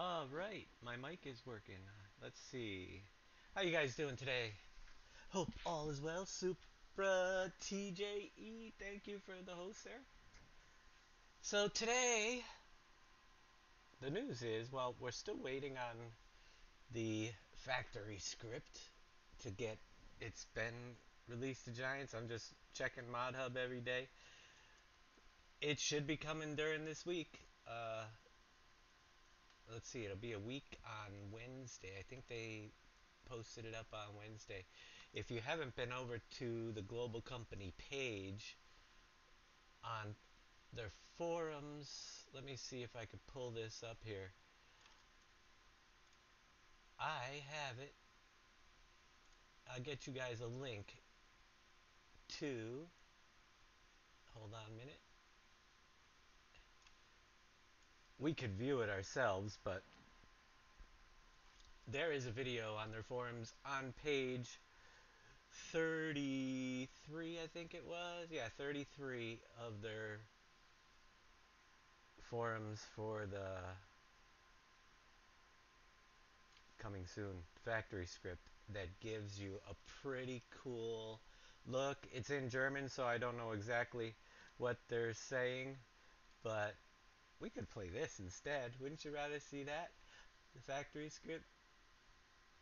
All right, my mic is working. Let's see. How you guys doing today? Hope all is well. Supra TJE, thank you for the host there. So today, the news is, well, we're still waiting on the factory script to get. It's been released to Giants. I'm just checking ModHub every day. It should be coming during this week. Let's see, it'll be a week on Wednesday. I think they posted it up on Wednesday. If you haven't been over to the global company page on their forums, let me see if I could pull this up here. I have it. I'll get you guys a link to, hold on a minute. We could view it ourselves, but there is a video on their forums on page 33, I think it was. Yeah, 33 of their forums for the coming soon factory script that gives you a pretty cool look. It's in German, so I don't know exactly what they're saying, but we could play this instead. Wouldn't you rather see that? The factory script?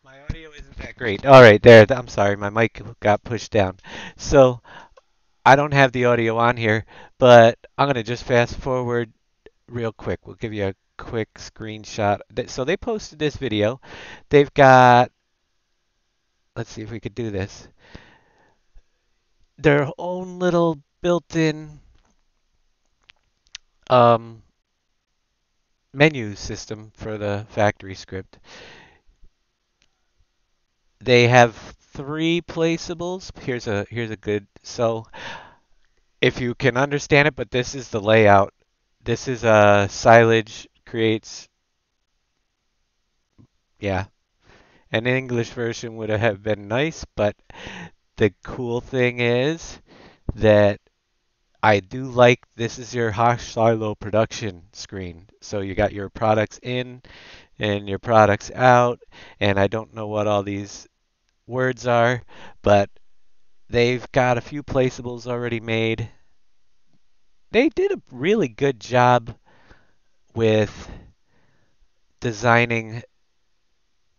My audio isn't that great. All right, there. I'm sorry, my mic got pushed down. So I don't have the audio on here, but I'm going to just fast forward real quick. We'll give you a quick screenshot. So they posted this video. They've got, let's see if we could do this, their own little built-in um, menu system for the factory script. They have three placeables. Here's a good, so if you can understand it, but this is the layout. This is Silage creates, yeah. An English version would have been nice, but the cool thing is that I do like this is your hash silo production screen. So you got your products in and your products out, and I don't know what all these words are, but they've got a few placeables already made. They did a really good job with designing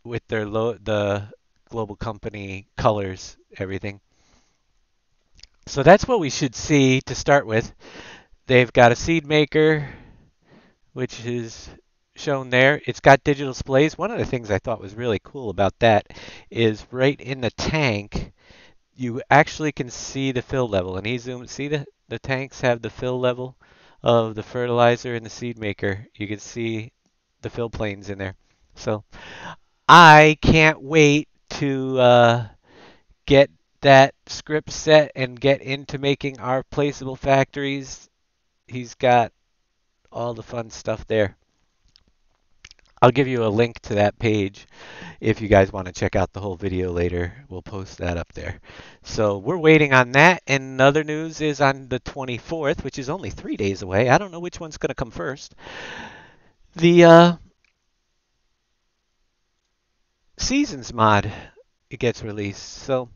with the global company colors, everything. So that's what we should see to start with. They've got a seed maker, which is shown there. It's got digital displays. One of the things I thought was really cool about that is right in the tank, you actually can see the fill level. And he zoomed, see the tanks have the fill level of the fertilizer and the seed maker. You can see the fill planes in there. So I can't wait to get that script set and get into making our placeable factories. He's got all the fun stuff there. I'll give you a link to that page if you guys want to check out the whole video later. We'll post that up there. So we're waiting on that. And other news is on the 24th, which is only 3 days away. I don't know which one's going to come first. The Seasons mod, it gets released. So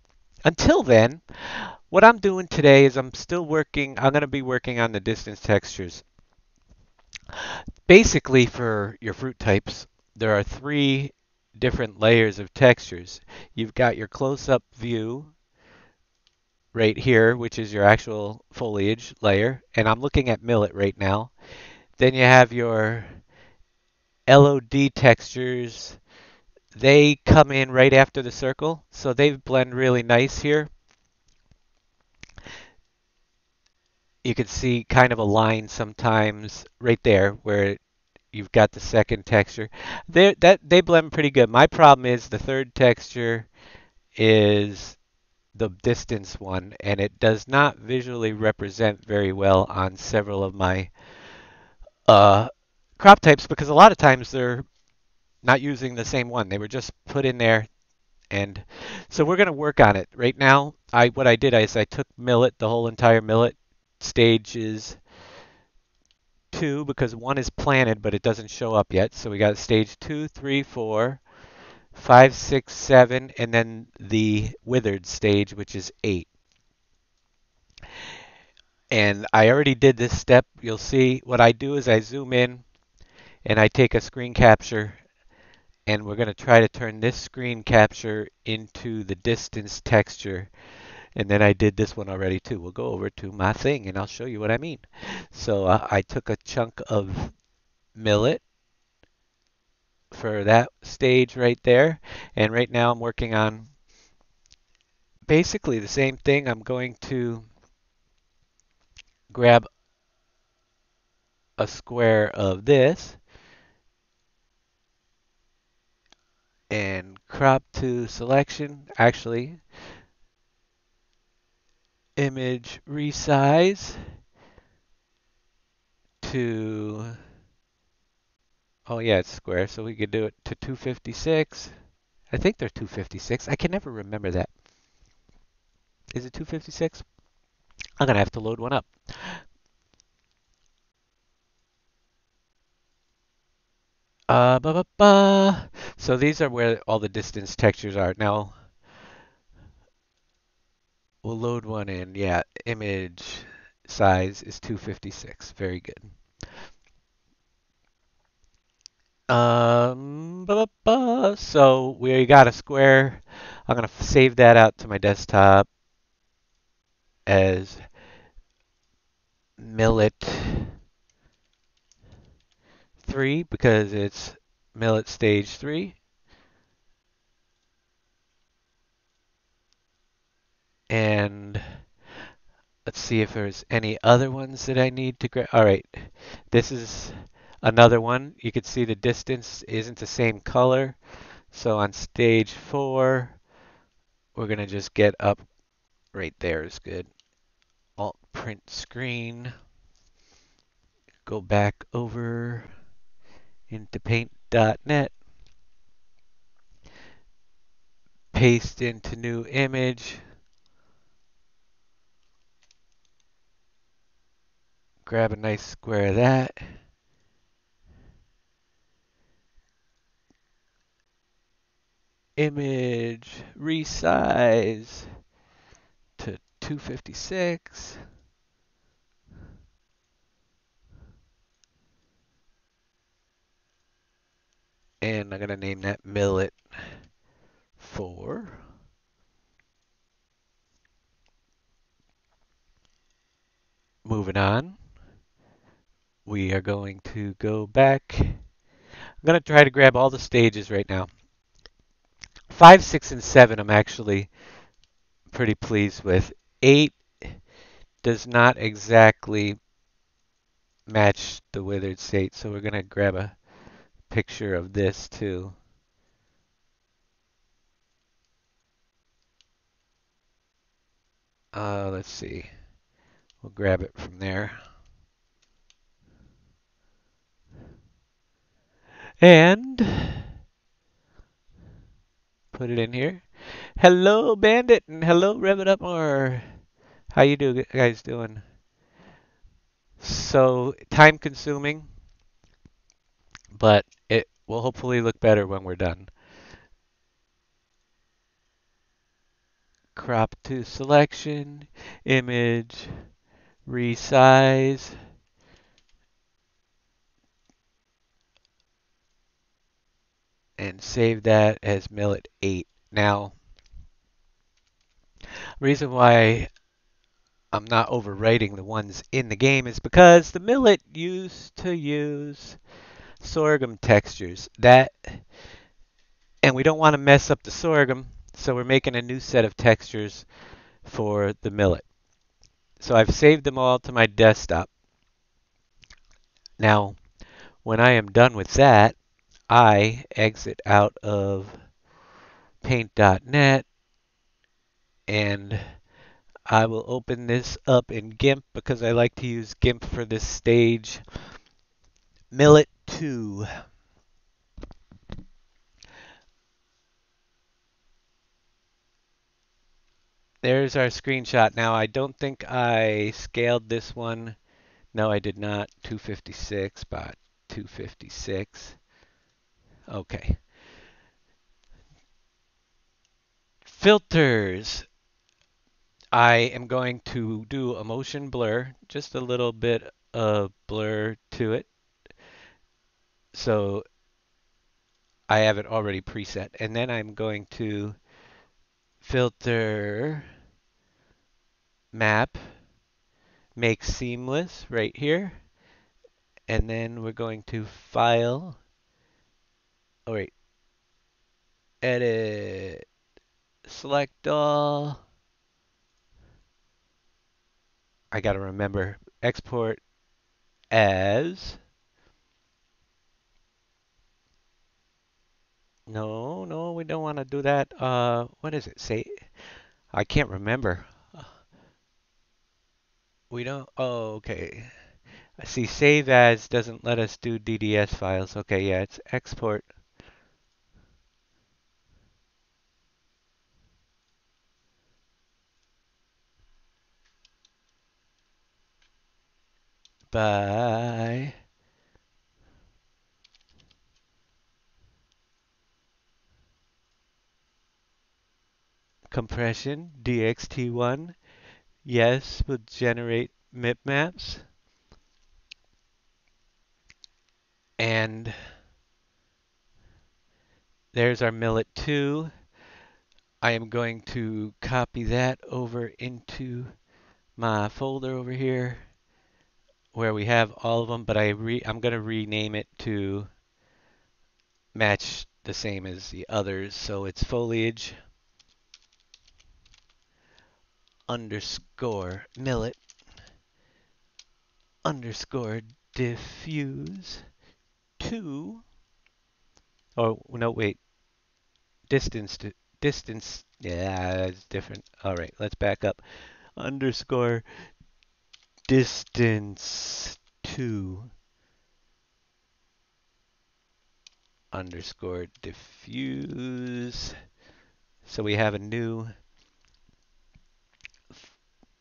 until then, what I'm doing today is I'm going to be working on the distance textures. Basically, for your fruit types, there are three different layers of textures. You've got your close-up view right here, which is your actual foliage layer, and I'm looking at Millet right now. Then you have your LOD textures. They come in right after the circle, so they blend really nice here. You can see kind of a line sometimes right there where you've got the second texture. They blend pretty good. My problem is the third texture is the distance one, and it does not visually represent very well on several of my crop types because a lot of times they're not using the same one. They were just put in there, and so we're going to work on it. Right now, what I did is I took Millet, the whole entire Millet stages 2 because 1 is planted, but it doesn't show up yet. So we got stage 2, 3, 4, 5, 6, 7, and then the withered stage, which is 8. And I already did this step. You'll see what I do is I zoom in and I take a screen capture, and we're going to try to turn this screen capture into the distance texture. And then I did this one already too. We'll go over to my thing and I'll show you what I mean. So I took a chunk of Millet for that stage right there. And right now I'm working on basically the same thing. I'm going to grab a square of this and crop to selection. Actually, image resize to, oh yeah, it's square, so we could do it to 256. I think they're 256. I can never remember that. Is it 256? I'm gonna have to load one up. Ba, ba, ba. So these are where all the distance textures are. Now we'll load one in. Yeah, image size is 256. Very good. Ba, ba, ba. So we got a square. I'm gonna save that out to my desktop as Millet 3 because it's Millet stage 3. And let's see if there's any other ones that I need to grab. All right, this is another one. You can see the distance isn't the same color. So on stage 4, we're going to just get up right there is good. Alt print screen. Go back over into paint.net. Paste into new image. Grab a nice square of that. Image resize to 256. And I'm going to name that Millet 4. Moving on, we are going to go back. I'm going to try to grab all the stages right now. 5, 6, and 7 I'm actually pretty pleased with. 8 does not exactly match the withered state, so we're going to grab a picture of this too. Let's see. We'll grab it from there. And put it in here. Hello, Bandit, and hello, Rev It Up More. How you guys doing? So time consuming, but it will hopefully look better when we're done. Crop to selection, image, resize. And save that as Millet 8. Now, reason why I'm not overwriting the ones in the game is because the Millet used to use sorghum textures. And we don't want to mess up the sorghum, so we're making a new set of textures for the Millet. So I've saved them all to my desktop. Now, when I am done with that, I exit out of paint.net and I will open this up in GIMP because I like to use GIMP for this stage. Millet 2. There's our screenshot. Now, I don't think I scaled this one No, I did not. 256, bot 256. Okay. Filters. I am going to do a motion blur, just a little bit of blur to it. So I have it already preset. And then I'm going to filter map, make seamless right here. And then we're going to file, oh wait, edit, select all. I got to remember, export as. No, no, we don't want to do that. What is it? Say, I can't remember. We don't. Oh, okay. I see. Save as doesn't let us do DDS files. Okay, yeah, it's export by compression DXT1. Yes, will generate MIP maps. And there's our Millet 2. I am going to copy that over into my folder over here where we have all of them, but I'm going to rename it to match the same as the others. So it's foliage underscore millet underscore diffuse 2. Oh, no, wait. Distance. Yeah, it's different. All right, let's back up. Underscore distance 2 underscore diffuse. So we have a new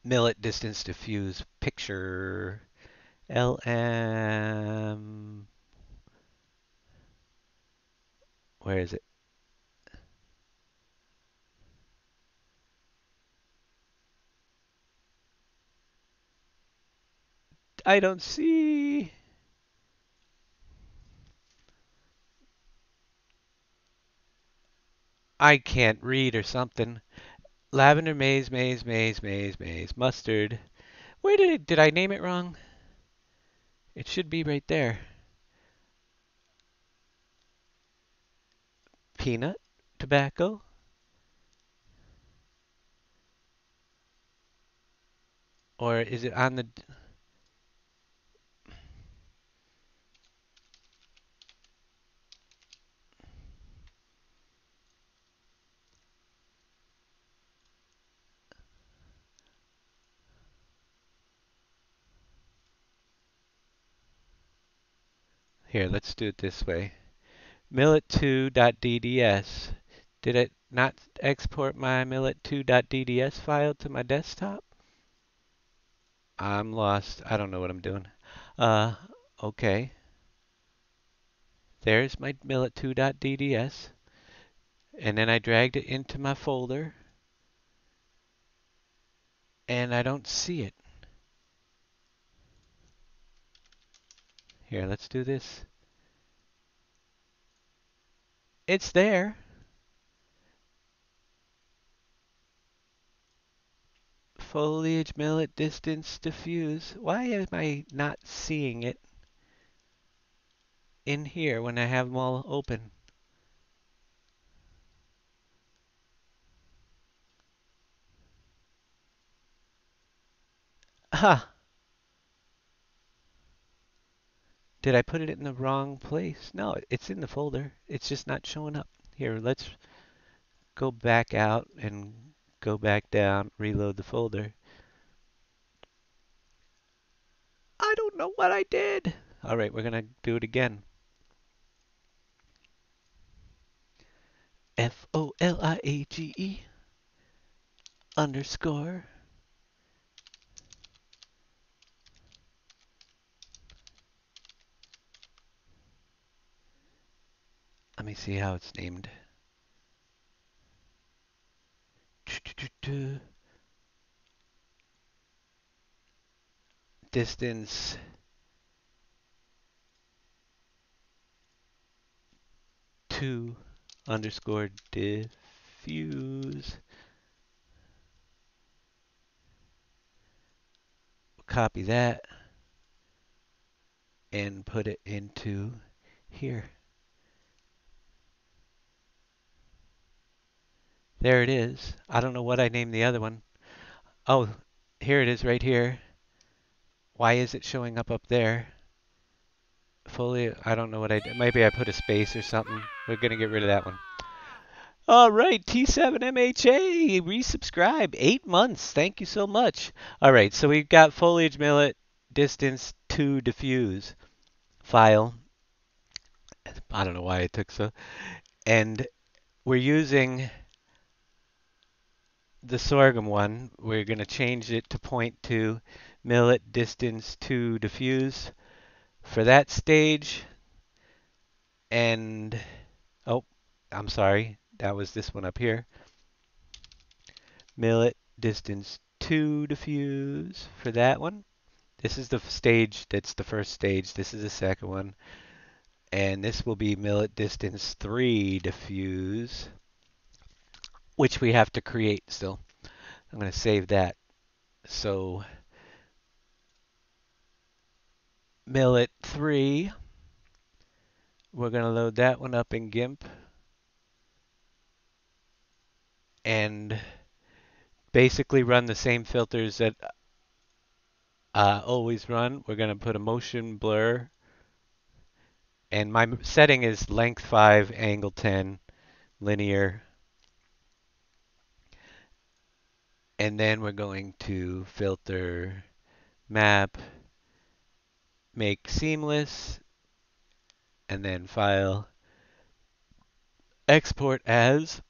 millet distance diffuse picture. LM. Where is it? I don't see. I can't read or something. Lavender maze, mustard. Where did I name it wrong? It should be right there. Peanut, tobacco, or is it on the? Here, let's do it this way. Millet2.dds. Did it not export my millet2.dds file to my desktop? I'm lost. I don't know what I'm doing. Uh, okay. There's my millet2.dds. And then I dragged it into my folder. And I don't see it. Here, let's do this. It's there. Foliage, millet, distance, diffuse. Why am I not seeing it in here when I have them all open? Ah, did I put it in the wrong place? No, it's in the folder. It's just not showing up. Here, let's go back out and go back down, reload the folder. I don't know what I did. All right, we're going to do it again. Foliage underscore Let me see how it's named. Distance to underscore diffuse. Copy that and put it into here. There it is. I don't know what I named the other one. Oh, here it is right here. Why is it showing up there? Fully, I don't know what I did. Maybe I put a space or something. We're going to get rid of that one. All right, T7MHA, resubscribe. 8 months. Thank you so much. All right, so we've got foliage millet, distance to diffuse file. I don't know why it took so. And we're using the sorghum one. We're going to change it to point to millet, distance to diffuse for that stage. And, oh, I'm sorry. That was this one up here. Millet, distance to diffuse for that one. This is the stage, that's the first stage. This is the second one. And this will be millet distance 3 diffuse, which we have to create still. I'm going to save that. So millet 3, we're going to load that one up in GIMP. And basically run the same filters that always run. We're going to put a motion blur. And my setting is length 5, angle 10, linear. And then we're going to filter map, make seamless, and then file, export as.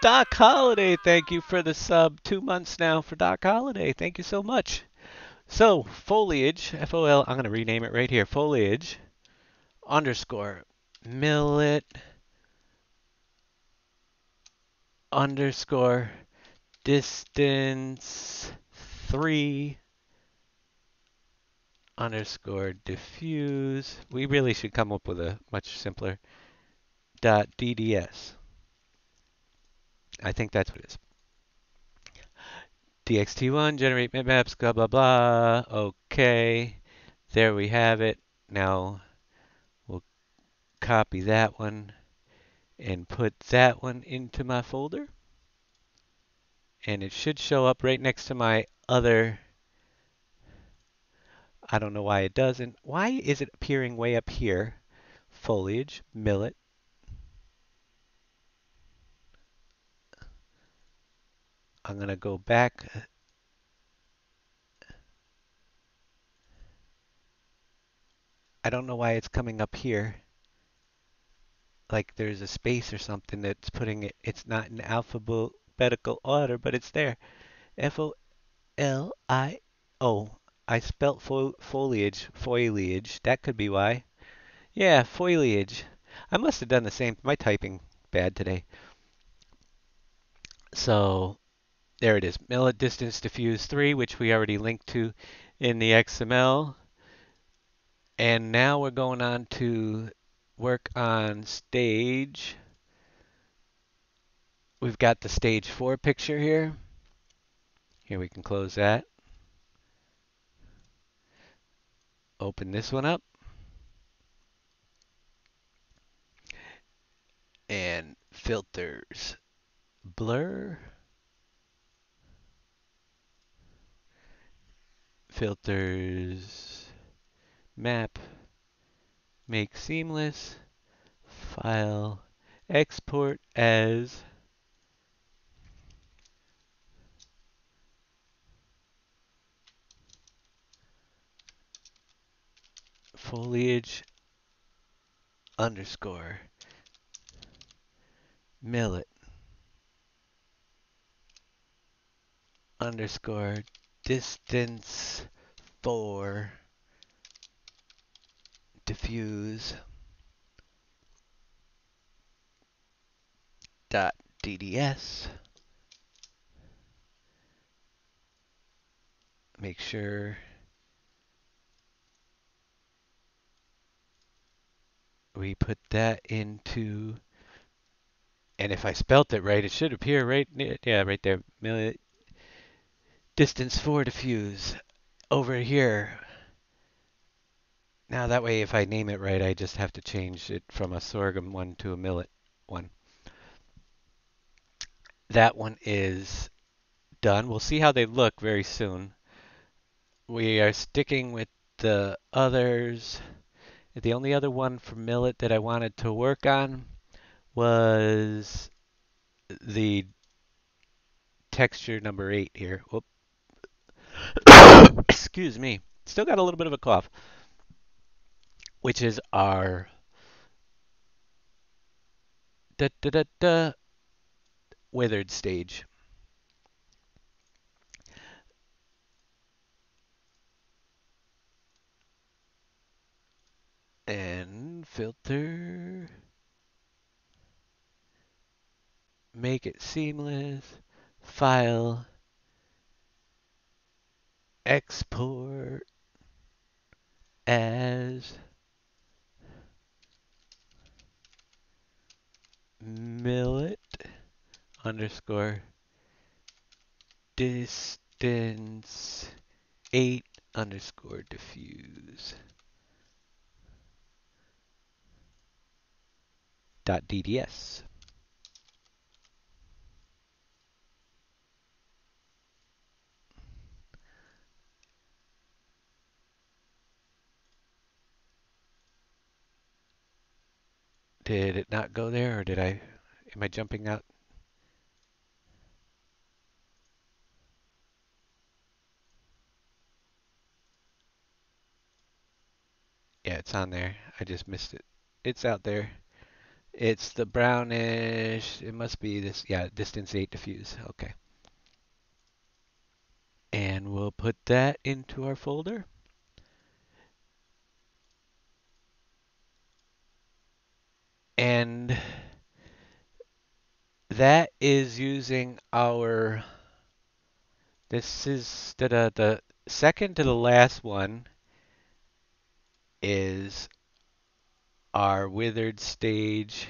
Doc Holiday, thank you for the sub. 2 months now for Doc Holiday. Thank you so much. So, foliage, F-O-L, I'm going to rename it right here. Foliage underscore millet underscore distance 3 underscore diffuse. We really should come up with a much simpler dot DDS. I think that's what it is. DXT1, generate bitmaps, blah, blah, blah. Okay. There we have it. Now we'll copy that one and put that one into my folder. And it should show up right next to my other. I don't know why it doesn't. Why is it appearing way up here? Foliage, millet. I'm going to go back. I don't know why it's coming up here. Like there's a space or something that's putting it. It's not in alphabetical order, but it's there. F-O-L-I-O. I spelt foliage. Foliage. That could be why. Yeah, foliage. I must have done the same. My typing bad today. So there it is. Millet distance diffuse 3, which we already linked to in the XML. And now we're going on to work on stage. We've got the stage 4 picture here. Here we can close that. Open this one up. And filters. Blur. Filters. Map. Make seamless. File. Export as. Foliage underscore millet underscore distance 4 diffuse dot DDS. Make sure we put that into, and if I spelt it right, it should appear right near, yeah, right there. Millet distance for diffuse over here. Now that way, if I name it right, I just have to change it from a sorghum one to a millet one. That one is done. We'll see how they look very soon. We are sticking with the others. The only other one for millet that I wanted to work on was the texture number 8 here. Whoop. Excuse me. Still got a little bit of a cough, which is our da, da, da, da, withered stage. And filter, make it seamless, file, export as millet underscore distance 8 underscore diffuse dot DDS. Did it not go there, or am I jumping out? Yeah, it's on there. I just missed it. It's out there. It's the brownish. It must be this. Yeah, distance 8 diffuse. Okay. And we'll put that into our folder. And that is using our, this is the second to the last one is our withered stage.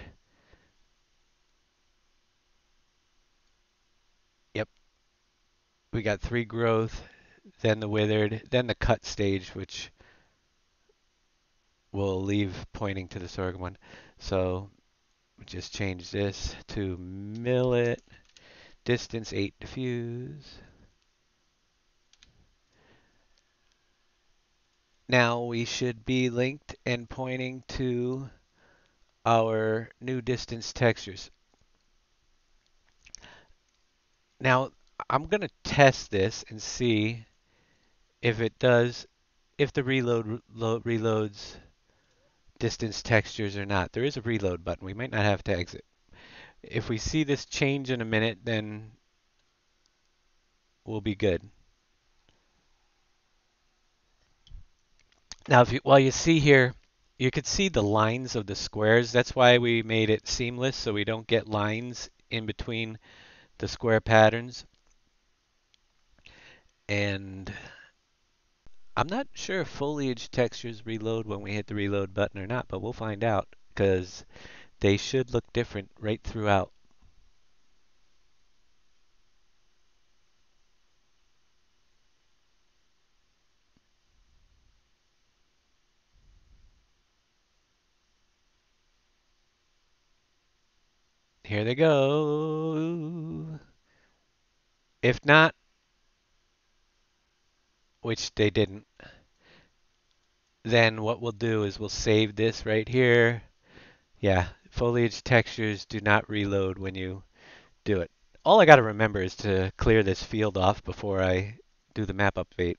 Yep, we got 3 growth, then the withered, then the cut stage, which we'll leave pointing to the sorghum one. So we just change this to millet, distance 8 diffuse. Now we should be linked and pointing to our new distance textures. Now I'm going to test this and see if it does, if the reloads distance textures or not. There is a reload button. We might not have to exit. If we see this change in a minute, then we'll be good. Now, while you see here, you could see the lines of the squares. That's why we made it seamless, so we don't get lines in between the square patterns. And I'm not sure if foliage textures reload when we hit the reload button or not, but we'll find out because they should look different right throughout. Here they go. If not, which they didn't, then what we'll do is we'll save this right here. Yeah, foliage textures do not reload when you do it. All I got to remember is to clear this field off before I do the map update.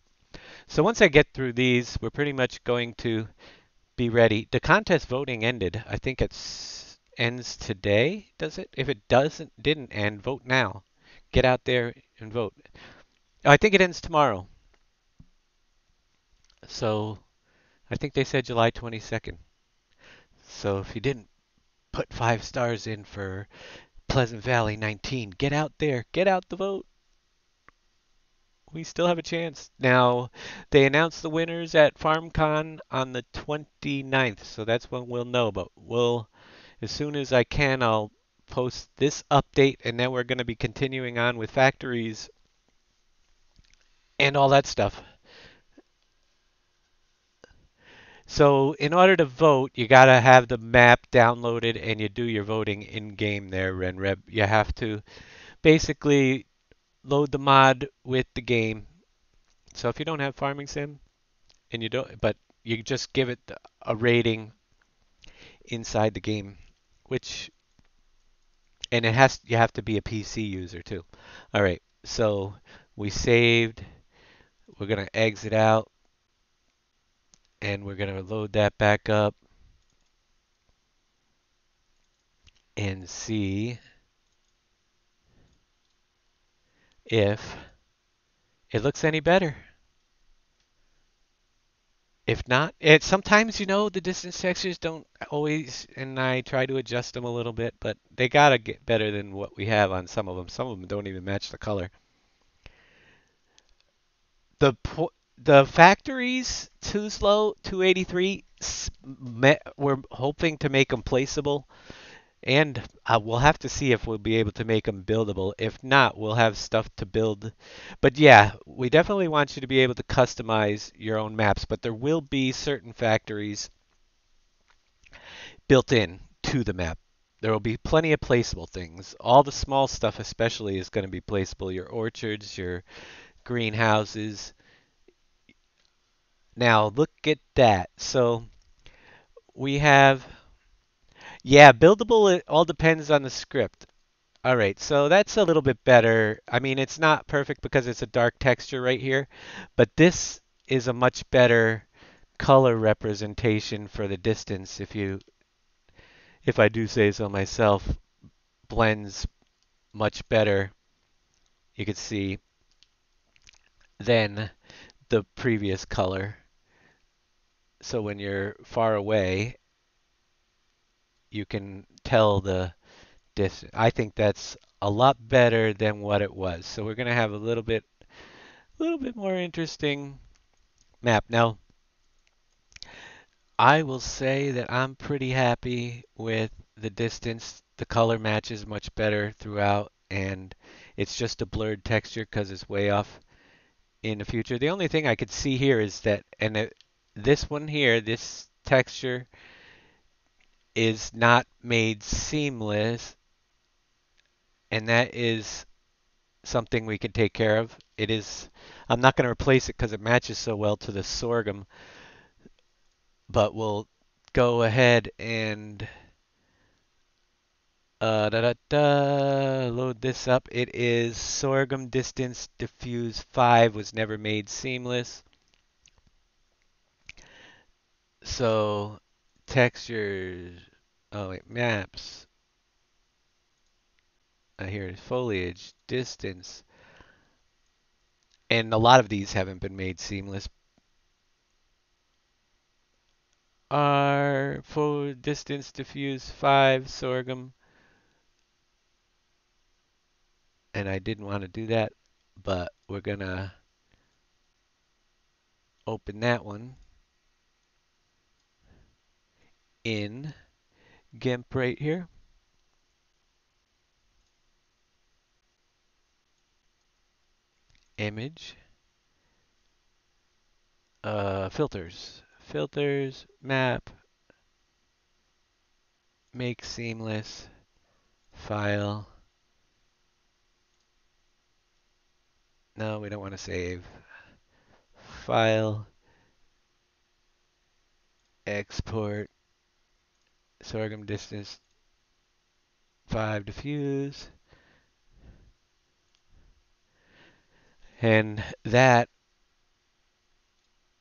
So once I get through these, we're pretty much going to be ready. The contest voting ended. I think it ends today, does it? If it didn't end, vote now. Get out there and vote. I think it ends tomorrow. So I think they said July 22nd. So if you didn't put 5 stars in for Pleasant Valley 19, get out there, get out the vote. We still have a chance. Now, they announced the winners at FarmCon on the 29th, so that's when we'll know. But as soon as I can, I'll post this update, and then we're going to be continuing on with factories and all that stuff. So in order to vote, you got to have the map downloaded and you do your voting in game there, RenReb. You have to basically load the mod with the game. So if you don't have Farming Sim and you don't, but you just give it a rating inside the game, which, and you have to be a PC user too. All right, so we saved. We're gonna exit out and we're gonna load that back up and see if it looks any better. If not, sometimes the distance textures don't always, and I try to adjust them a little bit, but they gotta get better than what we have on some of them. Some of them don't even match the color. The the factories too slow 283. We're hoping to make them placeable, and we'll have to see if we'll be able to make them buildable. If not, we'll have stuff to build. But yeah, we definitely want you to be able to customize your own maps, but there will be certain factories built in to the map. There will be plenty of placeable things. All the small stuff especially is going to be placeable. Your orchards, your greenhouses. Now look at that. So we have, yeah, buildable, it all depends on the script. All right, so that's a little bit better. I mean, it's not perfect because it's a dark texture right here, but this is a much better color representation for the distance if I do say so myself, blends much better, you could see, than the previous color. So when you're far away, you can tell the distance. I think that's a lot better than what it was. So we're going to have a little bit more interesting map. Now, I will say that I'm pretty happy with the distance. The color matches much better throughout, and it's just a blurred texture because it's way off in the future. The only thing I could see here is that, this one here, this texture is not made seamless, and that is something we can take care of. It is, I'm not going to replace it because it matches so well to the sorghum, but we'll go ahead and load this up. It is sorghum distance diffuse 5 was never made seamless. So textures, oh wait, maps. Here is foliage, distance, and a lot of these haven't been made seamless. Are for distance diffuse 5 sorghum, and I didn't want to do that, but we're gonna open that one in GIMP right here. Image, filters, map, make seamless, file. No, we don't want to save. File, export, sorghum distance 5 diffuse, and that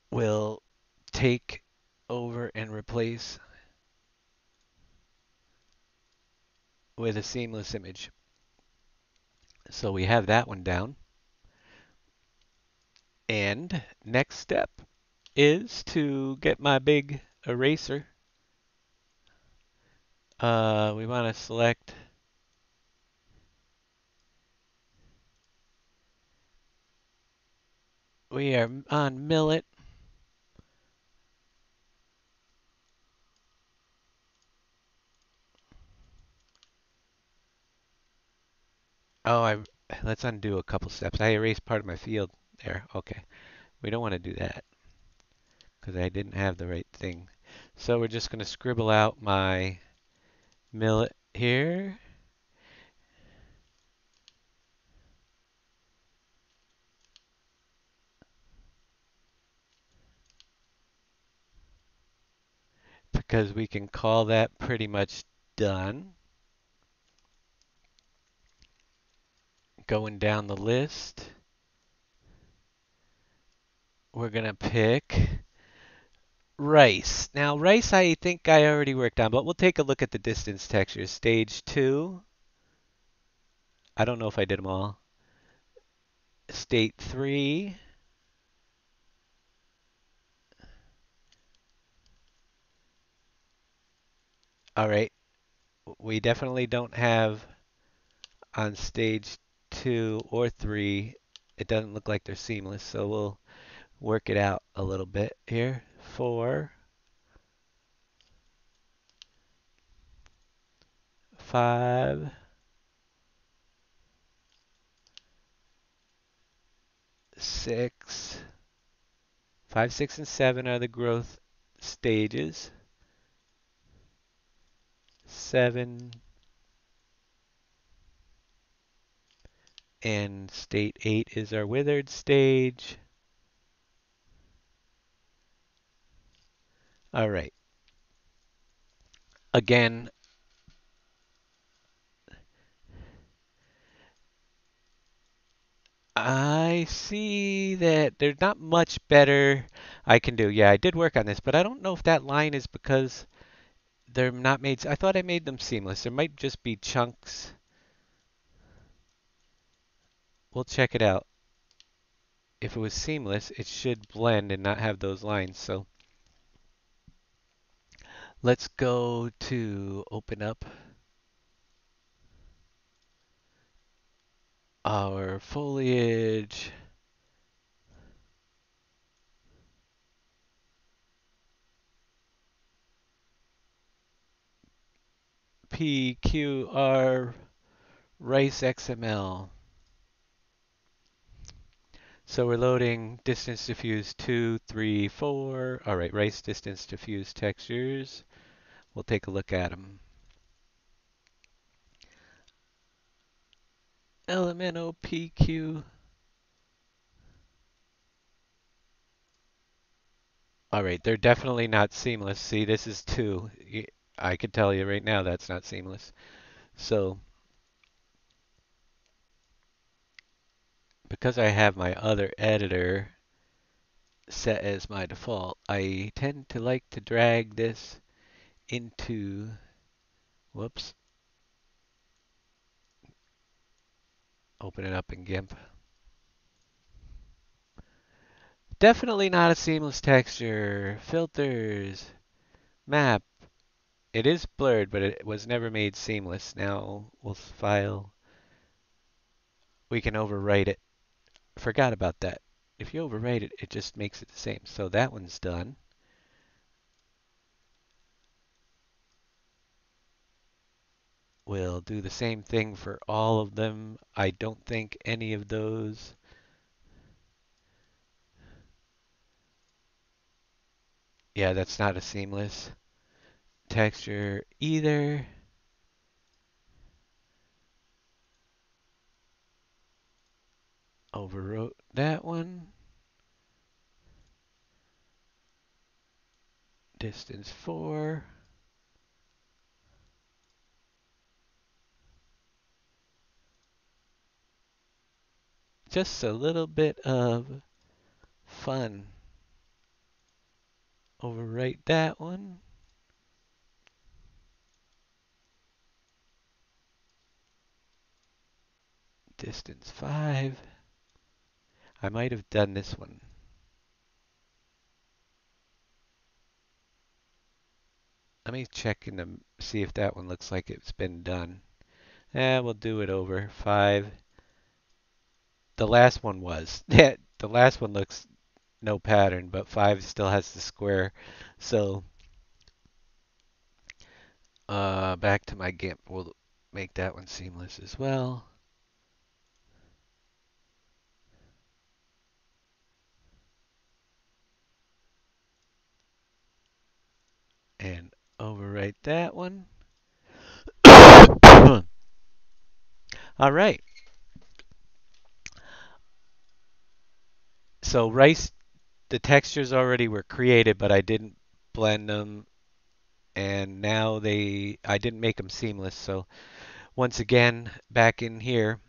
will take over and replace with a seamless image. So we have that one down. And next step is to get my big eraser. We want to select, we are on Millet. Oh, let's undo a couple steps. I erased part of my field there. Okay. We don't want to do that because I didn't have the right thing. So we're just going to scribble out my Millet here. Because we can call that pretty much done. Going down the list, we're going to pick rice. Now, rice I think I already worked on, but we'll take a look at the distance textures. Stage 2. I don't know if I did them all. State 3. All right. We definitely don't have on stage 2 or 3. It doesn't look like they're seamless, so we'll work it out a little bit here. 4, 5, 6. 5, 6, and 7 are the growth stages. 7 and state 8 is our withered stage. All right. Again, I see that there's not much better I can do. Yeah, I did work on this, but I don't know if that line is because they're not made. I thought I made them seamless. There might just be chunks. We'll check it out. If it was seamless, it should blend and not have those lines. So let's go to open up our foliage. PQR Rice XML. So we're loading distance diffuse 2, 3, 4. All right, rice distance diffuse textures. We'll take a look at them. LMNOPQ. All right, they're definitely not seamless. See, this is 2. I could tell you right now that's not seamless. So because I have my other editor set as my default, I tend to like to drag this into, whoops, open it up in GIMP. Definitely not a seamless texture. Filters, map. It is blurred, but it was never made seamless. Now we'll file. We can overwrite it. Forgot about that. If you overwrite it, it just makes it the same. So that one's done. We'll do the same thing for all of them. I don't think any of those. Yeah, that's not a seamless texture either. Overwrote that one. Distance 4. Just a little bit of fun. Overwrite that one. Distance 5. I might have done this one. Let me check in the see if that one looks like it's been done. We'll do it over 5. The last one was. The last one looks no pattern, but 5 still has the square. So back to my GIMP. We'll make that one seamless as well. And overwrite that one. All right. So rice, the textures already were created, but I didn't blend them, and now I didn't make them seamless. So once again, back in here,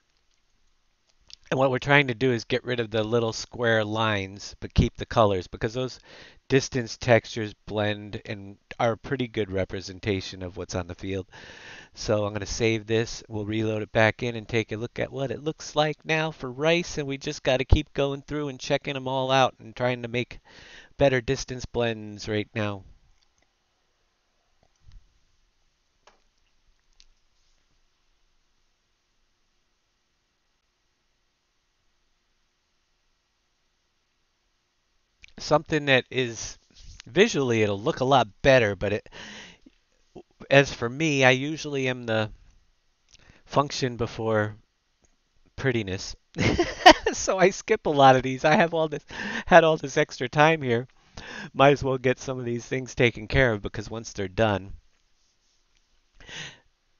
and what we're trying to do is get rid of the little square lines, but keep the colors because those distance textures blend and are a pretty good representation of what's on the field. So I'm going to save this. We'll reload it back in and take a look at what it looks like now for rice. And we just got to keep going through and checking them all out and trying to make better distance blends right now. Something that is visually it'll look a lot better, but as for me, I usually am the function before prettiness. So I skip a lot of these. I have had all this extra time here. Might as well get some of these things taken care of because once they're done,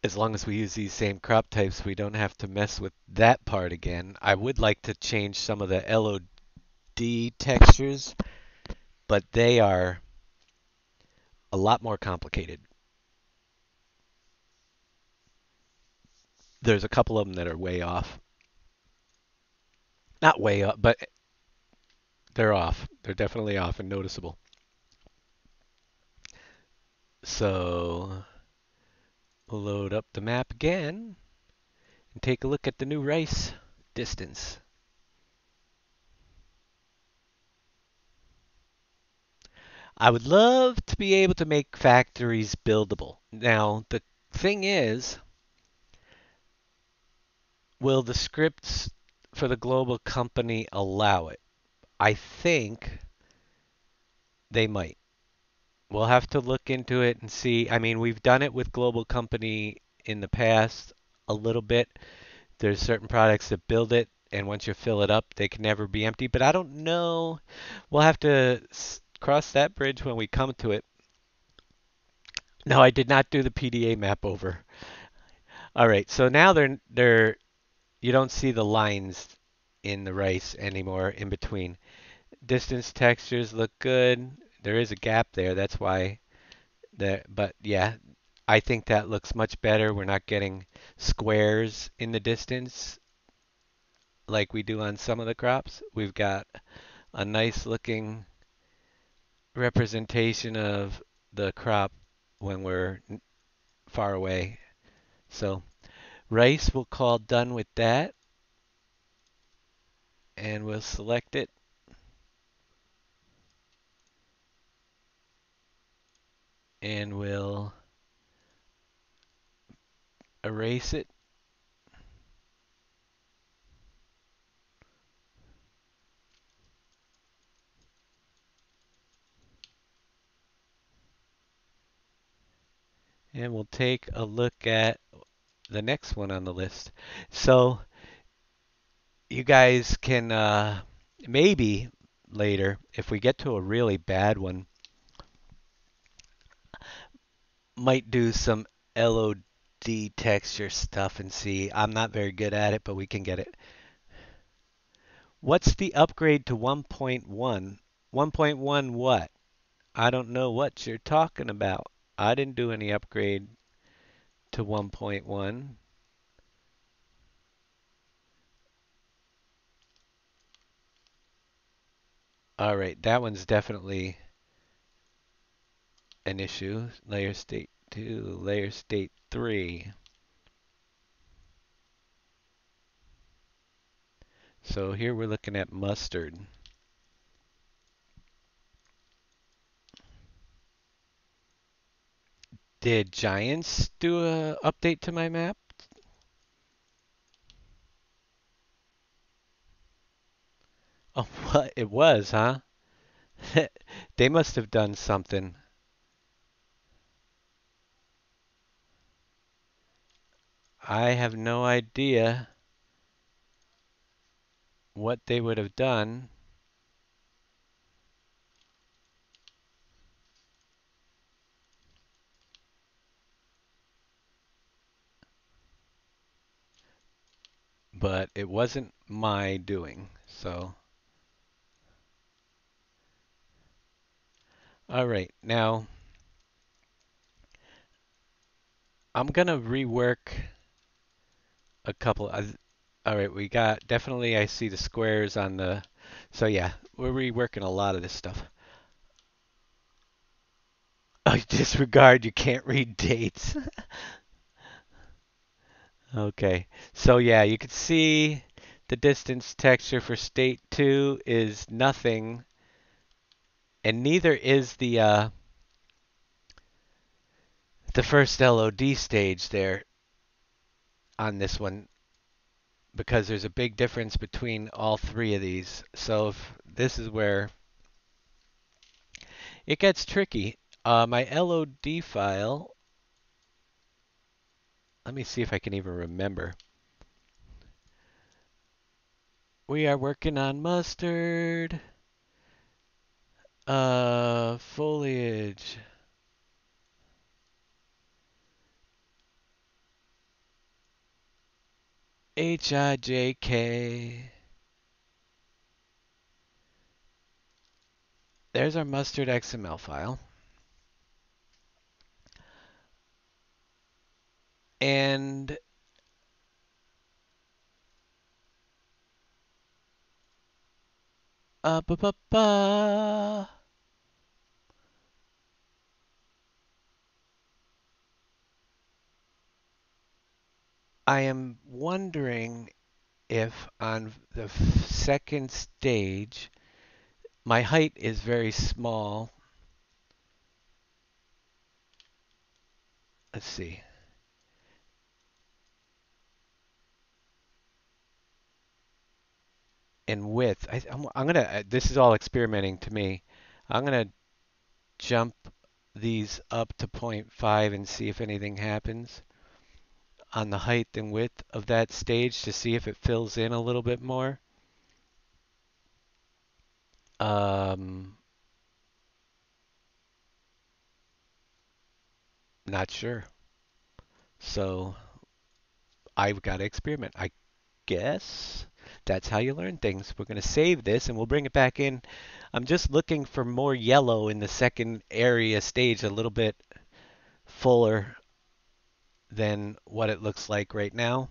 as long as we use these same crop types, we don't have to mess with that part again. I would like to change some of the LOD textures, but they are a lot more complicated. There's a couple of them that are way off. Not way off, but they're off. They're definitely off and noticeable. So we'll load up the map again and take a look at the new rice distance. I would love to be able to make factories buildable. Now, the thing is, will the scripts for the global company allow it? I think they might. We'll have to look into it and see. I mean, we've done it with global company in the past a little bit. There's certain products that build it, and once you fill it up, they can never be empty. But I don't know. We'll have to cross that bridge when we come to it. No, I did not do the PDA map over. All right, so now they're you don't see the lines in the rice anymore in between. Distance textures look good. There is a gap there. That's why but yeah, I think that looks much better. We're not getting squares in the distance like we do on some of the crops. We've got a nice looking representation of the crop when we're far away. So rice we'll call done with that and we'll select it and we'll erase it. And we'll take a look at the next one on the list. So you guys can maybe later, if we get to a really bad one, might do some LOD texture stuff and see. I'm not very good at it, but we can get it. What's the upgrade to 1.1? 1.1 what? I don't know what you're talking about. I didn't do any upgrade to 1.1. All right, that one's definitely an issue. Layer state 2, layer state 3. So here we're looking at mustard. Did Giants do a update to my map? Oh, what? It was, huh? They must have done something. I have no idea what they would have done. But it wasn't my doing. So, all right. Now, I'm going to rework a couple. All right, we got definitely, I see the squares on the. So, yeah, we're reworking a lot of this stuff. Oh, disregard, you can't read dates. Okay. So, yeah, you can see the distance texture for state 2 is nothing, and neither is the first LOD stage there on this one, because there's a big difference between all three of these. So if this is where it gets tricky. My LOD file, let me see if I can even remember. We are working on mustard, foliage. HIJK. There's our mustard XML file. And ba ba ba. I am wondering if on the second stage, my height is very small. Let's see. And width. I'm gonna. This is all experimenting to me. I'm gonna jump these up to 0.5 and see if anything happens on the height and width of that stage to see if it fills in a little bit more. Um, Not sure. So I've got to experiment. I guess that's how you learn things. We're going to save this and we'll bring it back in. I'm just looking for more yellow in the second area stage, a little bit fuller than what it looks like right now.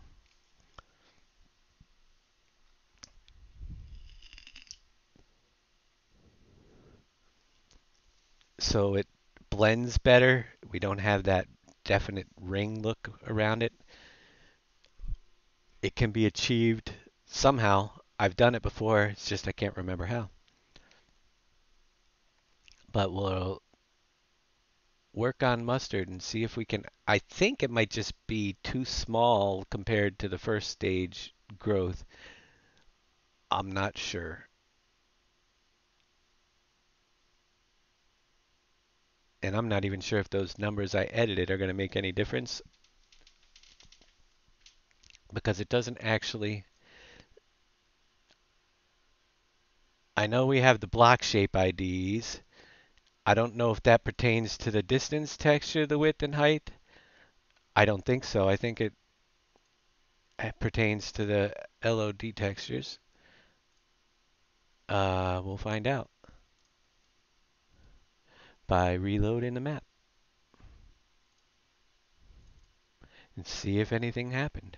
So it blends better. We don't have that definite ring look around it. It can be achieved somehow. I've done it before. It's just I can't remember how. But we'll work on mustard and see if we can. I think it might just be too small compared to the first stage growth. I'm not sure. And I'm not even sure if those numbers I edited are going to make any difference because it doesn't actually. I know we have the block shape IDs. I don't know if that pertains to the distance texture, the width and height. I don't think so. I think it pertains to the LOD textures. We'll find out by reloading the map and see if anything happened.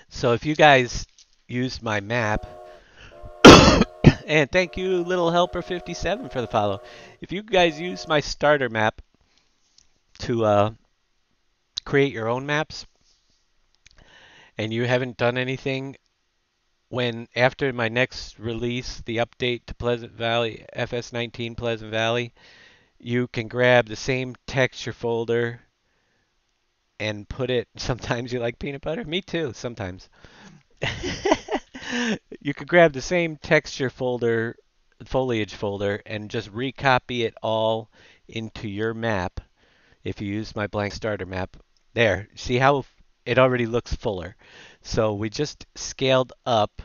So if you guys used my map And thank you, Little Helper 57, for the follow. If you guys use my starter map to create your own maps and you haven't done anything, when after my next release, the update to Pleasant Valley, FS19 Pleasant Valley, you can grab the same texture folder and put it. Sometimes you like peanut butter? Me too, sometimes. You could grab the same texture folder, foliage folder, and just recopy it all into your map if you use my blank starter map. There, see how it already looks fuller. So we just scaled up,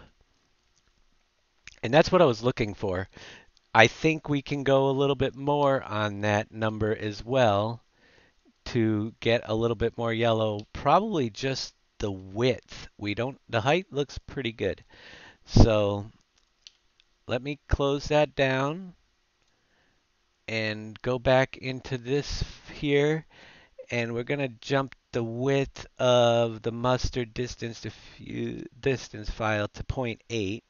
and that's what I was looking for. I think we can go a little bit more on that number as well to get a little bit more yellow. Probably just the width. The height looks pretty good. So let me close that down and go back into this here, and we're going to jump the width of the mustard distance file to 0.8,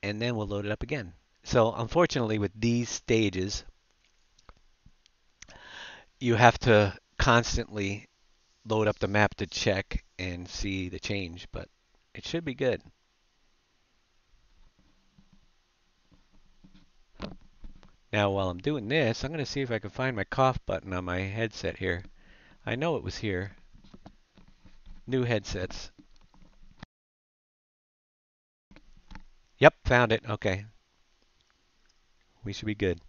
and then we'll load it up again. So unfortunately, with these stages, you have to constantly load up the map to check and see the change, but it should be good. Now, while I'm doing this, I'm going to see if I can find my cough button on my headset here. I know it was here. New headsets. Yep, found it. Okay. We should be good.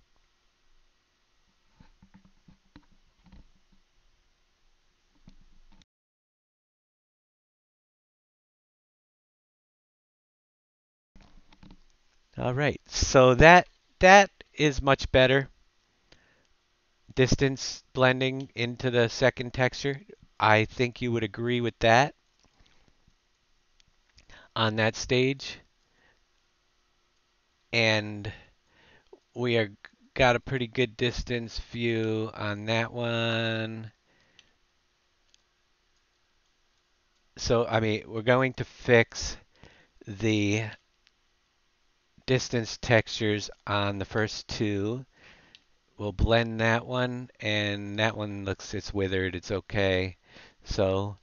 All right. So that is much better. Distance blending into the second texture. I think you would agree with that on that stage. And we are got a pretty good distance view on that one. So, I mean, we're going to fix the distance textures on the first two. We'll blend that one, and that one looks, it's withered, it's okay. So,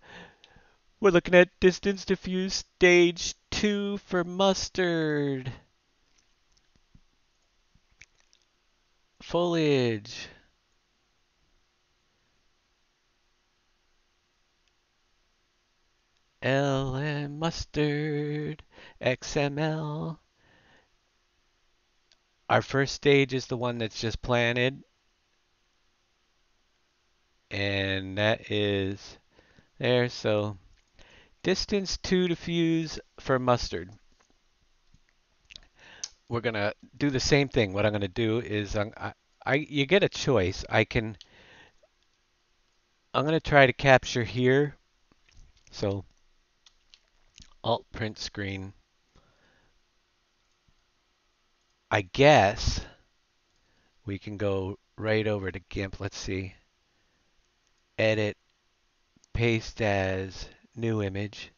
we're looking at distance diffuse stage 2 for mustard. Foliage. LM mustard. XML. Our first stage is the one that's just planted. And that is there. So distance 2 diffuse for mustard. We're going to do the same thing. What I'm going to do is you get a choice. I'm going to try to capture here. So Alt print screen. I guess we can go right over to GIMP. Let's see. Edit, paste as new image.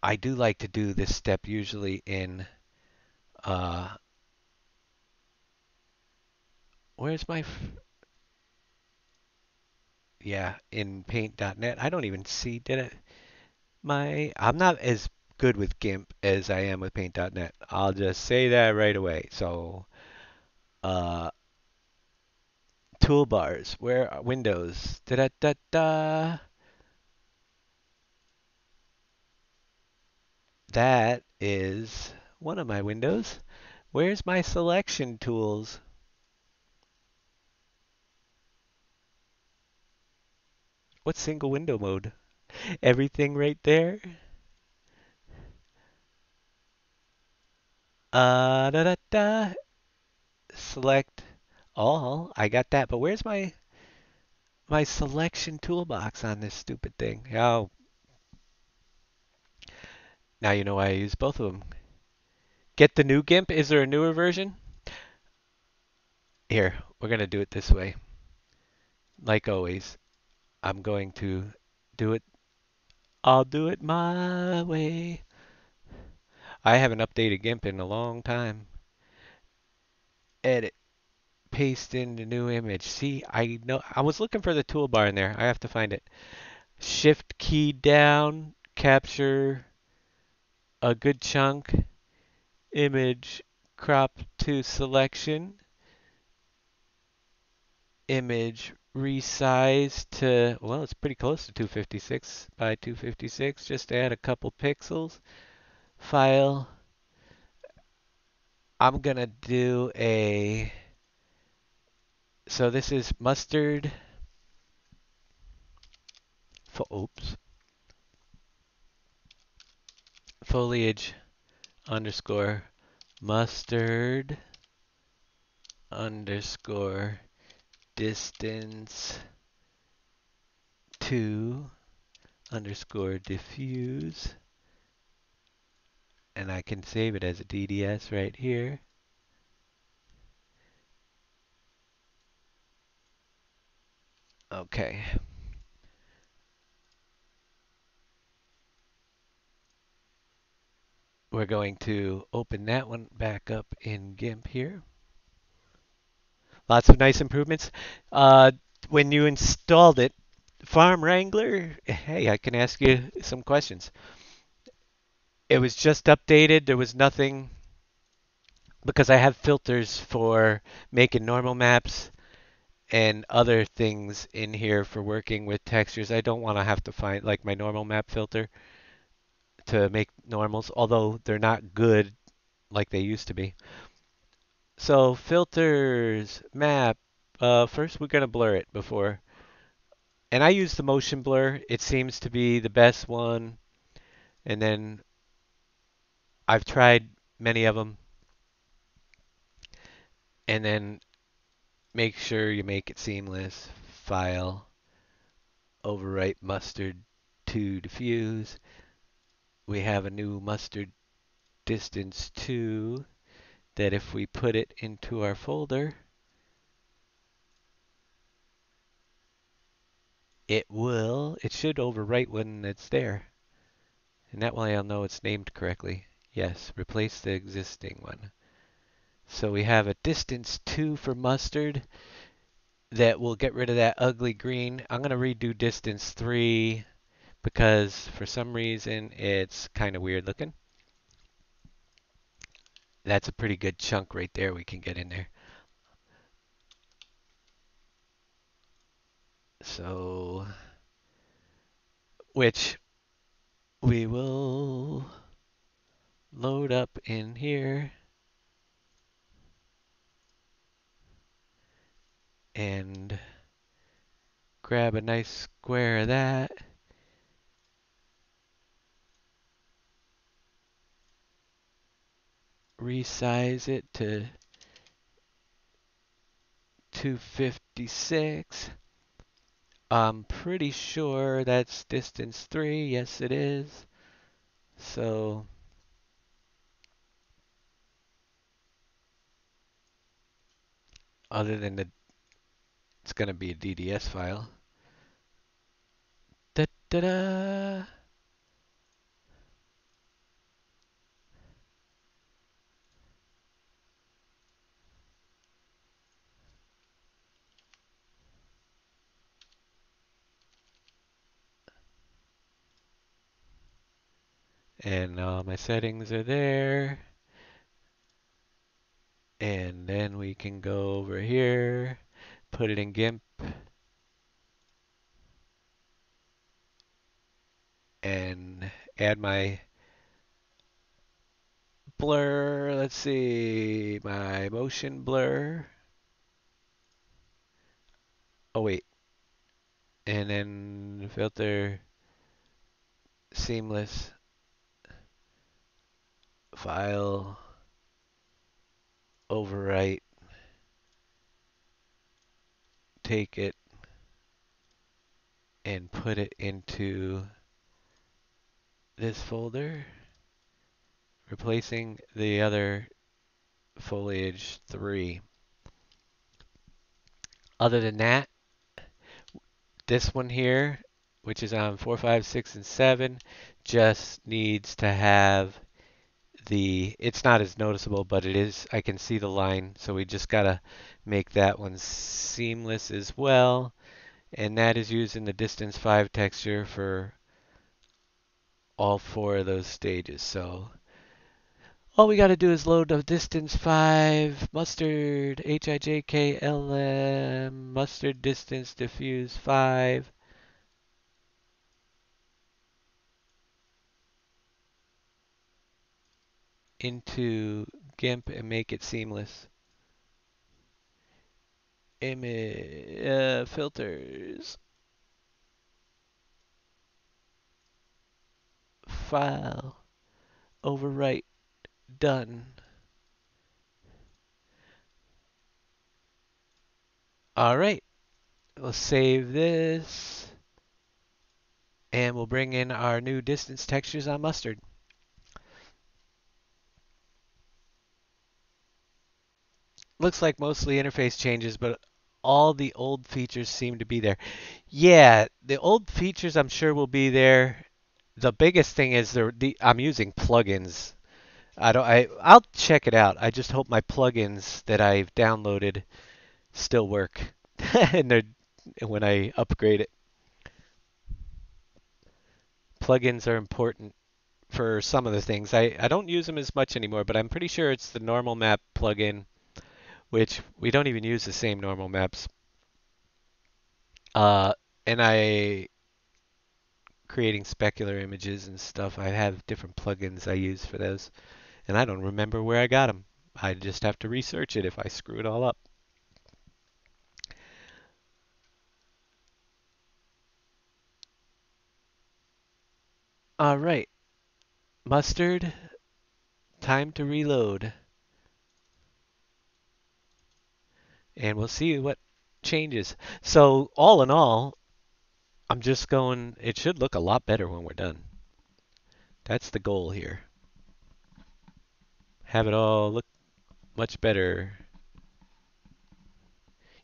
I do like to do this step usually in where's my yeah, in paint.net. I don't even see, did it? I'm not as good with GIMP as I am with paint.net. I'll just say that right away. So, uh, toolbars, where are Windows? Da da da da. That is one of my windows. Where's my selection tools? What's single window mode? Everything right there? Da da da. Select all. I got that, but where's my selection toolbox on this stupid thing? Oh, now you know why I use both of them. Get the new GIMP. Is there a newer version? Here, we're going to do it this way. Like always, I'm going to do it. I'll do it my way. I haven't updated GIMP in a long time. Edit, paste in the new image. See, I know I was looking for the toolbar in there. I have to find it. Shift key down, capture a good chunk, image, crop to selection, image resize to, well, it's pretty close to 256 by 256. Just add a couple pixels. File. I'm gonna do a, so this is mustard, oops, foliage underscore mustard underscore distance to underscore diffuse, and I can save it as a DDS right here. Okay. We're going to open that one back up in GIMP here. Lots of nice improvements. Uh, when you installed it, Farm Wrangler, hey, I can ask you some questions. It was just updated. There was nothing, because I have filters for making normal maps and other things in here for working with textures. I don't want to have to find like my normal map filter to make normals, although they're not good like they used to be. So filters, map, first we're going to blur it before. And I use the motion blur. It seems to be the best one. And then I've tried many of them. And then make sure you make it seamless. File, overwrite mustard to diffuse. We have a new mustard distance 2 that if we put it into our folder, it should overwrite when it's there. And that way I'll know it's named correctly. Yes, replace the existing one. So we have a distance 2 for mustard that will get rid of that ugly green. I'm going to redo distance 3 because for some reason it's kind of weird looking. That's a pretty good chunk right there we can get in there. So, which we will load up in here and grab a nice square of that. Resize it to 256. I'm pretty sure that's distance 3. Yes, it is. So other than it's going to be a DDS file. Da da da. And all my settings are there. And then we can go over here, put it in GIMP, and add my blur. Let's see, my motion blur. Oh, wait. And then filter seamless file overwrite. Take it and put it into this folder, replacing the other foliage 3. Other than that, this one here, which is on 4, 5, 6, and 7, just needs to have it's not as noticeable, but it is, I can see the line, so we just gotta make that one seamless as well. And that is using the distance 5 texture for all 4 of those stages. So all we got to do is load the distance 5 mustard HIJKLM mustard distance diffuse 5 into GIMP and make it seamless. Image filters, file, overwrite, done. All right, we'll save this and we'll bring in our new distance textures on mustard. Looks like mostly interface changes, but all the old features seem to be there. Yeah, the old features I'm sure will be there. The biggest thing is I'm using plugins. I'll check it out. I just hope my plugins that I've downloaded still work and they're when I upgrade it. Plugins are important for some of the things. I don't use them as much anymore, but I'm pretty sure it's the normal map plugin, which we don't even use the same normal maps. Uh, and I creating specular images and stuff. I have different plugins I use for those, and I don't remember where I got them. I just have to research it if I screw it all up. All right, mustard, time to reload, and we'll see what changes. So all in all, I'm just going, it should look a lot better when we're done. That's the goal here. Have it all look much better.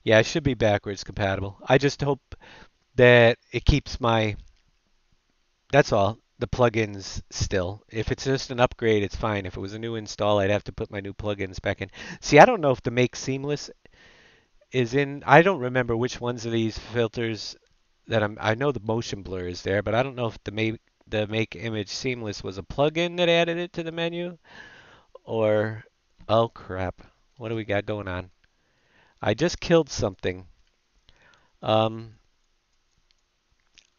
Yeah, it should be backwards compatible. I just hope that it keeps that's all, the plugins still. If it's just an upgrade, it's fine. If it was a new install, I'd have to put my new plugins back in. See, I don't know if the make seamless is in. I don't remember which ones of these filters I know the motion blur is there, but I don't know if the make image seamless was a plugin that added it to the menu or oh crap. What do we got going on? I just killed something. Um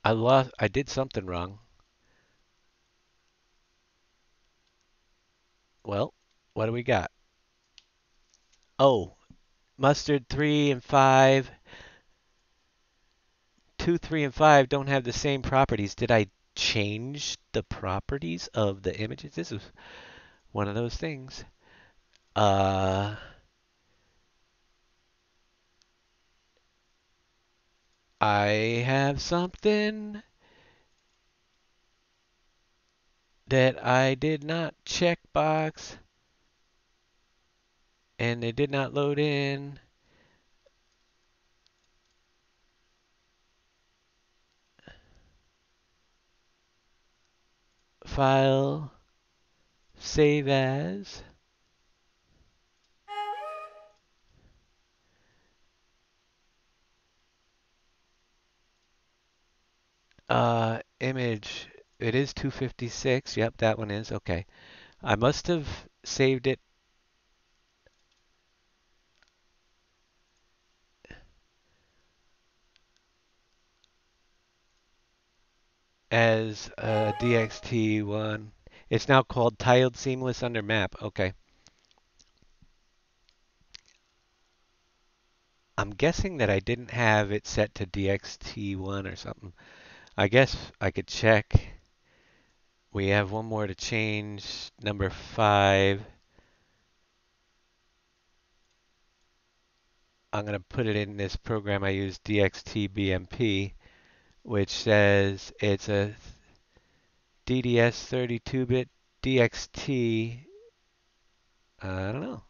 I did something wrong. Well, what do we got? Oh, mustard 3 and 5, 2, 3, and 5 don't have the same properties. Did I change the properties of the images? This is one of those things. Uh, I have something that I did not check box and it did not load in. File, save as. Image, it is 256. Yep, that one is. Okay. I must have saved it as DXT1. It's now called tiled seamless under map. Okay. I'm guessing that I didn't have it set to DXT1 or something. I guess I could check. We have one more to change. Number 5. I'm going to put it in this program I use, DXTBMP, which says it's a DDS 32-bit DXT. I don't know.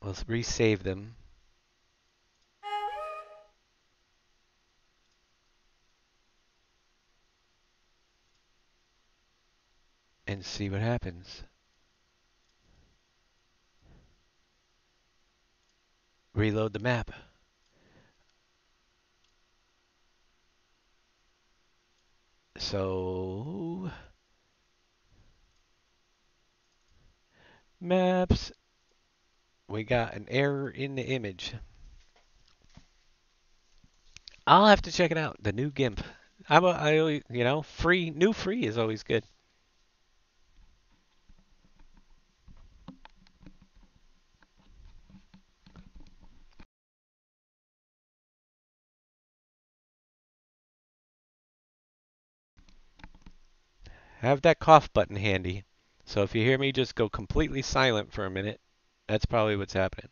Let's resave them. and see what happens. Reload the map. So, maps, we got an error in the image. I'll have to check it out, the new GIMP. I always, free is always good. Have that cough button handy. So if you hear me just go completely silent for a minute, that's probably what's happening.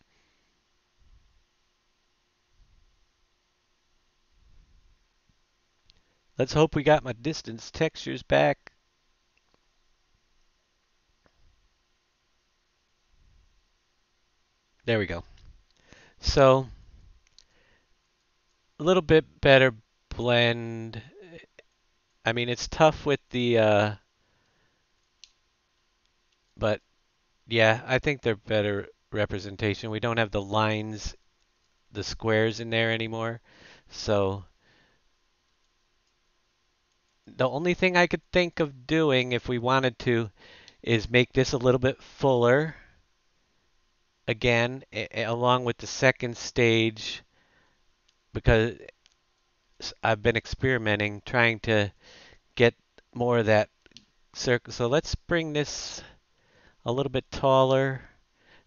Let's hope we got my distance textures back. There we go. So, a little bit better blend. I mean, it's tough with the, but yeah, I think they're better representation. We don't have the lines, the squares in there anymore. So, the only thing I could think of doing if we wanted to is make this a little bit fuller again, along with the second stage, because I've been experimenting trying to get more of that circle. So let's bring this a little bit taller.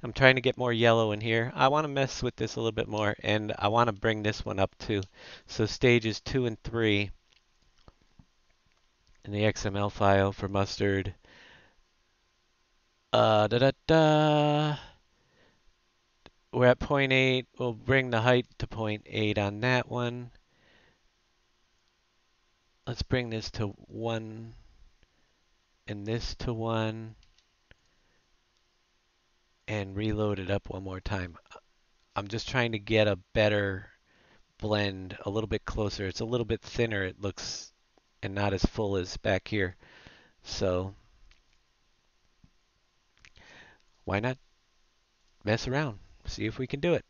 I'm trying to get more yellow in here. I want to mess with this a little bit more, and I want to bring this one up too. So stages 2 and 3 in the XML file for mustard. Da da da. We're at 0.8. We'll bring the height to 0.8 on that one. Let's bring this to 1 and this to 1 and reload it up one more time. I'm just trying to get a better blend, a little bit closer. It's a little bit thinner, it looks, and not as full as back here. So why not mess around? See if we can do it.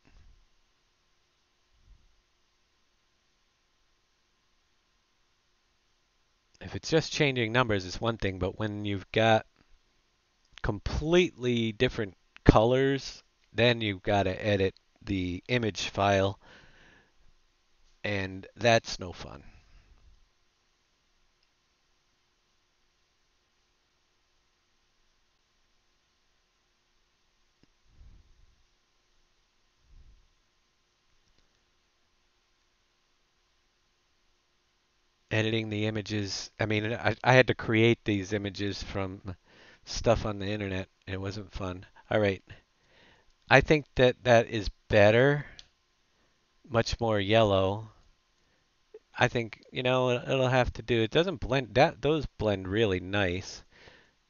If it's just changing numbers, it's one thing, but when you've got completely different colors, then you've got to edit the image file, and that's no fun. Editing the images, I mean, I had to create these images from stuff on the internet. It wasn't fun. All right. I think that that is better, much more yellow. I think, it'll have to do. It doesn't blend that those blend really nice.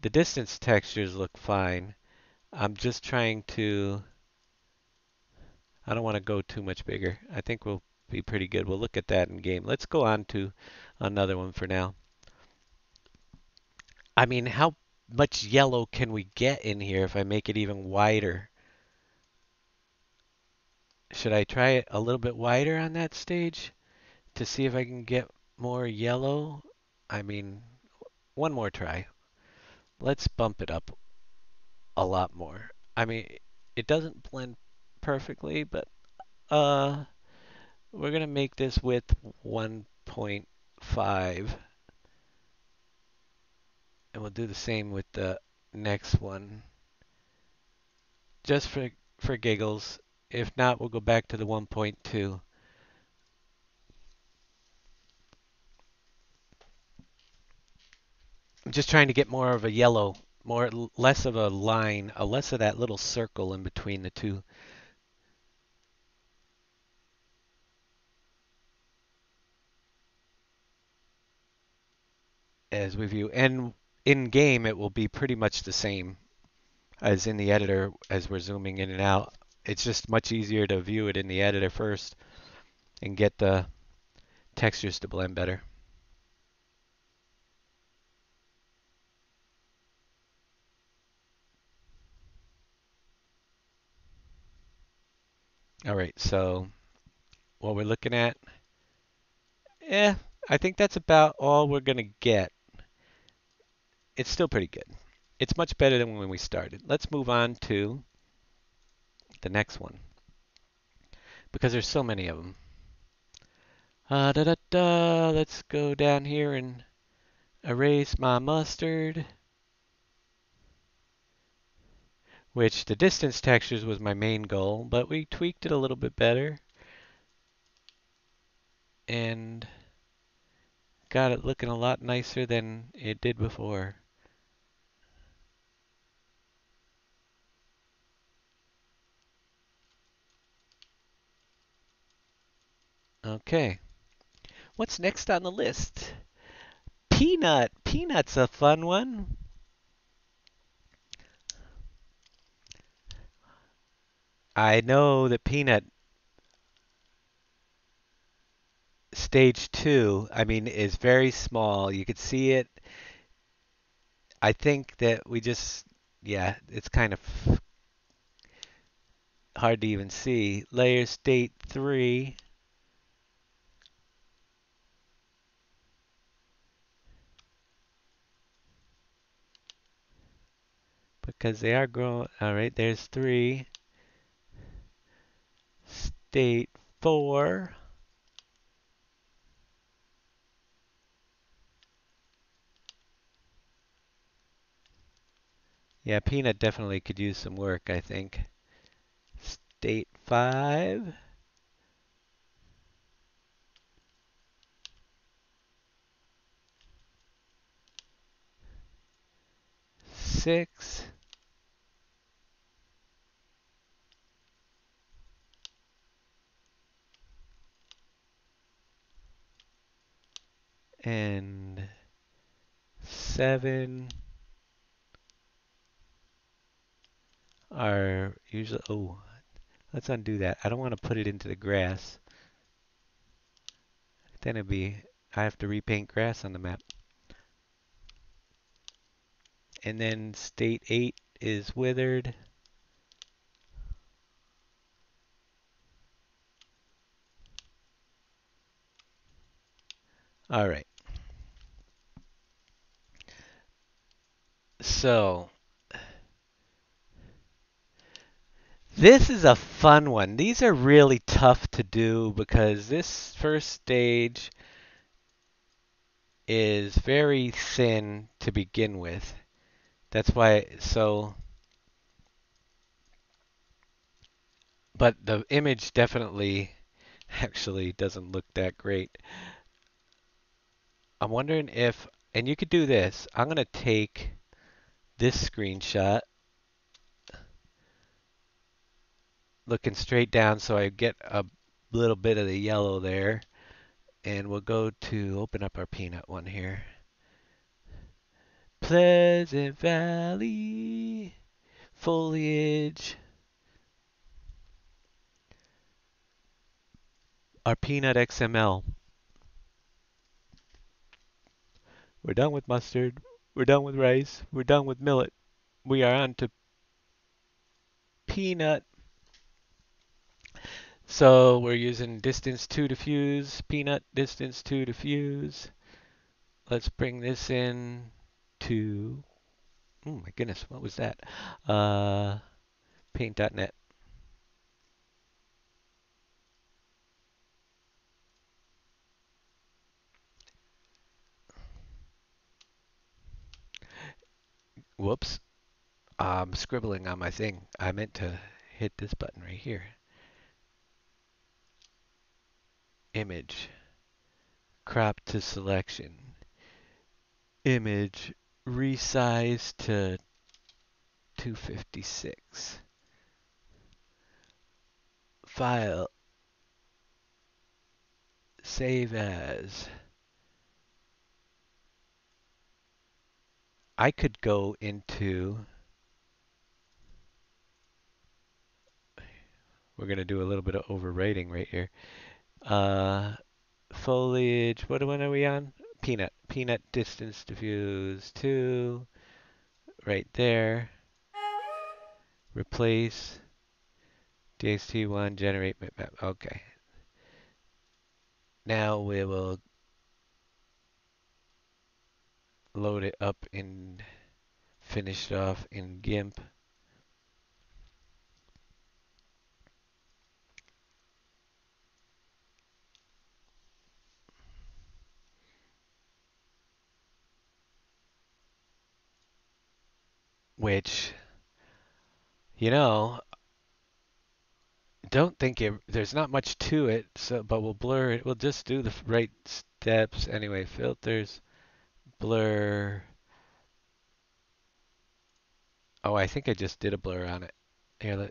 The distance textures look fine. I'm just trying to I don't want to go too much bigger. I think we'll be pretty good. We'll look at that in game. Let's go on to another one for now. I mean, how much yellow can we get in here if I make it even wider? Should I try it a little bit wider on that stage to see if I can get more yellow? I mean, one more try. Let's bump it up a lot more. I mean, it doesn't blend perfectly, but we're gonna make this width 1.5, and we'll do the same with the next one, just for giggles. If not, we'll go back to the 1.2. I'm just trying to get more of a yellow, less of a line, less of that little circle in between the two. As we view, and in game it will be pretty much the same as in the editor as we're zooming in and out. It's just much easier to view it in the editor first and get the textures to blend better. All right, so what we're looking at, eh, I think that's about all we're going to get. It's still pretty good. It's much better than when we started. Let's move on to the next one because there's so many of them. Let's go down here and erase my mustard, which the distance textures was my main goal, but we tweaked it a little bit better and got it looking a lot nicer than it did before. Okay, what's next on the list? Peanut. Peanut's a fun one. I know that Peanut stage 2, I mean, is very small. You could see it. I think that we just, yeah, it's kind of hard to even see. Layer state 3. Because they are growing. All right, there's 3. State 4. Yeah, Peanut definitely could use some work, I think. State 5. 6. And 7 are usually, oh, let's undo that. I don't want to put it into the grass. Then it'd be, I have to repaint grass on the map. And then state 8 is withered. All right. So this is a fun one. These are really tough to do because this first stage is very thin to begin with. That's why, so, but the image definitely actually doesn't look that great. I'm wondering if, and you could do this. I'm going to take this screenshot looking straight down so I get a little bit of the yellow there. And we'll go to open up our peanut one here. Pleasant Valley, foliage. Our peanut XML. We're done with mustard. We're done with rice. We're done with millet. We are on to peanut. So we're using distance 2 to fuse, peanut distance 2 to fuse. Let's bring this in to, oh my goodness, what was that? Paint.net. Whoops. I'm scribbling on my thing. I meant to hit this button right here. Image. Crop to selection. Image. Resize to 256. File. Save as. I could go into, we're going to do a little bit of overwriting right here. Foliage, what one are we on? Peanut. Peanut distance diffuse 2. Right there. Replace. DXT1 generate map. Okay. Now we will load it up and finish it off in GIMP. Which, you know, don't think there's not much to it, so but we'll blur it. We'll just do the right steps anyway. Filters, blur. Oh, I think I just did a blur on it. Here,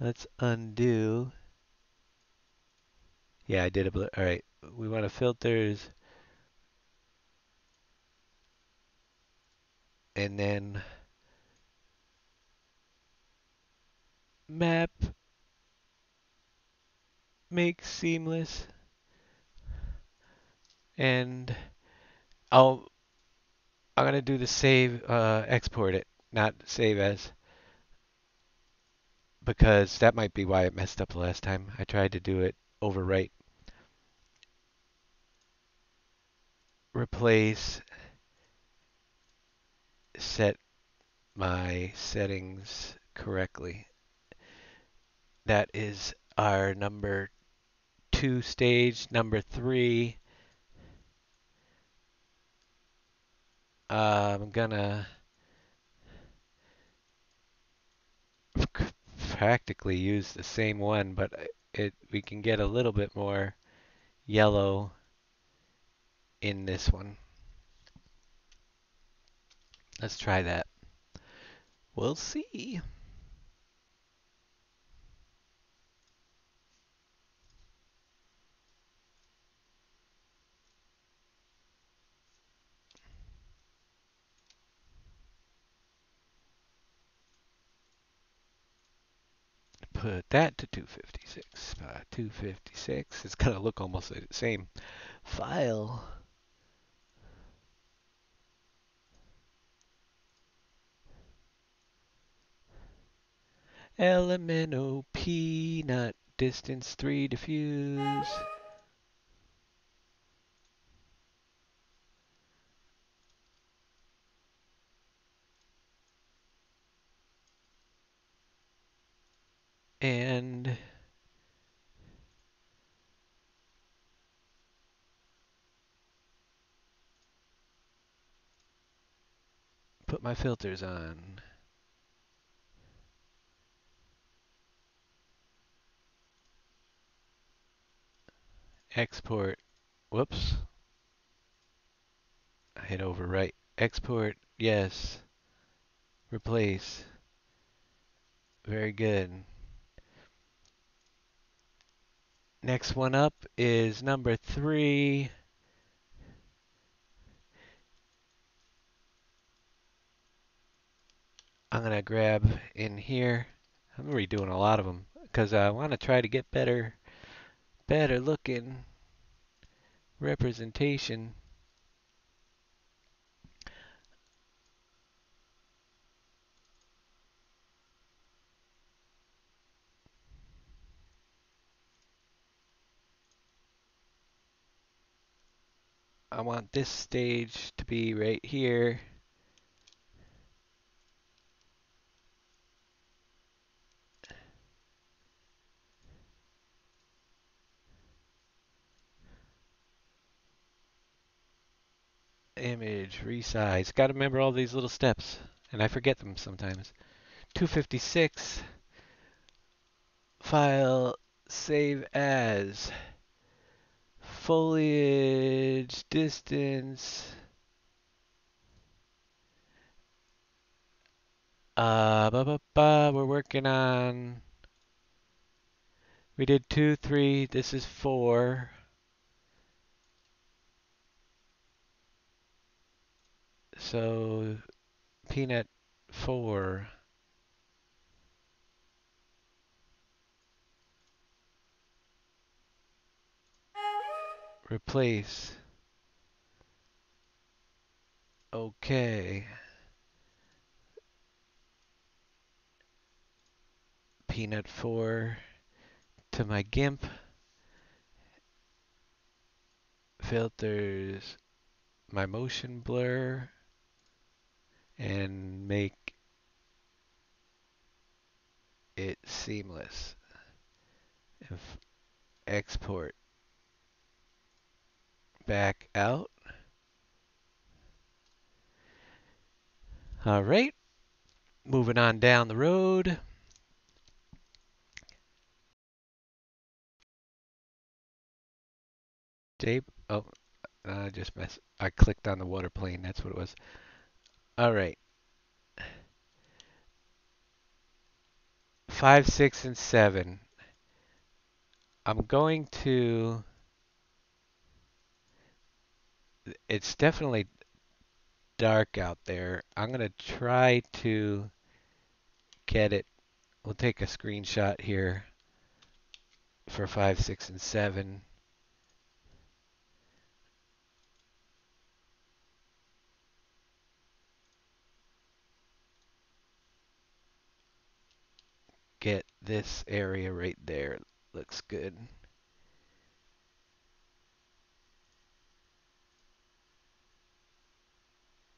let's undo. Yeah, I did a blur. All right, we want to filters, and then map, make seamless, and I'll I'm gonna do the save, export it, not save as, because that might be why it messed up the last time. I tried to do it overwrite, replace, set my settings correctly. That is our number 2 stage. Number 3, I'm gonna practically use the same one, but we can get a little bit more yellow in this one. Let's try that. We'll see. Put that to 256. 256. It's gonna look almost the same. File. LMNOP, not distance 3 diffuse. And put my filters on. Export. Whoops. I hit overwrite. Export. Yes. Replace. Very good. Next one up is number 3. I'm going to grab in here. I'm redoing a lot of them because I want to try to get better looking representation. I want this stage to be right here. Image, resize. Got to remember all these little steps, and I forget them sometimes. 256. File, save as. Foliage, distance. We're working on. We did 2, 3. This is 4. So peanut 4. Replace. Okay. Peanut 4 to my GIMP. Filters my motion blur and make it seamless. Export back out. All right, moving on down the road. Oh, I clicked on the water plane. That's what it was. All right. 5, 6, and 7. I'm going to. It's definitely dark out there. I'm going to try to get it. We'll take a screenshot here for 5, 6, and 7. Get this area right there. Looks good.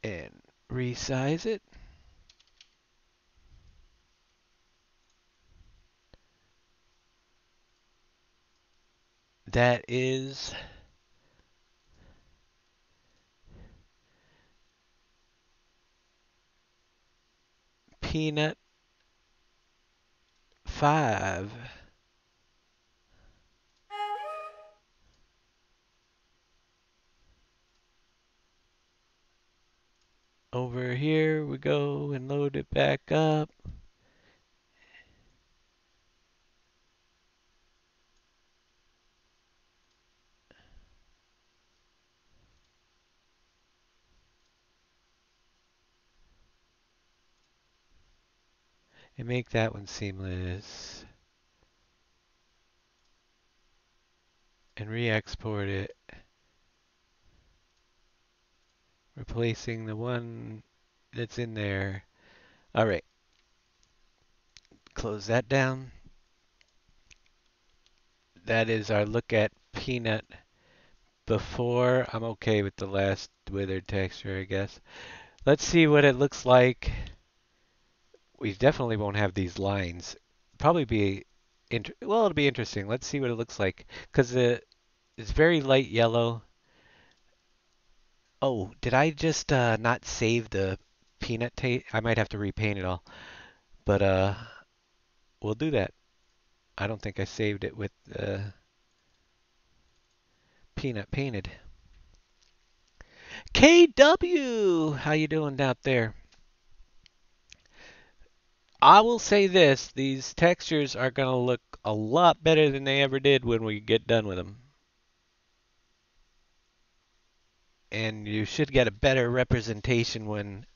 And resize it. That is Peanut 5. Over here we go and load it back up. And make that one seamless. And re-export it. Replacing the one that's in there. All right. Close that down. That is our look at Peanut before. I'm okay with the last withered texture, I guess. Let's see what it looks like. We definitely won't have these lines. Probably be, well, it'll be interesting. Let's see what it looks like. Because it's very light yellow. Oh, did I just not save the peanut tape? I might have to repaint it all. But we'll do that. I don't think I saved it with peanut painted. KW, how you doing out there? I will say this, these textures are going to look a lot better than they ever did when we get done with them. And you should get a better representation when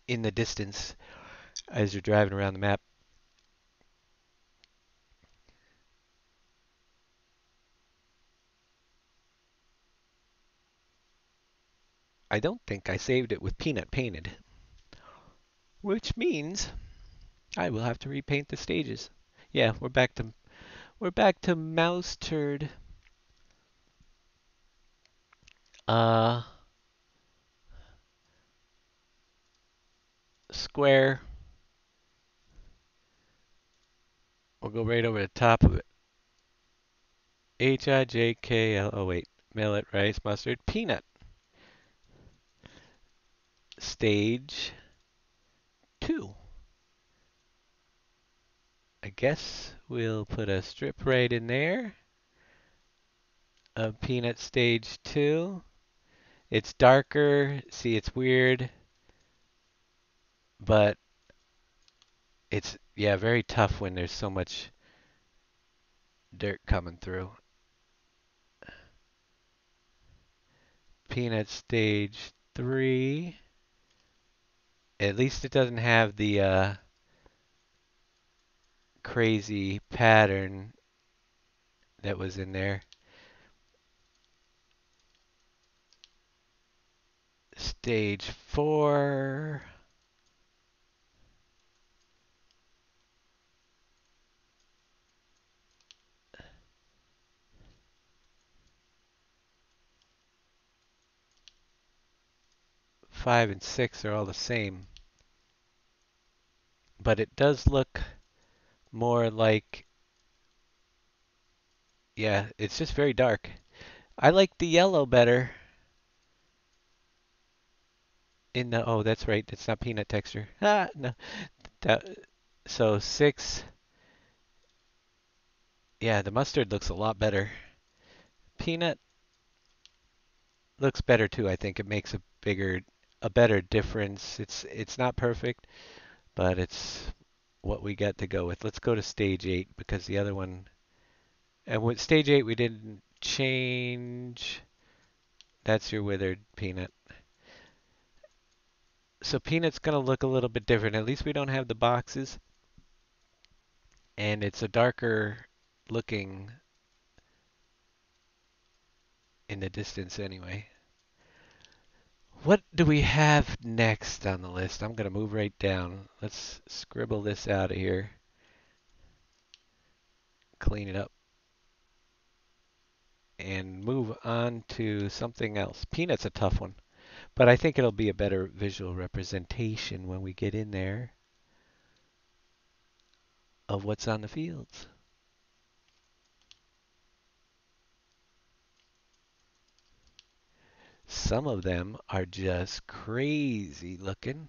in the distance as you're driving around the map. I don't think I saved it with peanut painted, which means I will have to repaint the stages. Yeah, we're back to mouse turd. Uh, Square. We'll go right over the top of it. Hijkl. Oh wait, millet, rice, mustard, peanut. Stage 2. I guess we'll put a strip right in there of peanut stage 2. It's darker. See, it's weird, but it's, yeah, very tough when there's so much dirt coming through. Peanut stage 3. At least it doesn't have the crazy pattern that was in there. Stage 4. 5 and 6 are all the same. But it does look more like, yeah, it's just very dark. I like the yellow better in the, oh, that's right, it's not peanut texture. Ah, no. That, so 6, yeah, the mustard looks a lot better. Peanut looks better too, I think. It makes a better difference. It's not perfect, but it's what we got to go with. Let's go to stage 8 because the other one, and with stage 8 we didn't change. That's your withered peanut. So peanut's gonna look a little bit different. At least we don't have the boxes, and it's a darker looking in the distance anyway. What do we have next on the list? I'm gonna move right down. Let's scribble this out of here. Clean it up. And move on to something else. Peanut's a tough one, but I think it'll be a better visual representation when we get in there of what's on the fields. Some of them are just crazy looking,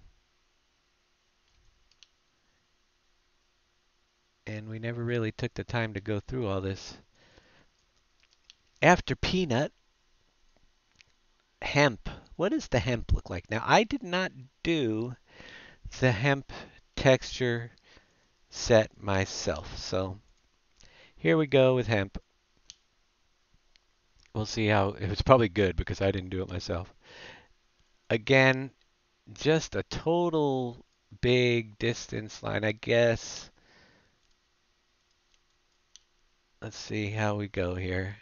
and we never really took the time to go through all this. After peanut, hemp. What does the hemp look like? Now, I did not do the hemp texture set myself, so here we go with hemp. We'll see how, it's probably good because I didn't do it myself. Again, just a total big distance line, I guess. Let's see how we go here.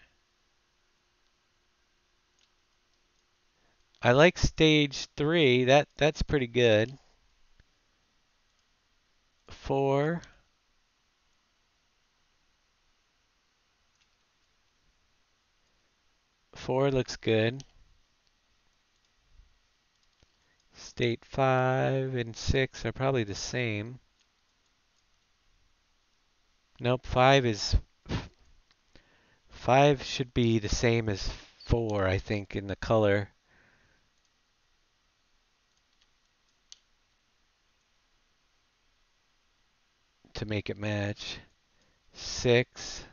I like stage 3. That's pretty good. 4. 4 looks good. State 5 and 6 are probably the same. Nope, 5 should be the same as 4, I think, in the color. To make it match. 6.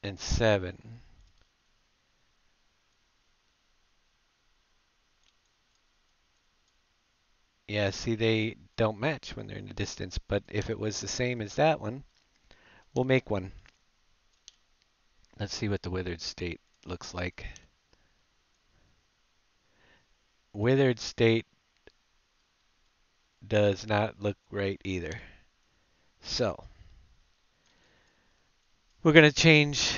And 7. Yeah, see, they don't match when they're in the distance, but if it was the same as that one, we'll make one. Let's see what the withered state looks like. Withered state does not look right either. So, we're going to change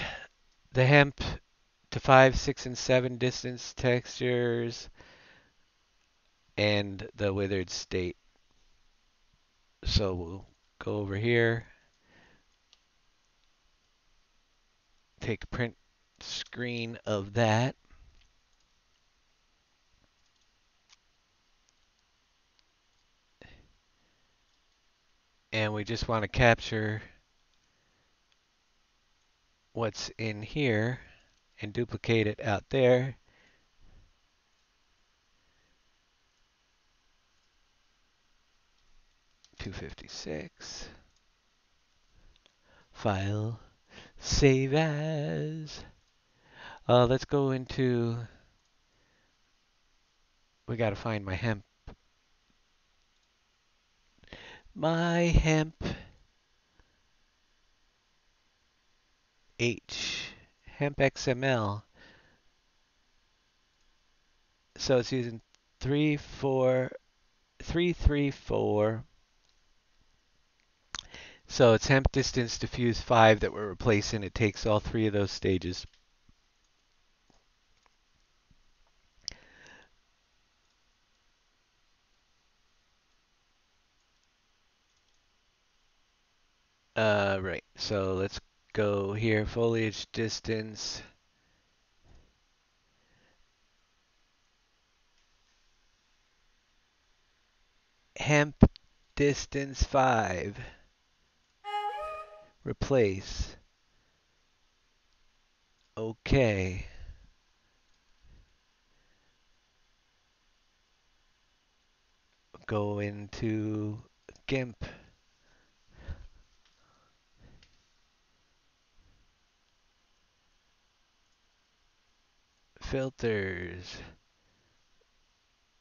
the hemp to 5, 6, and 7 distance textures and the withered state. So we'll go over here, take a print screen of that. And we just want to capture what's in here and duplicate it out there. .256. File. Save as. Let's go into. We got to find my hemp. My hemp hemp XML. So it's using 334. So it's hemp distance diffuse 5 that we're replacing. It takes all 3 of those stages. Right. So let's go here. Foliage distance hemp distance 5. Replace. Okay. Go into GIMP. Filters.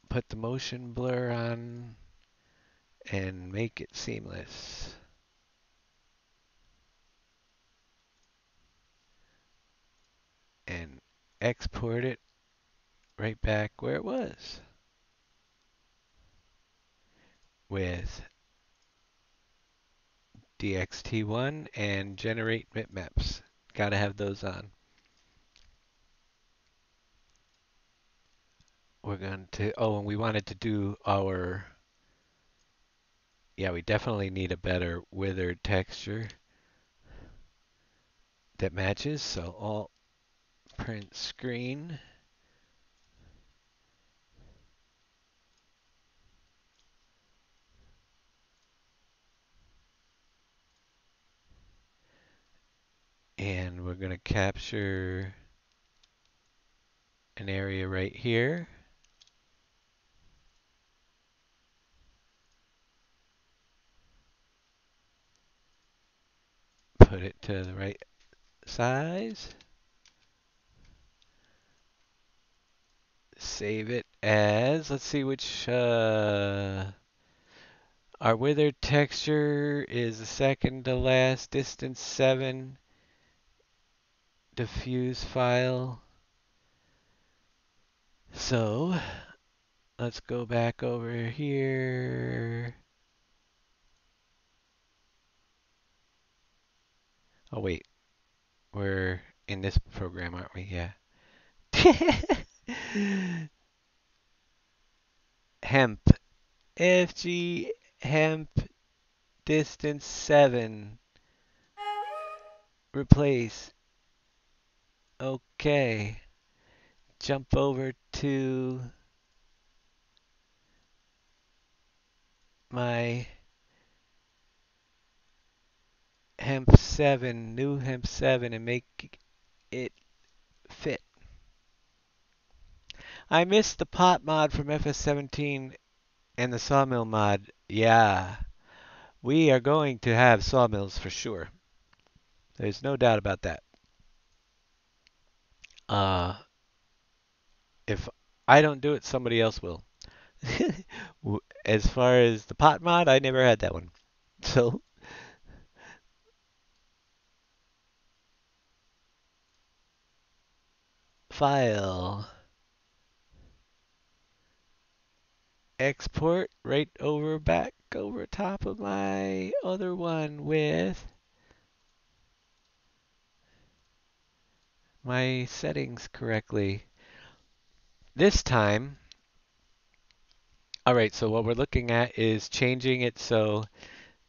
Put the motion blur on and make it seamless. And export it right back where it was with DXT1 and generate bitmaps. Gotta have those on. We're going to, oh, and we wanted to do our, yeah, we definitely need a better withered texture that matches. So Alt print screen. And we're going to capture an area right here. Put it to the right size. Save it as, let's see which, our withered texture is the second to last, distance 7, diffuse file. So, let's go back over here. Oh wait, we're in this program, aren't we? Yeah. Hemp. FG hemp distance 7. Replace. Okay. Jump over to my hemp 7, new hemp 7, and make it fit. I missed the pot mod from FS17 and the sawmill mod. Yeah, we are going to have sawmills for sure. There's no doubt about that. Uh, if I don't do it, somebody else will. As far as the pot mod, I never had that one. So, file. Export right over back over top of my other one with my settings correctly. This time, alright, so what we're looking at is changing it so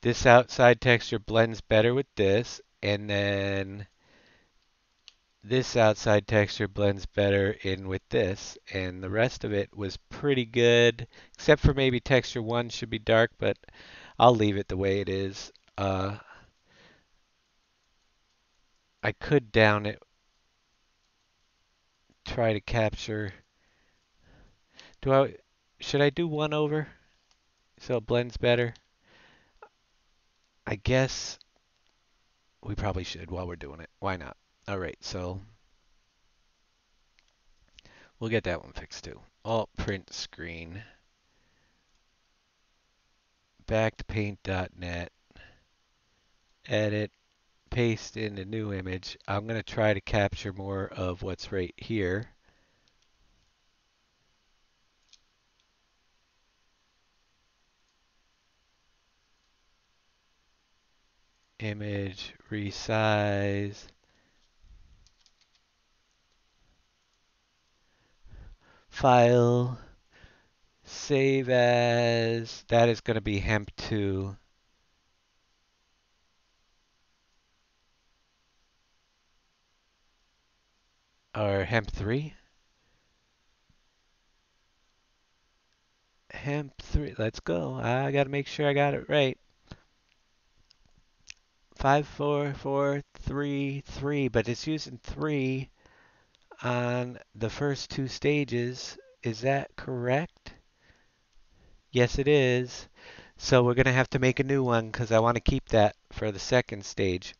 this outside texture blends better with this, and then this outside texture blends better in with this, and the rest of it was pretty good, except for maybe texture 1 should be dark, but I'll leave it the way it is. I could down it, try to capture. Should I do 1 over so it blends better? I guess we probably should while we're doing it. Why not? Alright, so we'll get that one fixed too. Alt print screen. Back to paint.net. Edit. Paste in the new image. I'm going to try to capture more of what's right here. Image, resize. File. Save as. That is going to be hemp 2. Or hemp 3. hemp 3. Let's go. I got to make sure I got it right. 5, 4, 4, 3, 3, but it's using 3 on the first two stages. Is that correct? Yes, it is. So we're going to have to make a new one because I want to keep that for the second stage.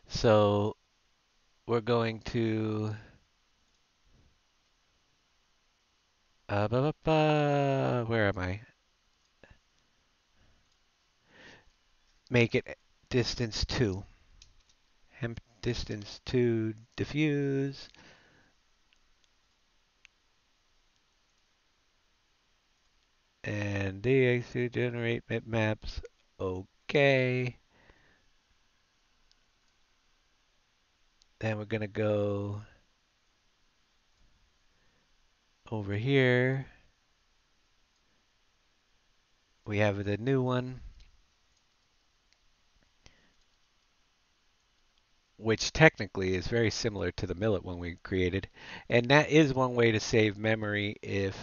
So we're going to where am I? Make it distance 2. Hemp distance 2 diffuse. And DX generate bitmaps. Okay. Then we're going to go over here. We have the new one, which technically is very similar to the Millet one we created. And that is one way to save memory if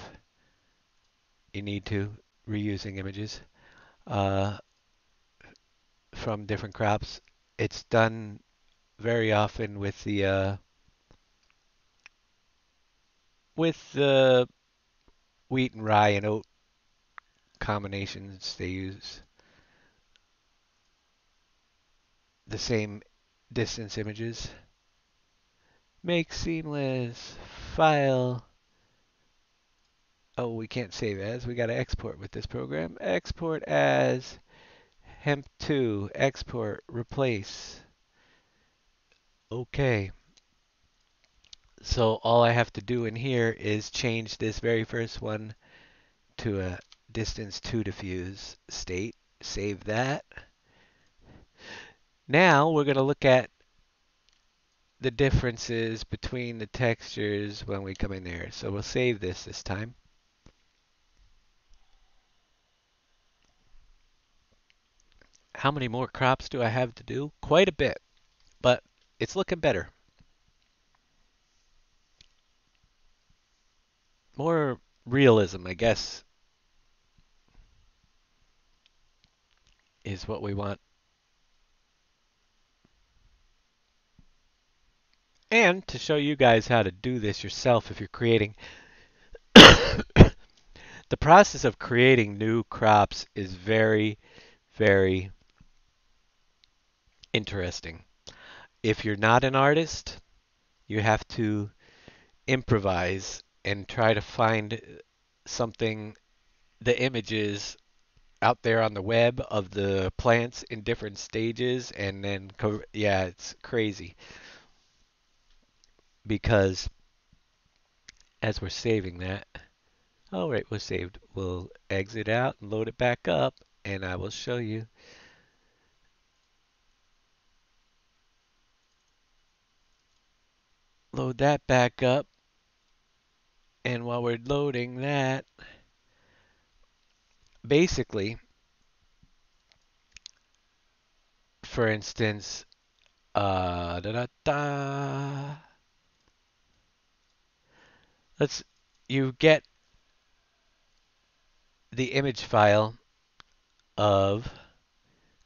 you need to, reusing images uh, from different crops. It's done very often with the wheat and rye and oat combinations. They use the same distance images. Make seamless file. Oh, we can't save as. We got to export with this program. Export as hemp2. Export. Replace. Okay. So all I have to do in here is change this very first one to a distance 2 diffuse state. Save that. Now we're going to look at the differences between the textures when we come in there. So we'll save this time. How many more crops do I have to do? Quite a bit, but it's looking better. More realism, I guess, is what we want. And to show you guys how to do this yourself if you're creating. The process of creating new crops is very, very interesting. If you're not an artist, you have to improvise and try to find something, the images out there on the web of the plants in different stages, and then yeah, it's crazy because as we're saving that, all right, we're saved. We'll exit out and load it back up, and I will show you. Load that back up, and while we're loading that, basically, for instance, da da da. Let's you get the image file of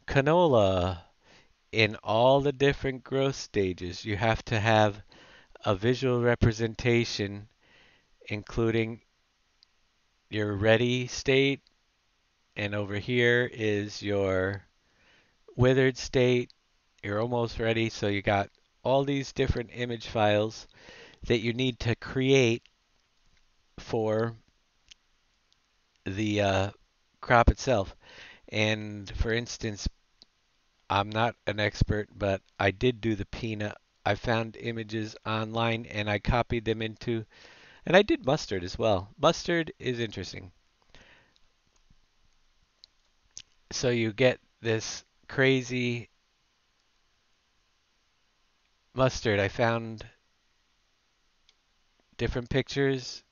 canola in all the different growth stages. You have to have a visual representation, including your ready state, and over here is your withered state. You're almost ready, so you got all these different image files that you need to create for the crop itself. And for instance, I'm not an expert, but I did do the peanut. I found images online and I copied them into, and I did mustard as well. Mustard is interesting. So you get this crazy mustard. I found different pictures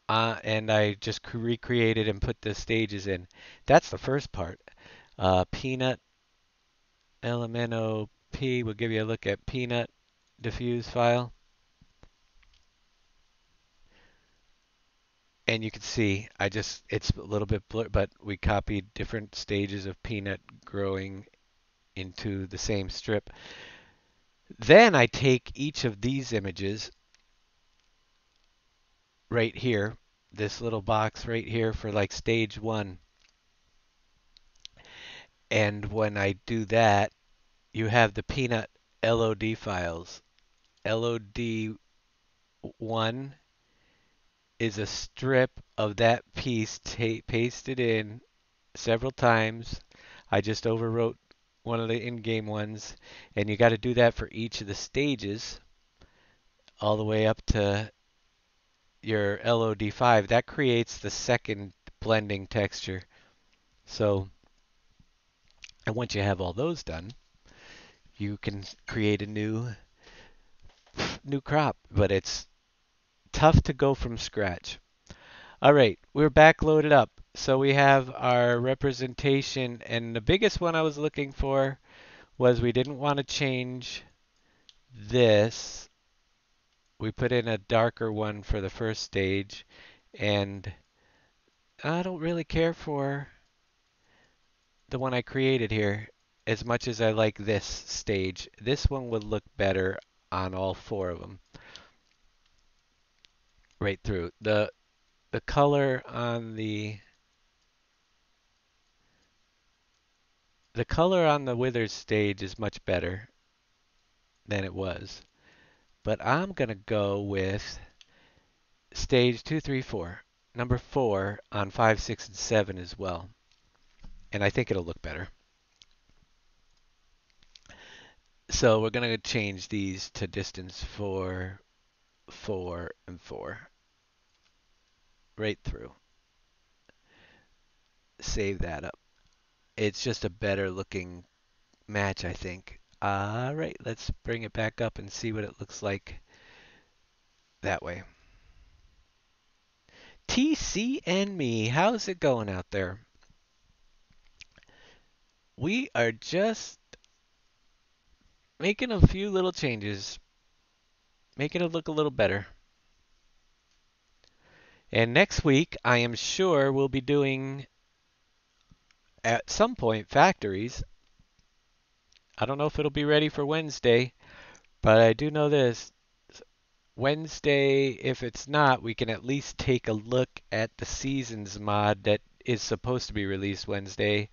and I just recreated and put the stages in. That's the first part. Peanut LMNOP will give you a look at peanut diffuse file. And you can see it's a little bit blurred, but we copied different stages of peanut growing into the same strip. Then I take each of these images right here, this little box right here for like stage 1. And when I do that, you have the peanut LOD files. LOD 1 is a strip of that piece pasted in several times. I just overwrote one of the in-game ones, and you got to do that for each of the stages all the way up to your LOD5. That creates the second blending texture. So, and once you have all those done, you can create a new crop, but it's tough to go from scratch. All right, we're back loaded up. So we have our representation, and the biggest one I was looking for was we didn't want to change this. We put in a darker one for the first stage, and I don't really care for the one I created here as much as I like this stage. This one would look better on all 4 of them right through. The color on the color on the Withers stage is much better than it was. But I'm going to go with stage 2, 3, 4. Number 4 on 5, 6, and 7 as well. And I think it'll look better. So we're going to change these to distance 4, 4, and 4. Right through. Save that up. It's just a better looking match, I think. All right, let's bring it back up and see what it looks like that way. TC and me, how's it going out there? We are just making a few little changes, making it look a little better. And next week, I am sure we'll be doing, at some point, factories. I don't know if it'll be ready for Wednesday, but I do know this. Wednesday, if it's not, we can at least take a look at the Seasons mod that is supposed to be released Wednesday.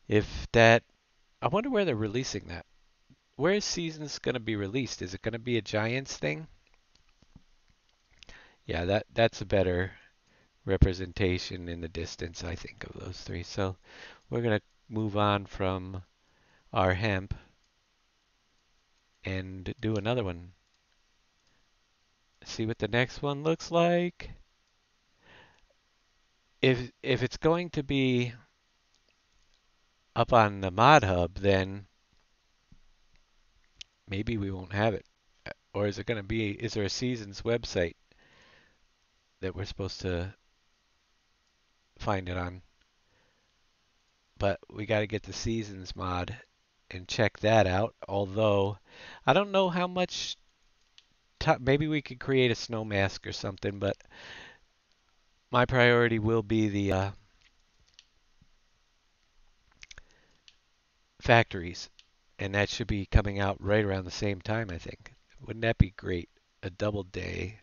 If that, I wonder where they're releasing that. Where is Seasons going to be released? Is it going to be a Giants thing? Yeah, that's a better representation in the distance, I think, of those 3. So we're going to move on from our hemp and do another one. See what the next one looks like. If it's going to be up on the mod hub, then maybe we won't have it. Or is there a Seasons website that we're supposed to find it on? But we got to get the Seasons mod and check that out. Although I don't know how much maybe we could create a snow mask or something, but my priority will be the factories, and that should be coming out right around the same time, I think. Wouldn't that be great? A double day.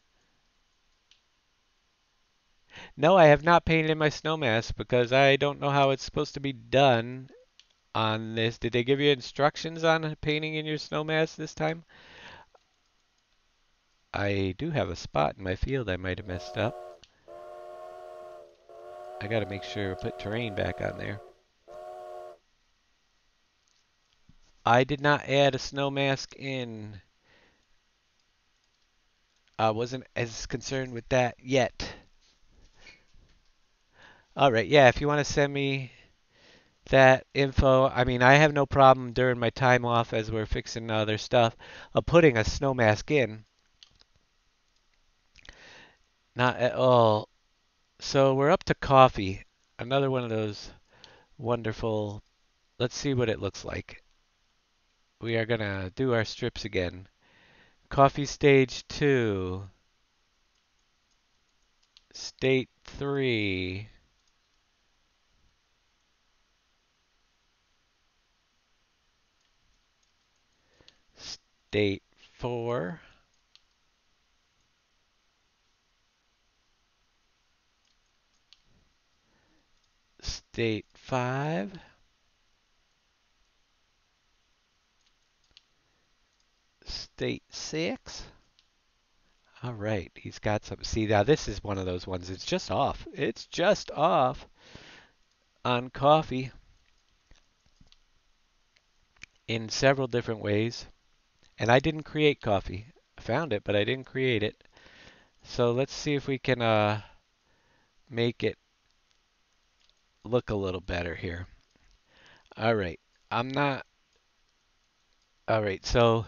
No, I have not painted my snow mask because I don't know how it's supposed to be done on this. Did they give you instructions on painting in your snow mask this time? I do have a spot in my field I might have messed up. I gotta make sure to put terrain back on there. I did not add a snow mask in. I wasn't as concerned with that yet. All right, yeah, if you want to send me that info, I mean, I have no problem during my time off as we're fixing other stuff of putting a snow mask in. Not at all. So we're up to coffee. Another one of those wonderful. Let's see what it looks like. We are going to do our strips again. Coffee stage 2. State 3. State 4. State 5. State 6. All right, he's got some. See, now this is one of those ones. It's just off. It's just off on coffee in several different ways. And I didn't create coffee. I found it, but I didn't create it. So let's see if we can make it look a little better here. All right, I'm not. All right, so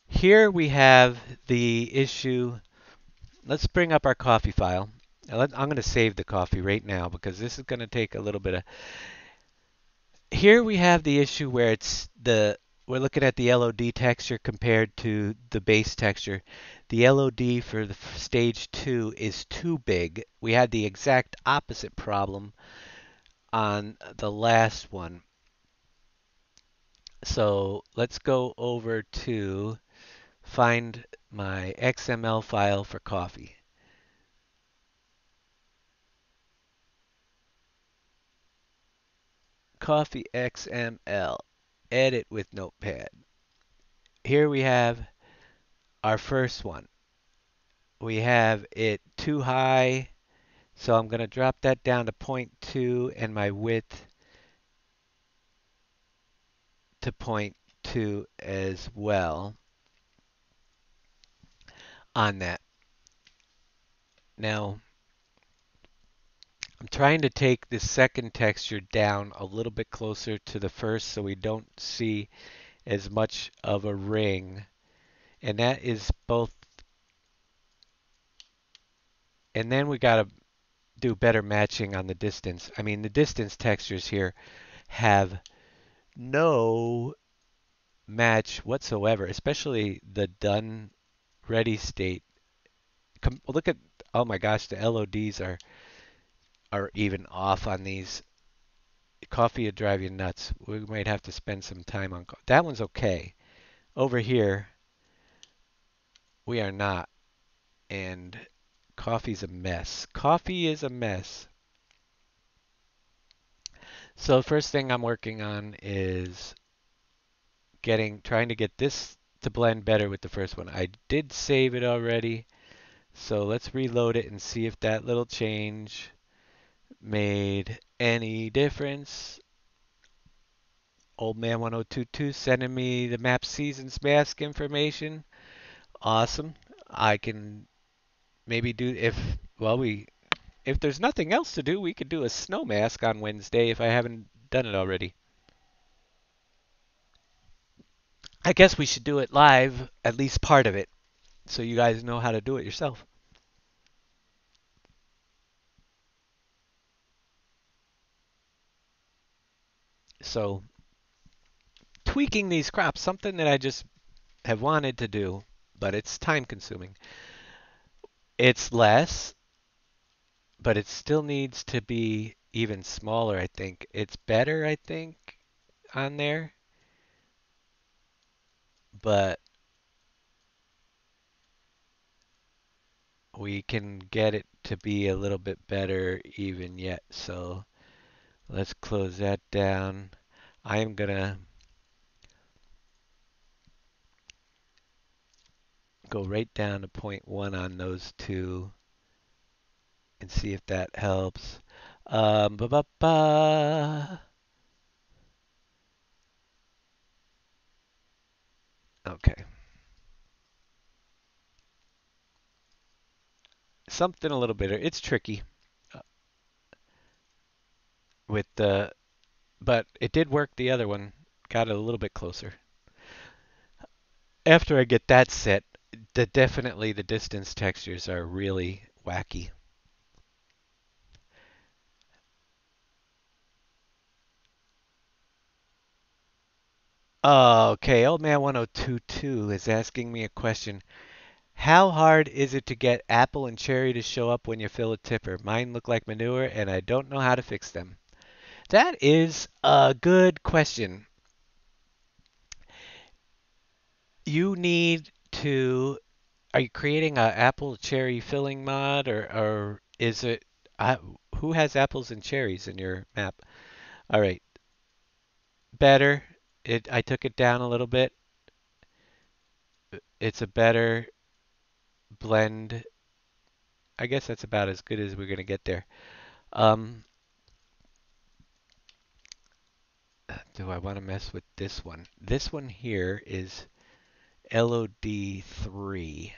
here we have the issue. Let's bring up our coffee file. I'm going to save the coffee right now because this is going to take a little bit of. Here we have the issue where we're looking at the LOD texture compared to the base texture. The LOD for the stage 2 is too big. We had the exact opposite problem on the last one. So let's go over to find my XML file for coffee. Coffee XML. Edit with Notepad. Here we have our first one. We have it too high, so I'm going to drop that down to 0.2 and my width to 0.2 as well on that. Now, I'm trying to take this second texture down a little bit closer to the first so we don't see as much of a ring. And that is both. And then we got to do better matching on the distance. I mean, the distance textures here have no match whatsoever, especially the done ready state. Look at, oh my gosh, the LODs are even off on these. Coffee would drive you nuts. We might have to spend some time on that one's okay. Over here, we are not. And coffee's a mess. Coffee is a mess. So first thing I'm working on is trying to get this to blend better with the first one. I did save it already. So let's reload it and see if that little change made any difference. Old Man 1022 sending me the map seasons mask information. Awesome. I can maybe do if there's nothing else to do, we could do a snow mask on Wednesday if I haven't done it already. I guess we should do it live, at least part of it, so you guys know how to do it yourself. So, tweaking these crops, something that I just have wanted to do, but it's time consuming. It's less, but it still needs to be even smaller, I think. It's better, I think, on there, but we can get it to be a little bit better even yet. So let's close that down. I am going to go right down to 0.1 on those two and see if that helps. Ba -ba -ba. Okay. Something a little better. It's tricky uh, with but it did work the other one. Got it a little bit closer. After I get that set, definitely the distance textures are really wacky. Okay, Old Man 1022 is asking me a question. How hard is it to get apple and cherry to show up when you fill a tipper? Mine look like manure and I don't know how to fix them. That is a good question. You need to. Are you creating a apple cherry filling mod, or is it? Uh, who has apples and cherries in your map? All right, better. I took it down a little bit. It's a better blend. I guess that's about as good as we're gonna get there. Um, do I want to mess with this one? This one here is LOD3.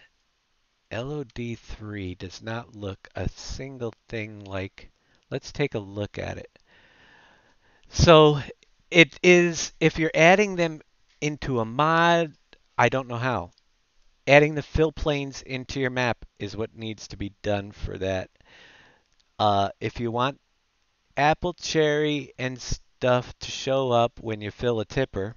LOD3 does not look a single thing like. Let's take a look at it. So it is, if you're adding them into a mod, I don't know how. Adding the fill planes into your map is what needs to be done for that. If you want apple, cherry, and stuff to show up when you fill a tipper,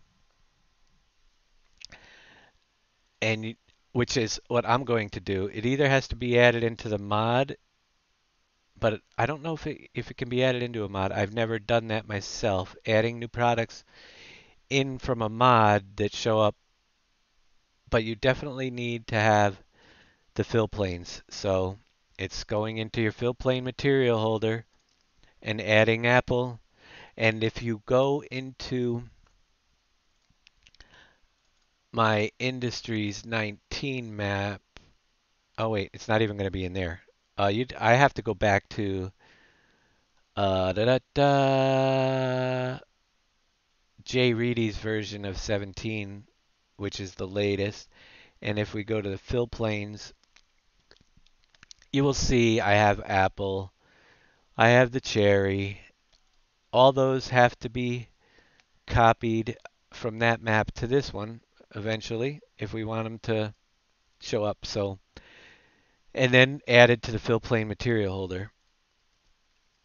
and you, which is what I'm going to do, it either has to be added into the mod, but I don't know if it can be added into a mod. I've never done that myself. Adding new products in from a mod that show up, but you definitely need to have the fill planes. So it's going into your fill plane material holder and adding apple. And if you go into my Industries 19 map, oh wait, it's not even going to be in there. I have to go back to da da da Jay Reedy's version of 17, which is the latest. And if we go to the fill planes, you will see I have apple, I have the cherry. All those have to be copied from that map to this one eventually if we want them to show up. So, and then added to the fill plane material holder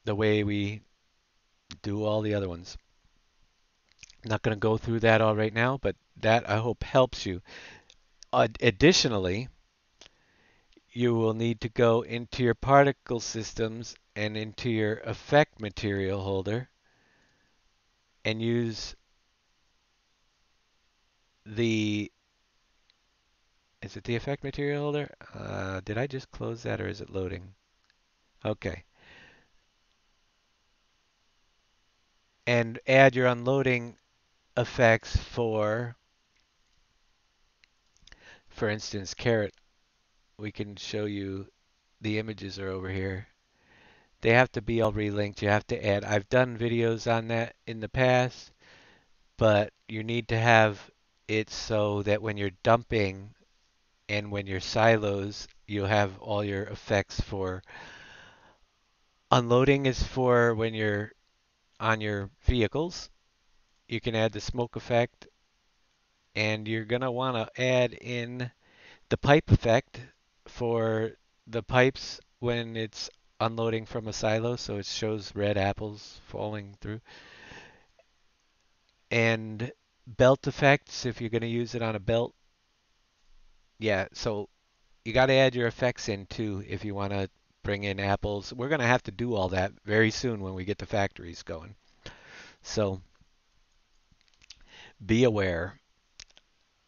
the way we do all the other ones. I'm not going to go through that all right now, but that I hope helps you. Additionally, you will need to go into your particle systems and into your effect material holder and use the, is it the effect material holder? Did I just close that or is it loading? Okay. And add your unloading effects for instance, carrot. We can show you the images are over here. They have to be all relinked. You have to add. I've done videos on that in the past, but you need to have it so that when you're dumping and when you're silos, you'll have all your effects for unloading is for when you're on your vehicles. You can add the smoke effect, and you're going to want to add in the pipe effect for the pipes when it's unloading from a silo, so it shows red apples falling through. And belt effects, if you're going to use it on a belt. Yeah, so you got to add your effects in too if you want to bring in apples. We're going to have to do all that very soon when we get the factories going. So be aware.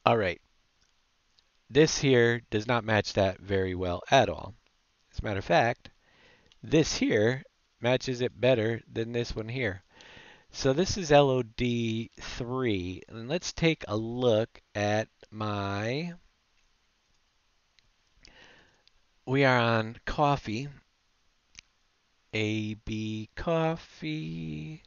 All right, this here does not match that very well at all. As a matter of fact, this here matches it better than this one here. So this is LOD3, and let's take a look at my, we are on coffee, AB coffee,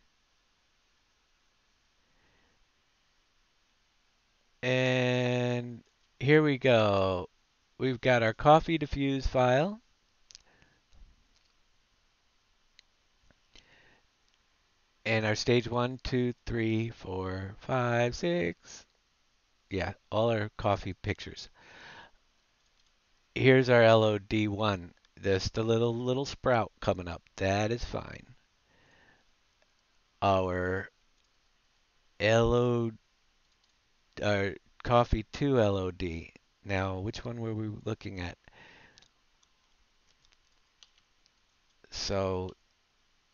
and here we go. We've got our coffee diffuse file, and our stage 1, 2, 3, 4, 5, 6. Yeah, all our coffee pictures. Here's our LOD1. Just a little sprout coming up. That is fine. Our LO our coffee 2 LOD. Now, which one were we looking at? So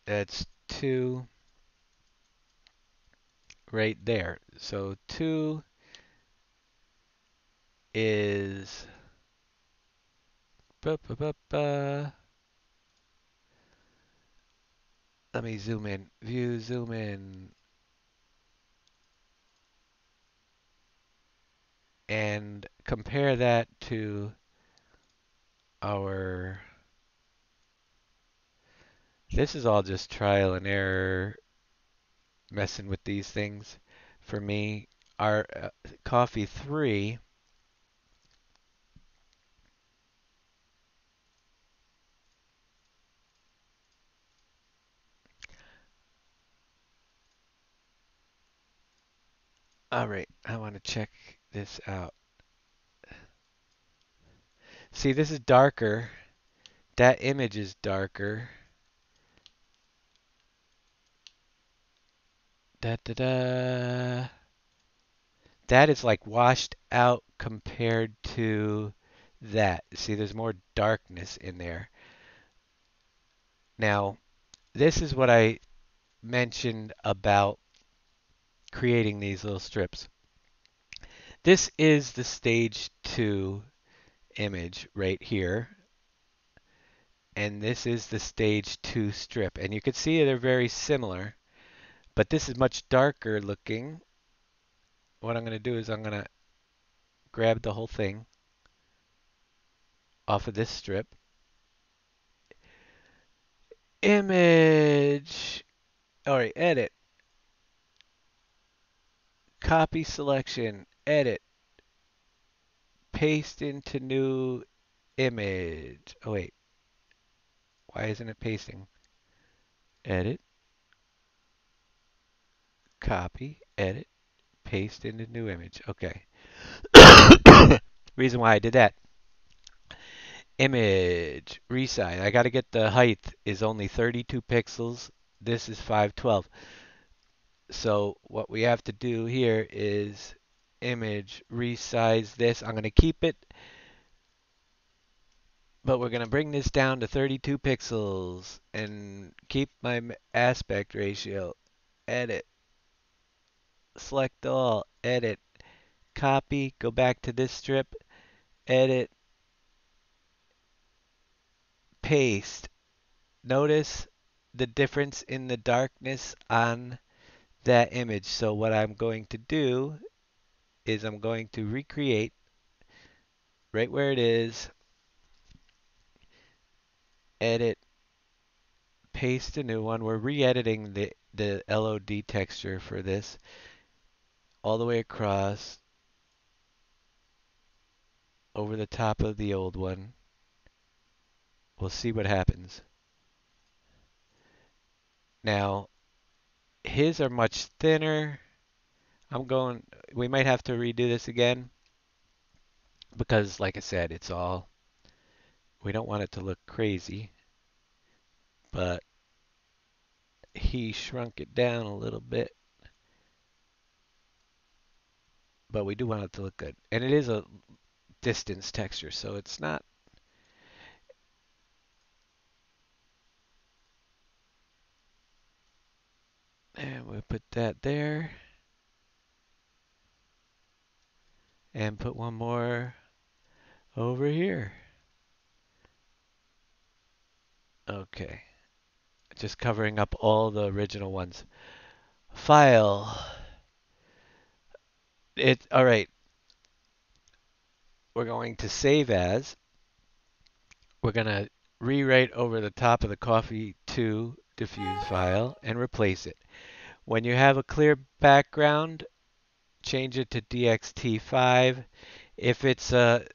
that's 2 right there. So 2 is ba, ba, ba, ba. Let me zoom in. View, zoom in. And compare that to our... This is all just trial and error, messing with these things. For me, our coffee 3... All right, I want to check this out. See, this is darker. That image is darker. Da da da. That is like washed out compared to that. See, there's more darkness in there. Now, this is what I mentioned about creating these little strips. This is the stage 2 image right here. And this is the stage 2 strip. And you can see they're very similar. But this is much darker looking. What I'm going to do is I'm going to grab the whole thing off of this strip. Image. All right, edit. Copy selection. Edit. Paste into new image. Oh, wait. Why isn't it pasting? Edit. Copy. Edit. Paste into new image. Okay. Reason why I did that. Image. Resize. I got to get the height is only 32 pixels. This is 512. So what we have to do here is image, resize this. I'm going to keep it, but we're going to bring this down to 32 pixels and keep my aspect ratio. Edit, select all, edit, copy, go back to this strip, edit, paste. Notice the difference in the darkness on that image. So what I'm going to do is I'm going to recreate right where it is, edit, paste a new one. We're re-editing the LOD texture for this all the way across over the top of the old one. We'll see what happens. Now, his are much thinner. We might have to redo this again because, like I said, we don't want it to look crazy, but he shrunk it down a little bit. But we do want it to look good. And it is a distance texture, so it's not. And we'll put that there. And put one more over here. Okay. Just covering up all the original ones. File. All right. We're going to save as. We're going to rewrite over the top of the coffee 2 diffuse file and replace it. When you have a clear background, change it to DXT5. If it's a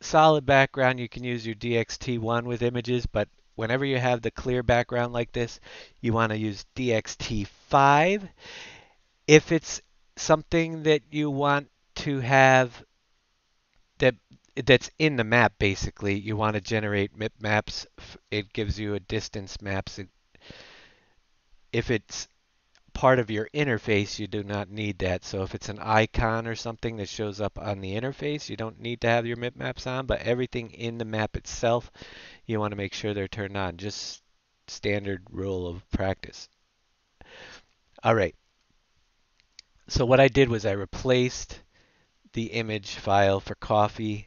solid background, you can use your DXT1 with images, but whenever you have the clear background like this, you want to use DXT5. If it's something that you want to have that's in the map, basically, you want to generate maps. It gives you a distance maps. If it's part of your interface, you do not need that. So if it's an icon or something that shows up on the interface, you don't need to have your bitmaps on, but everything in the map itself, you want to make sure they're turned on. Just standard rule of practice. All right. So what I did was I replaced the image file for coffee,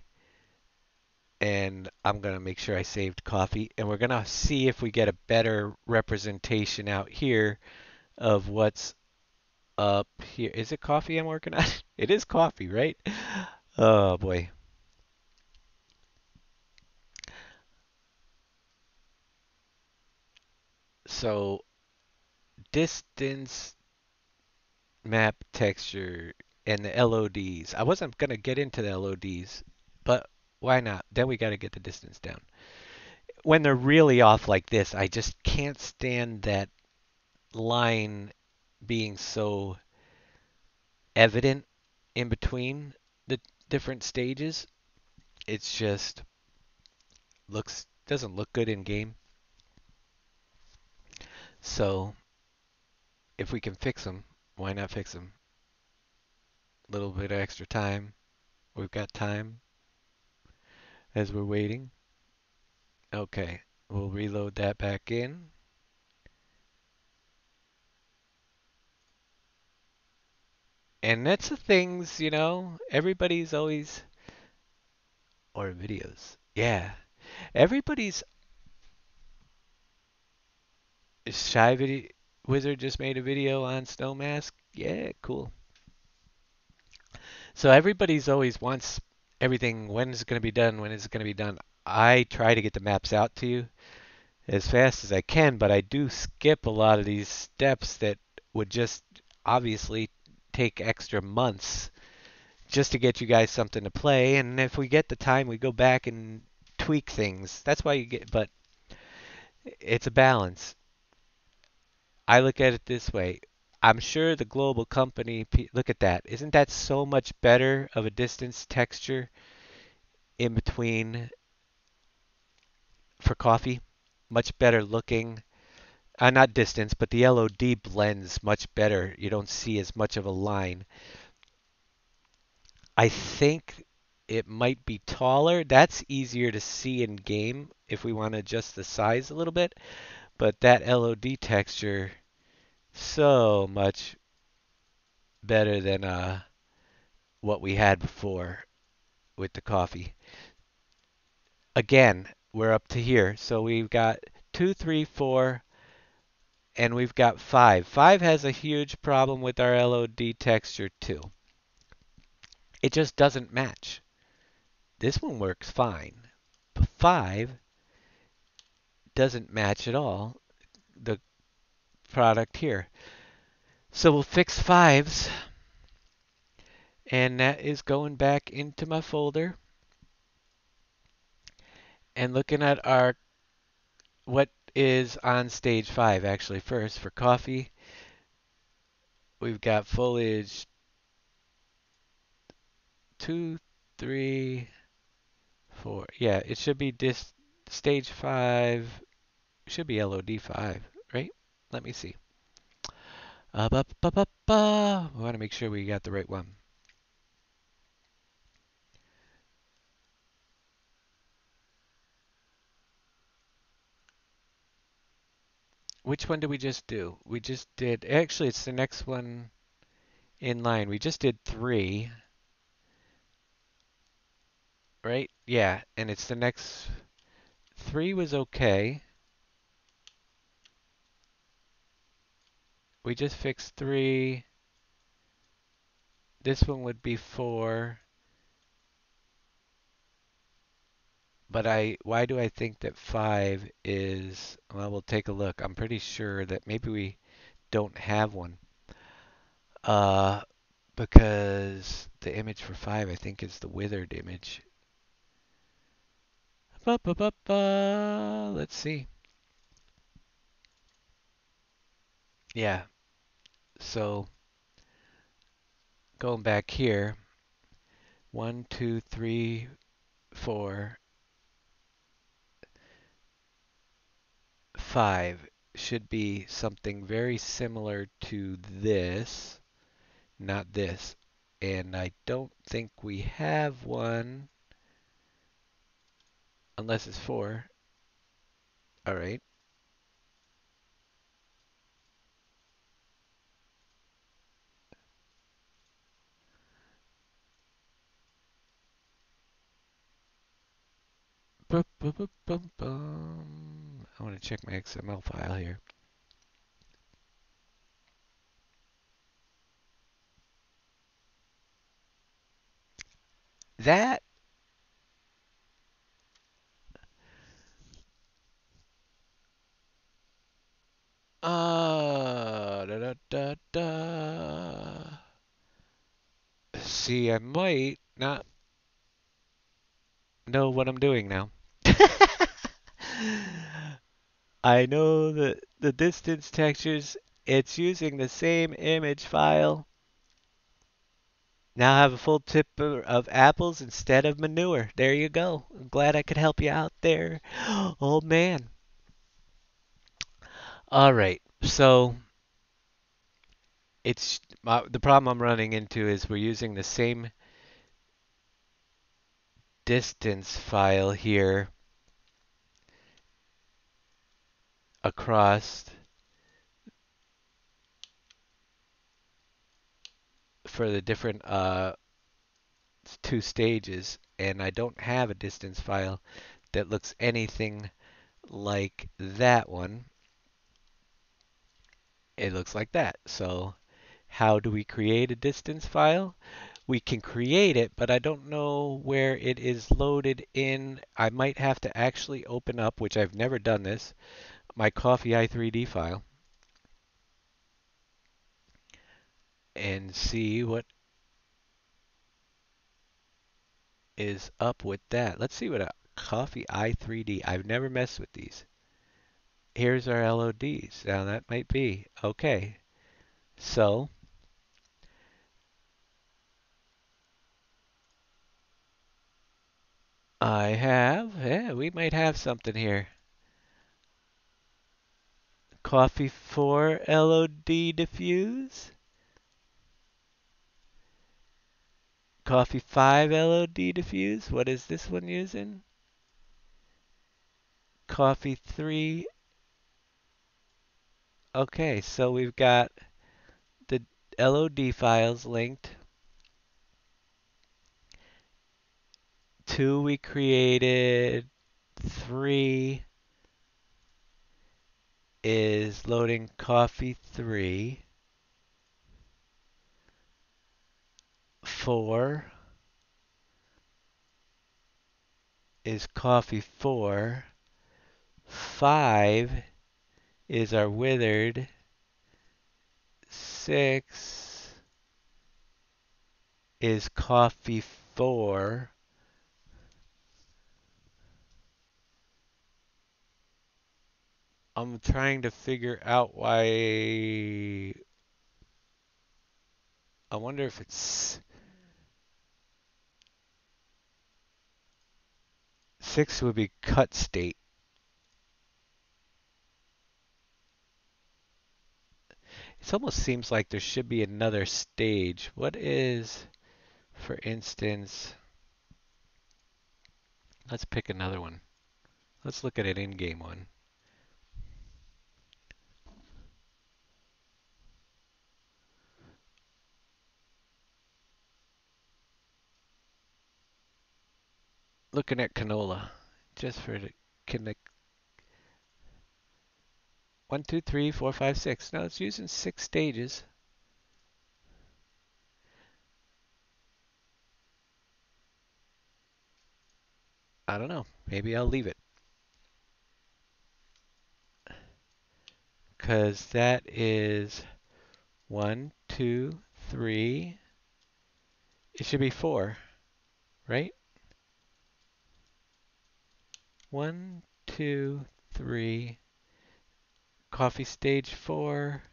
and I'm going to make sure I saved coffee, and we're going to see if we get a better representation out here of what's up here. Is it coffee I'm working on? It is coffee, right? Oh boy. So distance map texture and the LODs. I wasn't gonna get into the LODs, but why not? Then we gotta get the distance down. When they're really off like this, I just can't stand that line being so evident in between the different stages. It's just looks doesn't look good in game. So if we can fix them, why not fix them? A little bit of extra time. We've got time as we're waiting. Okay, we'll reload that back in. And that's the things, everybody's always, or videos. Yeah, everybody's Shy Video Wizard just made a video on Snow Mask. Yeah, cool. So everybody's always wants everything. When is it going to be done? When is it going to be done? I try to get the maps out to you as fast as I can, but I do skip a lot of these steps that would just obviously take extra months just to get you guys something to play. And if we get the time, we go back and tweak things. That's why you get, but it's a balance. I look at it this way. I'm sure the global company, look at that. Isn't that so much better of a distance texture in between for coffee? Much better looking. Not distance, but the LOD blends much better. You don't see as much of a line. I think it might be taller. That's easier to see in game if we want to adjust the size a little bit. But that LOD texture, so much better than what we had before with the coffee. Again, we're up to here. So we've got 2, 3, 4, and we've got 5. 5 has a huge problem with our LOD texture too. It just doesn't match. This one works fine. But 5 doesn't match at all the product here. So we'll fix 5s, and that is going back into my folder and looking at our what is on stage 5 actually first for coffee. We've got foliage 2, 3, 4. Yeah, it should be this stage 5. It should be LOD 5, right? Let me see. We want to make sure we got the right one. Which one did we just do? We just did, actually, it's the next one in line. We just did 3, right? Yeah, and it's the next. 3 was okay. We just fixed 3. This one would be 4. But why do I think that 5 is, well, we'll take a look. I'm pretty sure that maybe we don't have one. Uh, because the image for 5, I think, is the withered image. Let's see. Yeah, so going back here, 1, 2, 3, 4, 5. should be something very similar to this, not this. And I don't think we have one unless it's 4. All right. Boop, boop, boop, boom, boom. I want to check my XML file here. That da da da da. See, I might not know what I'm doing now. I know that the distance textures, it's using the same image file. Now I have a full tip of apples instead of manure. There you go. I'm glad I could help you out there, old man. All right. So it's the problem I'm running into is we're using the same distance file here across for the different 2 stages, and I don't have a distance file that looks anything like that one. It looks like that. So how do we create a distance file? We can create it, but I don't know where it is loaded in. I might have to actually open up, which I've never done this, my Coffee i3D file and see what is up with that. Let's see what a Coffee i3D. I've never messed with these. Here's our LODs. Now that might be okay. So yeah, we might have something here. Coffee 4 LOD diffuse. Coffee 5 LOD diffuse. What is this one using? Coffee 3. Okay, so we've got the LOD files linked. 2 we created. 3 is loading Coffee 3. 4 is Coffee 4. 5 is our withered. 6 is Coffee 4. I'm trying to figure out why. I wonder if it's 6 would be cut state. It almost seems like there should be another stage. What is, for instance, let's pick another one. Let's look at an in-game one. Looking at canola, just for the connect. 1, 2, 3, 4, 5, 6. No, it's using 6 stages. I don't know. Maybe I'll leave it. Because that is 1, 2, 3. It should be 4, right? 1, 2, 3. Coffee stage 4.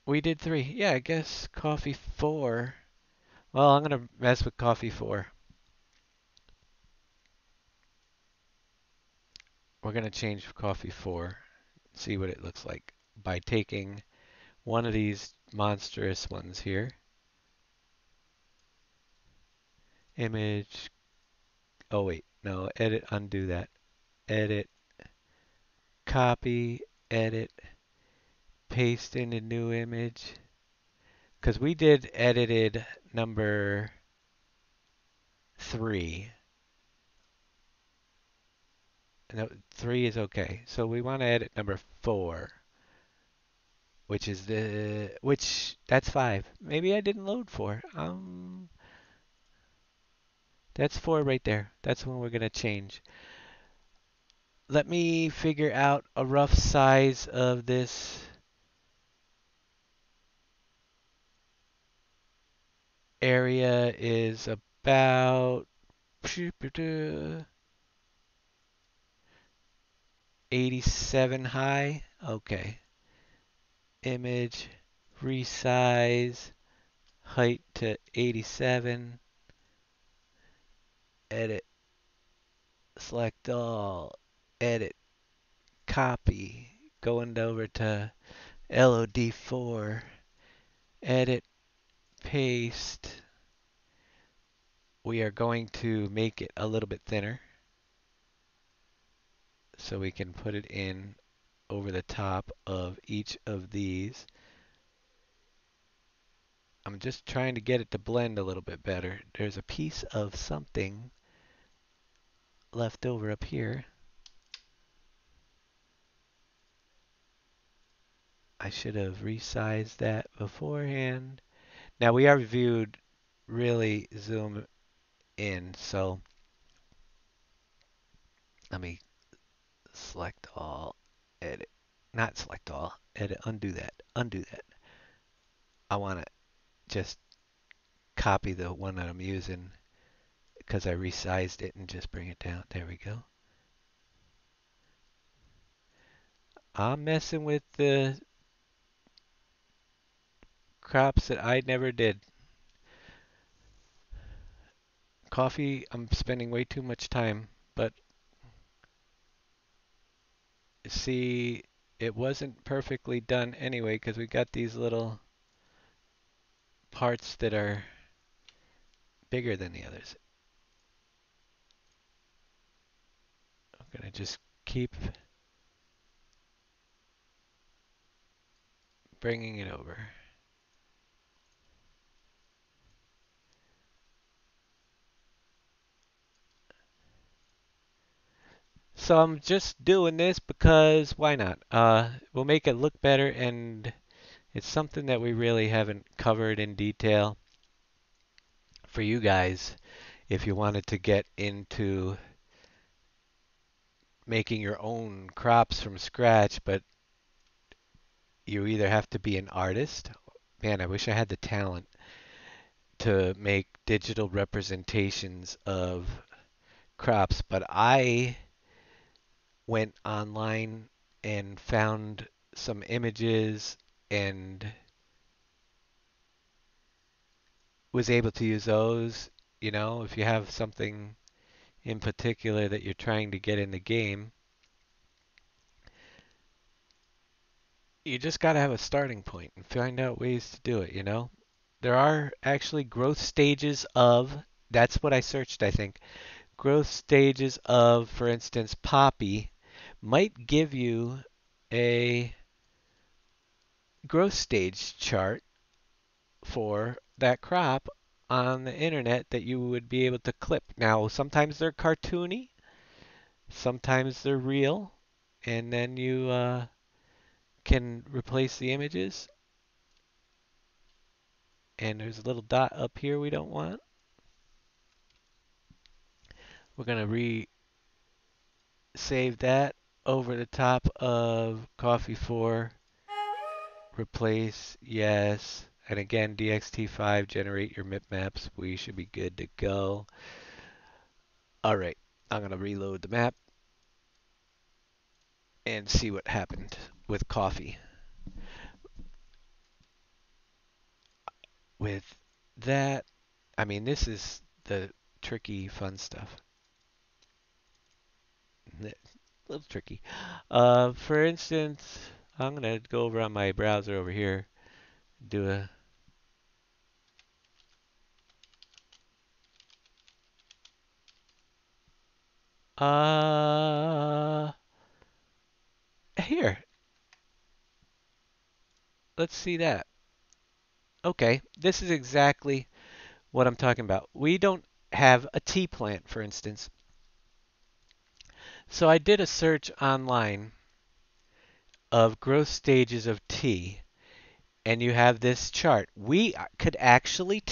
We did 3. Yeah, I guess coffee 4. Well, I'm going to mess with coffee 4. we're going to change coffee 4, see what it looks like by taking one of these monstrous ones here. Image, oh wait, no, edit, undo that. Edit, copy, edit, paste in a new image. Because we did edited number 3. No, 3 is okay. So we want to edit number 4, which is that's 5. Maybe I didn't load 4. That's 4 right there. That's when we're going to change. Let me figure out a rough size of this area is about 87 high. Okay. Image, resize, height to 87. Edit, select all, edit, copy. Going over to LOD4, edit, paste. We are going to make it a little bit thinner so we can put it in over the top of each of these. I'm just trying to get it to blend a little bit better. There's a piece of something left over up here. I should have resized that beforehand. Now we are viewed really zoom in, so let me select all, edit, not select all, edit, undo that, undo that. I want to just copy the one that I'm using because I resized it and just bring it down. There we go. I'm messing with the crops that I never did. Coffee, I'm spending way too much time, but see, it wasn't perfectly done anyway because we got these little parts that are bigger than the others. I'm going to just keep bringing it over. So I'm just doing this because why not? We'll make it look better, and it's something that we really haven't covered in detail for you guys if you wanted to get into making your own crops from scratch, but you either have to be an artist. Man, I wish I had the talent to make digital representations of crops, but I went online and found some images and was able to use those. You know, if you have something in particular that you're trying to get in the game, you just got to have a starting point and find out ways to do it, you know? There are actually growth stages of, that's what I searched, I think. Growth stages of, for instance, poppy might give you a growth stage chart for that crop on the internet that you would be able to clip. Now, sometimes they're cartoony, sometimes they're real, and then you can replace the images. And there's a little dot up here we don't want. We're going to save that over the top of coffee 4. Replace, yes. And again, DXT5, generate your maps. We should be good to go. All right, I'm going to reload the map and see what happened with coffee. With that, I mean, this is the tricky, fun stuff. A little tricky. For instance, I'm gonna go over on my browser over here, do a here. Let's see that. Okay, this is exactly what I'm talking about. We don't have a tea plant, for instance. So I did a search online of growth stages of tea, and you have this chart. We could actually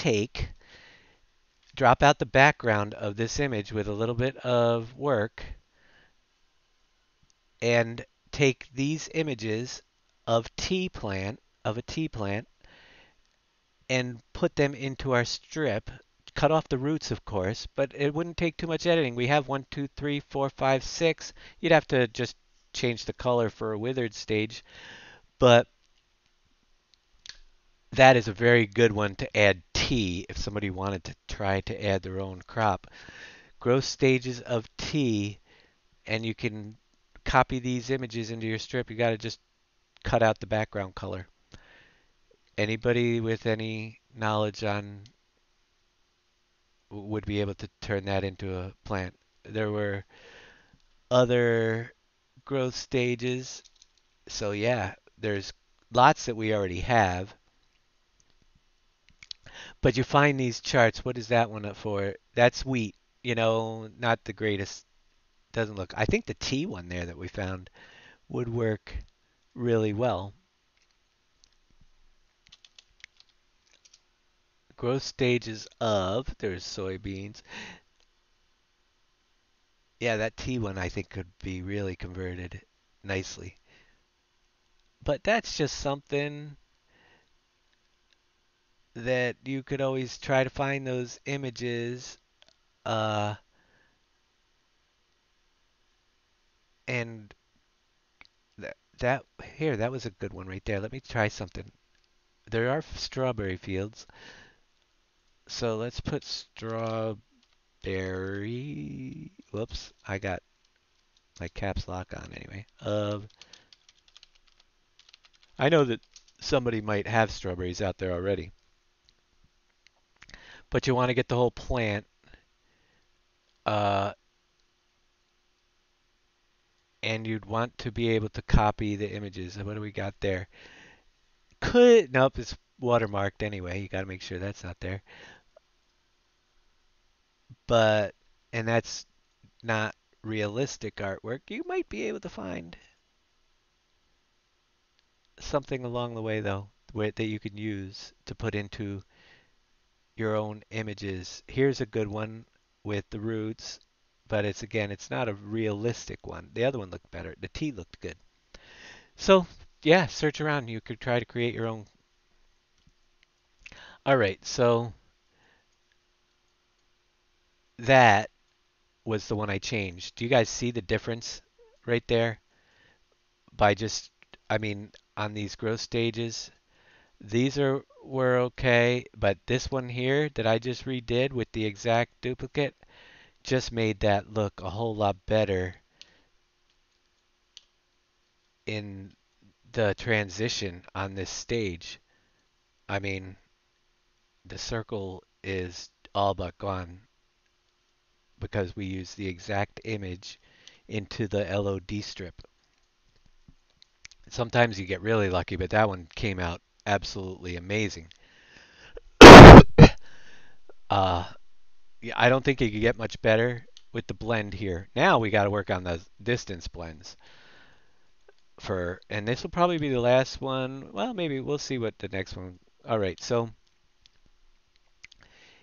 drop out the background of this image with a little bit of work, and take these images of a tea plant, and put them into our strip. Cut off the roots, of course, but it wouldn't take too much editing. We have 1, 2, 3, 4, 5, 6. You'd have to just change the color for a withered stage, but that is a very good one to add tea if somebody wanted to try to add their own crop. Growth stages of tea, and you can copy these images into your strip. You got to just cut out the background color. Anybody with any knowledge on would be able to turn that into a plant. There were other growth stages. So yeah, there's lots that we already have. But you find these charts. What is that one up for? That's wheat. Not the greatest. Doesn't look. I think the T one there that we found would work really well. Growth stages of, there's soybeans. Yeah, that T one I think could be really converted nicely. But that's just something that you could always try to find those images, uh, and that here, that was a good one right there. Let me try something. There are strawberry fields, so let's put strawberry. Whoops, I got my caps lock on anyway. I know that somebody might have strawberries out there already, but you want to get the whole plant, uh, and you'd want to be able to copy the images. What do we got there? Nope, it's watermarked anyway. You got to make sure that's not there. But and that's not realistic artwork. You might be able to find something along the way though, that you can use to put into your own images. Here's a good one with the roots, but it's not a realistic one. The other one looked better. The T looked good. So yeah, search around. You could try to create your own. All right, so that was the one I changed. Do you guys see the difference right there? By just, I mean, on these growth stages, these were okay, but this one here that I just redid with the exact duplicate just made that look a whole lot better in the transition on this stage. I mean, the circle is all but gone because we use the exact image into the LOD strip. Sometimes you get really lucky, but that one came out absolutely amazing. Uh, yeah, I don't think you could get much better with the blend here. Now we got to work on the distance blends and this will probably be the last one. Well, maybe we'll see what the next one. All right, so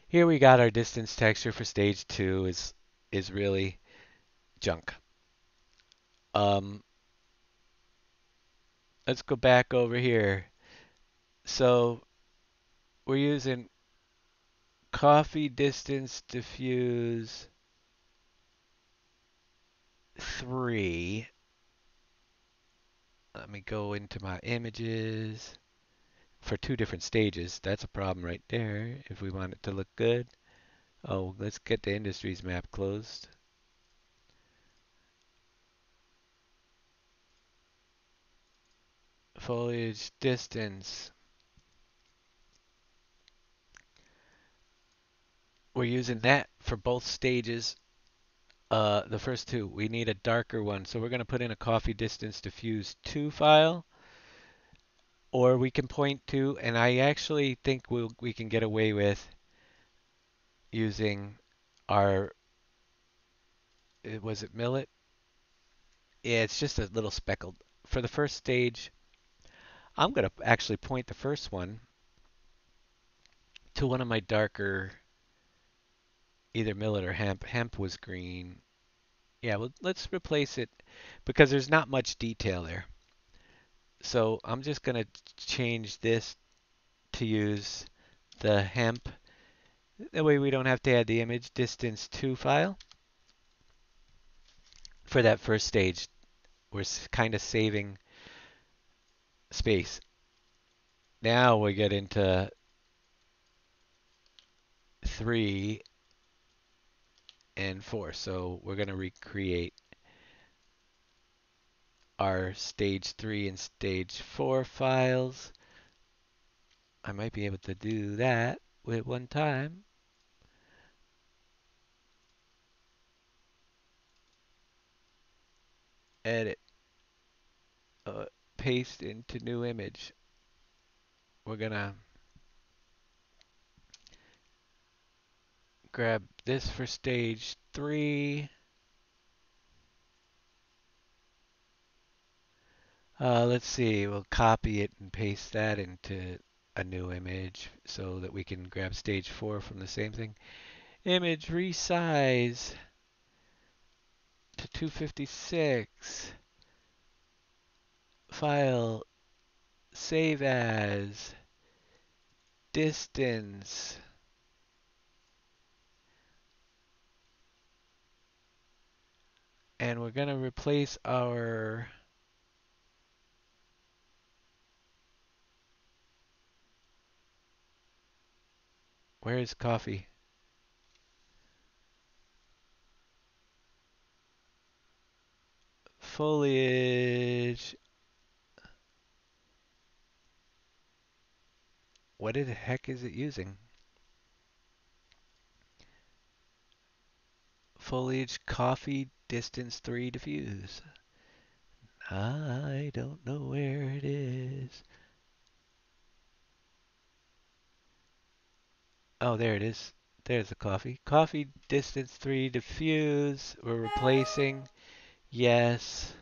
here we got our distance texture for stage 2 is really junk. Um, let's go back over here. So we're using coffee distance diffuse 3. Let me go into my images for 2 different stages. That's a problem right there if we want it to look good. Oh, let's get the industries map closed. Foliage distance. We're using that for both stages. The first two, we need a darker one. So we're going to put in a coffee distance diffuse 2 file. Or we can point to, and I actually think we can get away with using our, was it Millet? Yeah, it's just a little speckled. For the first stage, I'm going to actually point the first one to one of my darker, either Millet or Hemp. Hemp was green. Yeah, well, let's replace it because there's not much detail there. So I'm just going to change this to use the Hemp. That way we don't have to add the image distance 2 file for that first stage. We're kind of saving space. Now we get into 3 and 4. So we're going to recreate our stage 3 and stage 4 files. I might be able to do that with one time. Edit. Paste into new image. We're going to grab this for stage 3. Let's see, we'll copy it and paste that into a new image so that we can grab stage 4 from the same thing. Image resize to 256. File, save as, distance. And we're going to replace our where is coffee? Foliage. What the heck is it using? Foliage coffee distance 3 diffuse. I don't know where it is. Oh, there it is. There's the coffee. Coffee distance 3 diffuse. We're replacing. Yes.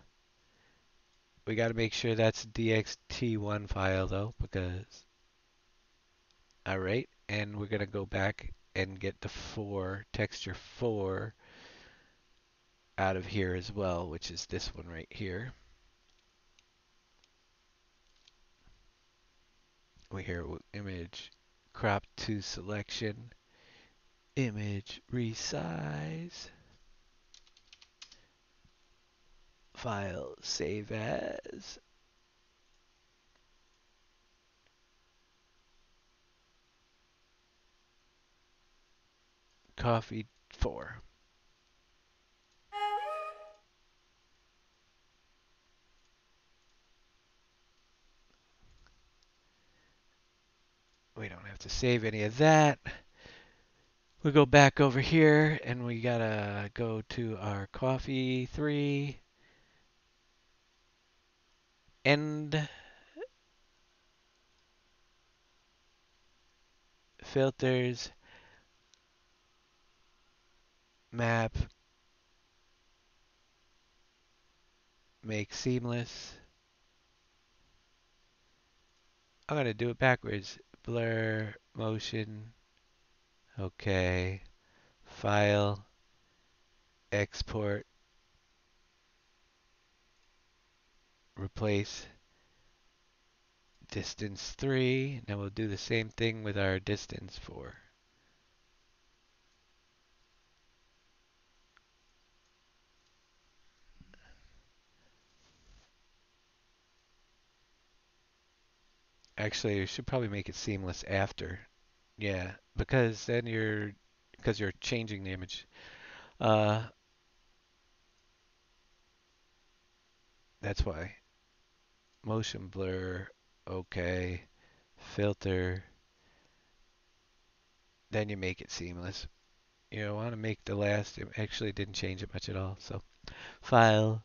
We got to make sure that's DXT1 file though, because. Alright. And we're going to go back and get the 4, texture 4 out of here as well, which is this one right here. We hear image crop to selection. Image resize. File save as. Coffee 4. We don't have to save any of that. We go back over here and we gotta go to our coffee 3. End filters map make seamless. I'm gonna do it backwards. Blur motion. Okay. File export replace distance 3. Now we'll do the same thing with our distance 4. Actually, you should probably make it seamless after. Yeah, because then you're changing the image. Uh, that's why. motion blur, okay, filter, then you make it seamless. You want to make the last, it actually didn't change it much at all. So file,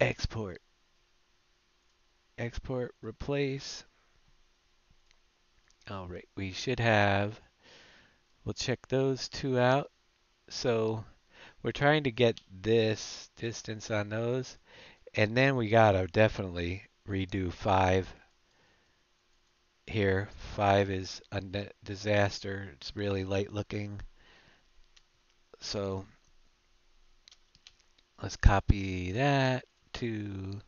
export, export, replace. All right, we should have, we'll check those two out. So we're trying to get this distance on those. And then we gotta definitely redo 5 here. 5 is a disaster. It's really light looking. So let's copy that to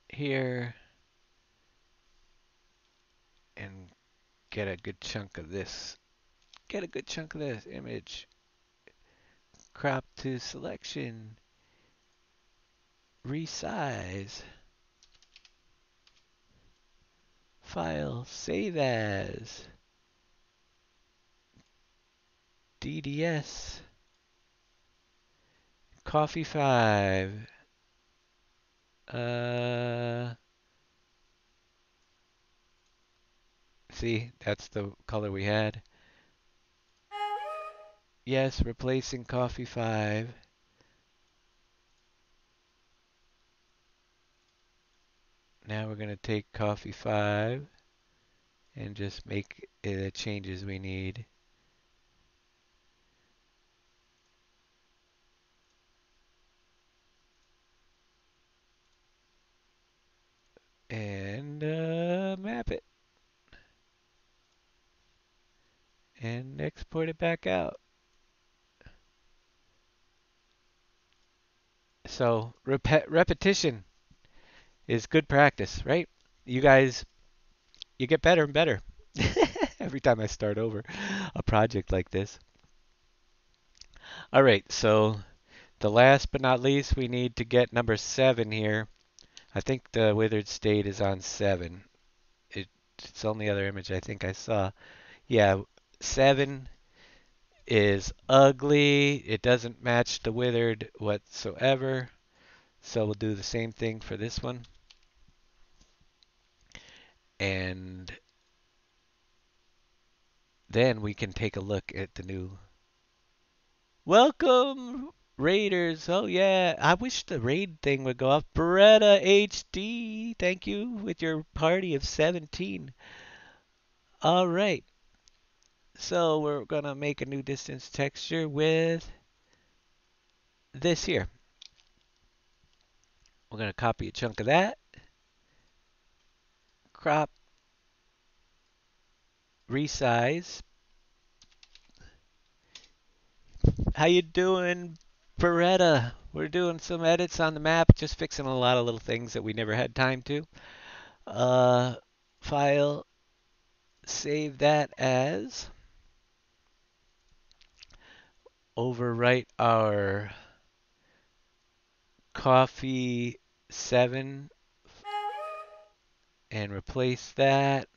here and get a good chunk of this. Get a good chunk of this image. Crop to selection. Resize. File. Save as. DDS. Coffee 5. See, that's the color we had. Yes, replacing coffee 5. Now we're going to take coffee 5 and just make the changes we need. And map it. And export it back out. So repetition is good practice, right? You guys, you get better and better every time I start over a project like this. All right, so the last but not least, we need to get number 7 here. I think the withered state is on 7. It's the only other image I think I saw. Yeah, 7 is ugly. It doesn't match the withered whatsoever. So we'll do the same thing for this one. And then we can take a look at the new. Welcome, Raiders. Oh, yeah. I wish the raid thing would go off. Beretta HD. Thank you with your party of 17. All right. So we're going to make a new distance texture with this here. We're going to copy a chunk of that. Crop. Resize. How you doing, Beretta? We're doing some edits on the map, just fixing a lot of little things that we never had time to. Uh, File, save that as. Overwrite our coffee 7 and replace that.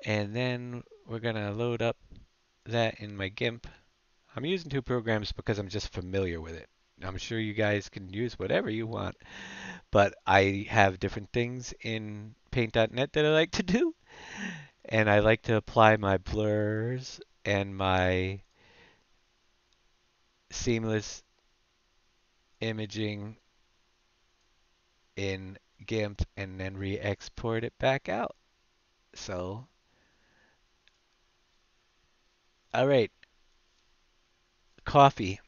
And then we're going to load up that in my GIMP. I'm using 2 programs because I'm just familiar with it. I'm sure you guys can use whatever you want, but I have different things in Paint.net that I like to do, and I like to apply my blurs and my seamless imaging in GIMP and then re-export it back out. So, all right, coffee.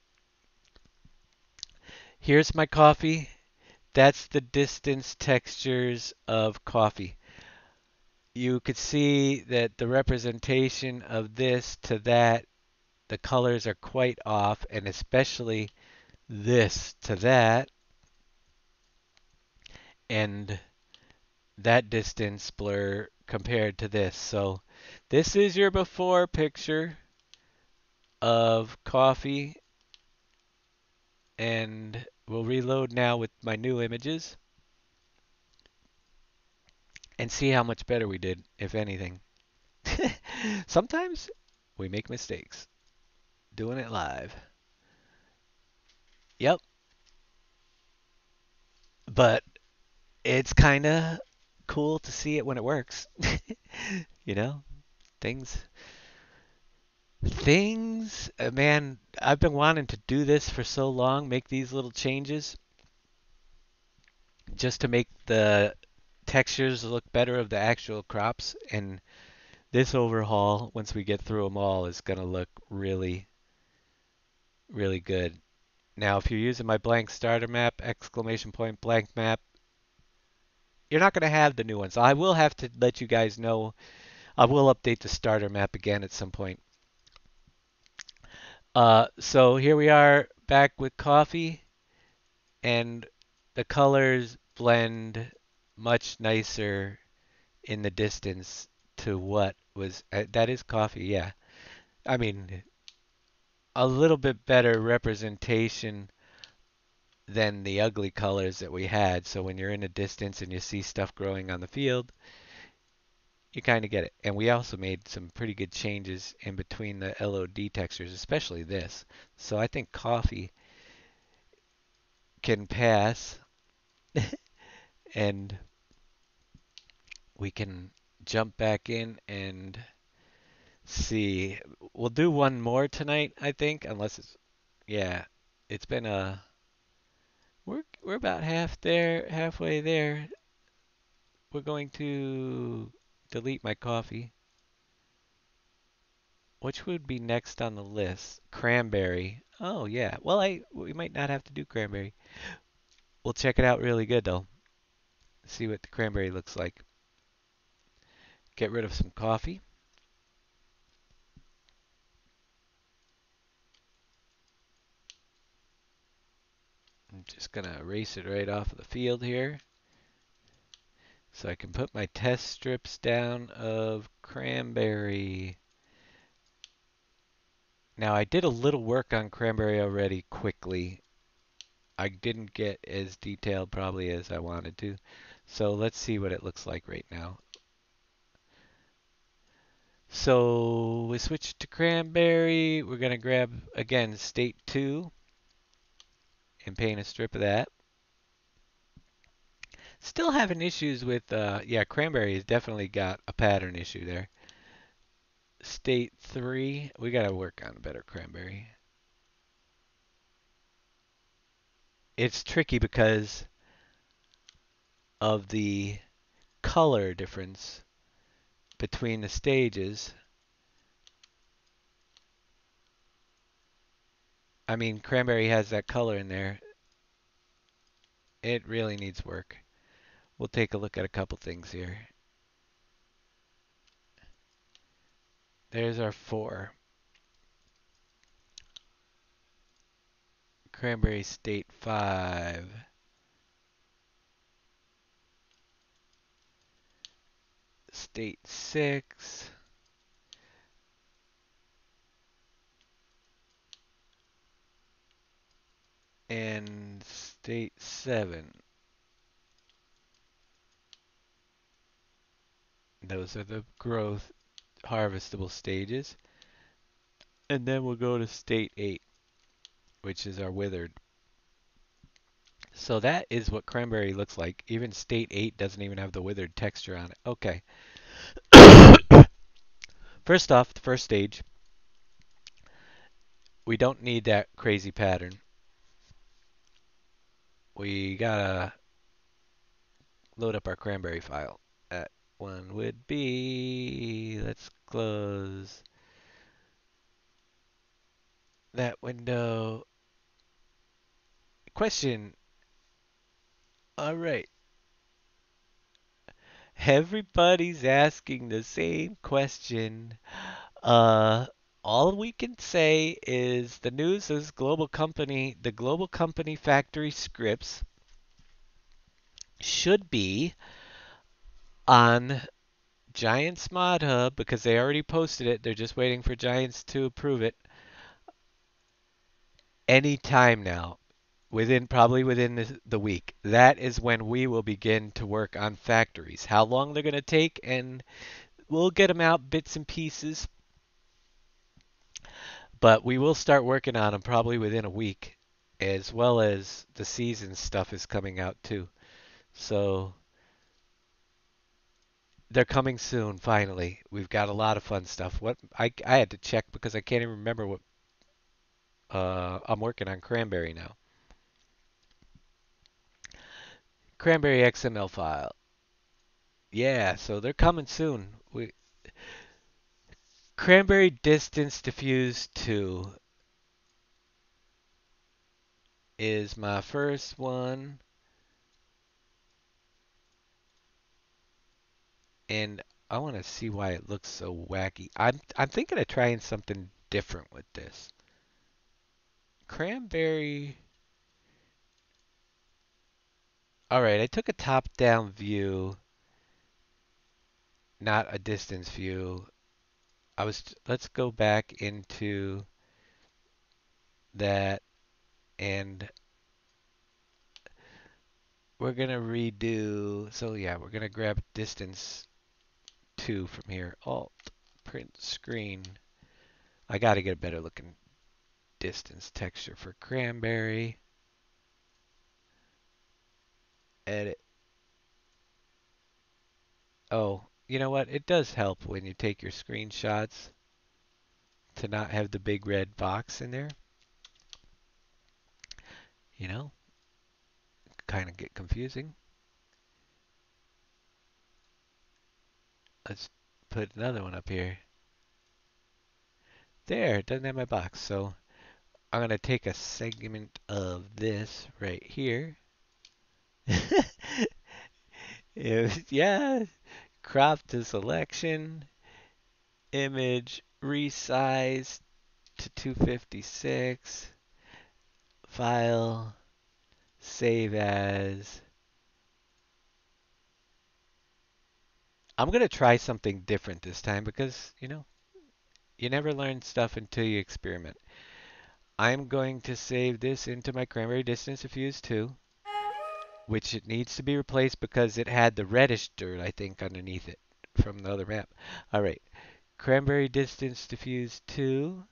Here's my coffee. That's the distance textures of coffee. You could see that the representation of this to that, the colors are quite off, and especially this to that, and that distance blur compared to this. So this is your before picture of coffee, and we'll reload now with my new images and see how much better we did, if anything. Sometimes we make mistakes doing it live. Yep, but it's kind of cool to see it when it works. You know, things, man, I've been wanting to do this for so long, make these little changes just to make the textures look better of the actual crops. And this overhaul, once we get through them all, is going to look really, really good. Now, if you're using my blank starter map, exclamation point blank map, you're not going to have the new ones. I will have to let you guys know. I will update the starter map again at some point. So here we are back with coffee, and the colors blend much nicer in the distance to what was that is coffee, yeah. I mean, a little bit better representation than the ugly colors that we had. So when you're in a distance and you see stuff growing on the field, you kind of get it. And we also made some pretty good changes in between the LOD textures, especially this. So I think coffee can pass and we can jump back in and see. We'll do one more tonight, I think, unless it's yeah. It's been a we're about halfway there. We're going to delete my coffee. Which would be next on the list? Cranberry. Oh yeah. Well, I we might not have to do cranberry. We'll check it out really good though. See what the cranberry looks like. Get rid of some coffee. I'm just gonna erase it right off of the field here. So I can put my test strips down of cranberry. Now I did a little work on cranberry already quickly. I didn't get as detailed probably as I wanted to. So let's see what it looks like right now. So we switch to cranberry. We're going to grab, again, state 2 and paint a strip of that. Still having issues with, yeah, cranberry has definitely got a pattern issue there. State 3, we got to work on a better cranberry. It's tricky because of the color difference between the stages. I mean, cranberry has that color in there. It really needs work. We'll take a look at a couple things here. There's our 4. Cranberry state 5. State 6. And state 7. Those are the growth harvestable stages. And then we'll go to state 8, which is our withered. So that is what cranberry looks like. Even state 8 doesn't even have the withered texture on it. Okay. First off, the first stage, we don't need that crazy pattern. We gotta load up our cranberry file. That one would be, let's close that window. Question. All right. Everybody's asking the same question. Uh, all we can say is the news is the global company factory scripts should be on Giants Mod Hub because they already posted it. They're just waiting for Giants to approve it any time now. Probably within the week. That is when we will begin to work on factories. How long they're going to take and We'll get them out bits and pieces, but we will start working on them probably within a week, as well as the season stuff is coming out too. So they're coming soon, finally. We've got a lot of fun stuff. What I had to check because I can't even remember what I'm working on Cranberry now. Cranberry XML file. Yeah, so they're coming soon. We Cranberry Distance Diffuse 2 is my first one, and I want to see why it looks so wacky. I'm thinking of trying something different with this. Cranberry. All right, I took a top-down view, not a distance view. Let's go back into that, and we're gonna redo. So yeah, we're gonna grab distance 2 from here. Alt print screen. I gotta get a better looking distance texture for Cranberry. Edit. Oh, you know what? It does help when you take your screenshots to not have the big red box in there. You know, kind of get confusing. Let's put another one up here. There, it doesn't have my box. So I'm going to take a segment of this right here. Yeah, crop to selection, image resize to 256, file, save as. I'm going to try something different this time because, you never learn stuff until you experiment. I'm going to save this into my Cranberry Distance Diffuse 2, which it needs to be replaced because it had the reddish dirt, I think, underneath it from the other map. All right, Cranberry Distance Diffuse 2,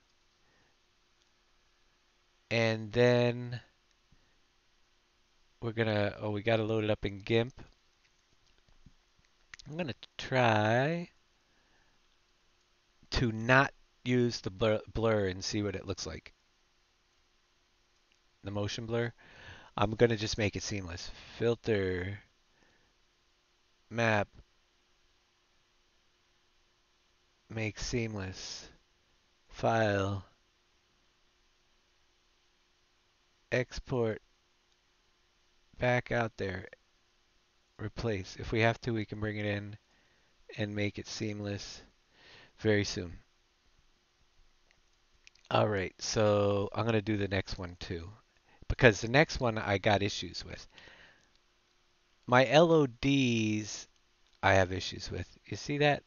and then we got to load it up in GIMP. I'm going to try to not use the blur and see what it looks like. The motion blur. I'm going to just make it seamless. Filter, map, make seamless, file, export, back out there, replace. If we have to, we can bring it in and make it seamless very soon. All right, so I'm going to do the next one too, because the next one I got issues with. My LODs I have issues with. You see that?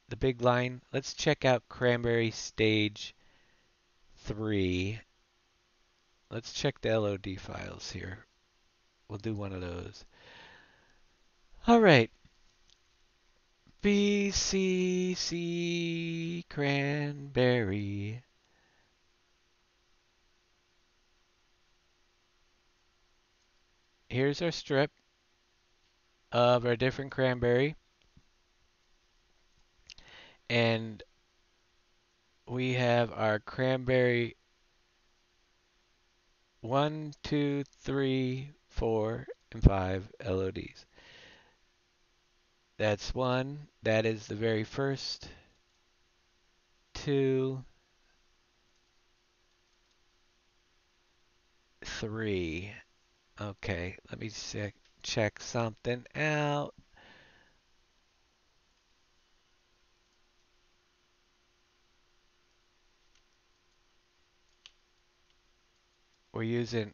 The big line? Let's check out Cranberry Stage 3. Let's check the LOD files here. We'll do one of those. All right. BCC Cranberry. Here's our strip of our different cranberry. And we have our cranberry 1, 2, 3, 4, and 5 LODs. That's 1. That is the very first. 2, 3. Okay, let me check something out. We're using,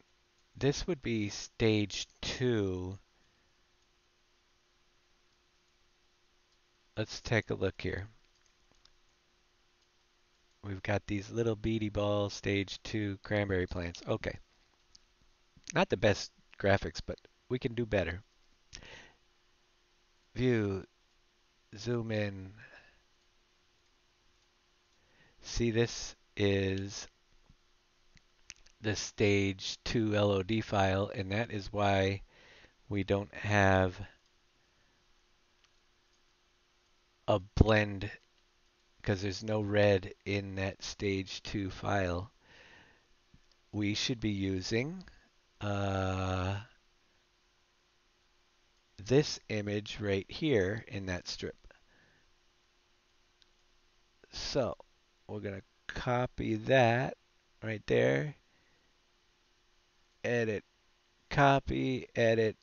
this would be stage 2. Let's take a look here. We've got these little beady ball stage 2 cranberry plants. Okay. Not the best graphics, but we can do better. View, zoom in. see this is the stage 2 LOD file, and that is why we don't have a blend, because there's no red in that stage 2 file. We should be using this image right here in that strip. So we're going to copy that right there, edit, copy, edit,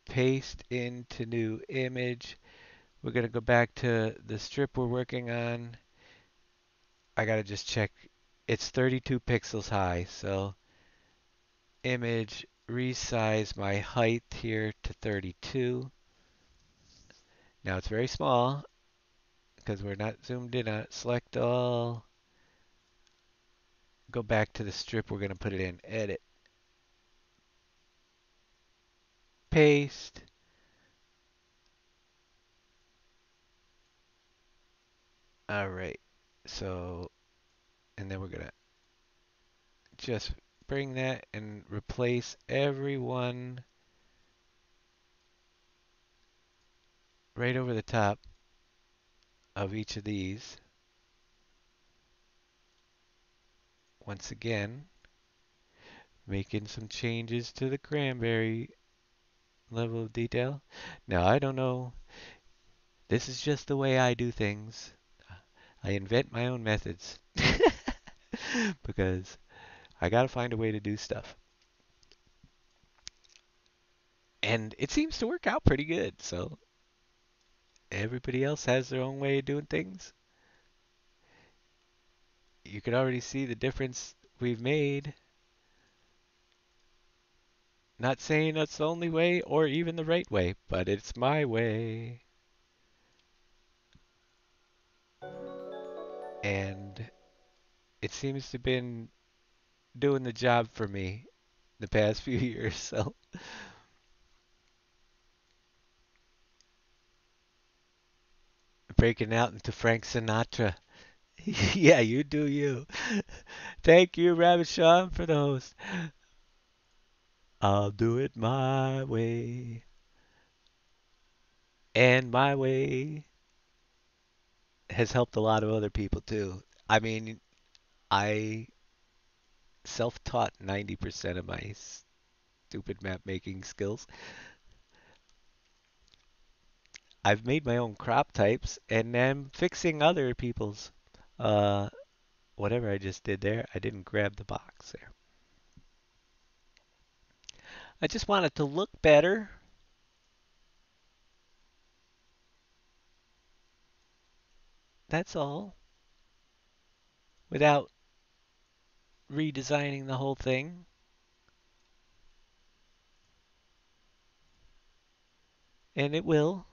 paste into new image. We're going to go back to the strip we're working on. I got to just check. It's 32 pixels high, so image, resize my height here to 32. Now it's very small because we're not zoomed in on it. Select all. Go back to the strip we're going to put it in. Edit. Paste. All right. So, and then we're going to just bring that and replace every one right over the top of each of these. Once again, making some changes to the cranberry level of detail. Now, I don't know. This is just the way I do things. I invent my own methods because I got to find a way to do stuff. And it seems to work out pretty good. So everybody else has their own way of doing things. You can already see the difference we've made. Not saying that's the only way or even the right way, but it's my way. And it seems to have been doing the job for me the past few years. So breaking out into Frank Sinatra. Yeah, you do you. Thank you, Rabbit Sean, for the host. I'll do it my way. And my way has helped a lot of other people too. I mean, I self-taught 90% of my stupid map making skills. I've made my own crop types and I'm fixing other people's. Uh, Whatever I just did there, I didn't grab the box there. I just want it to look better. That's all. Without redesigning the whole thing. And it will.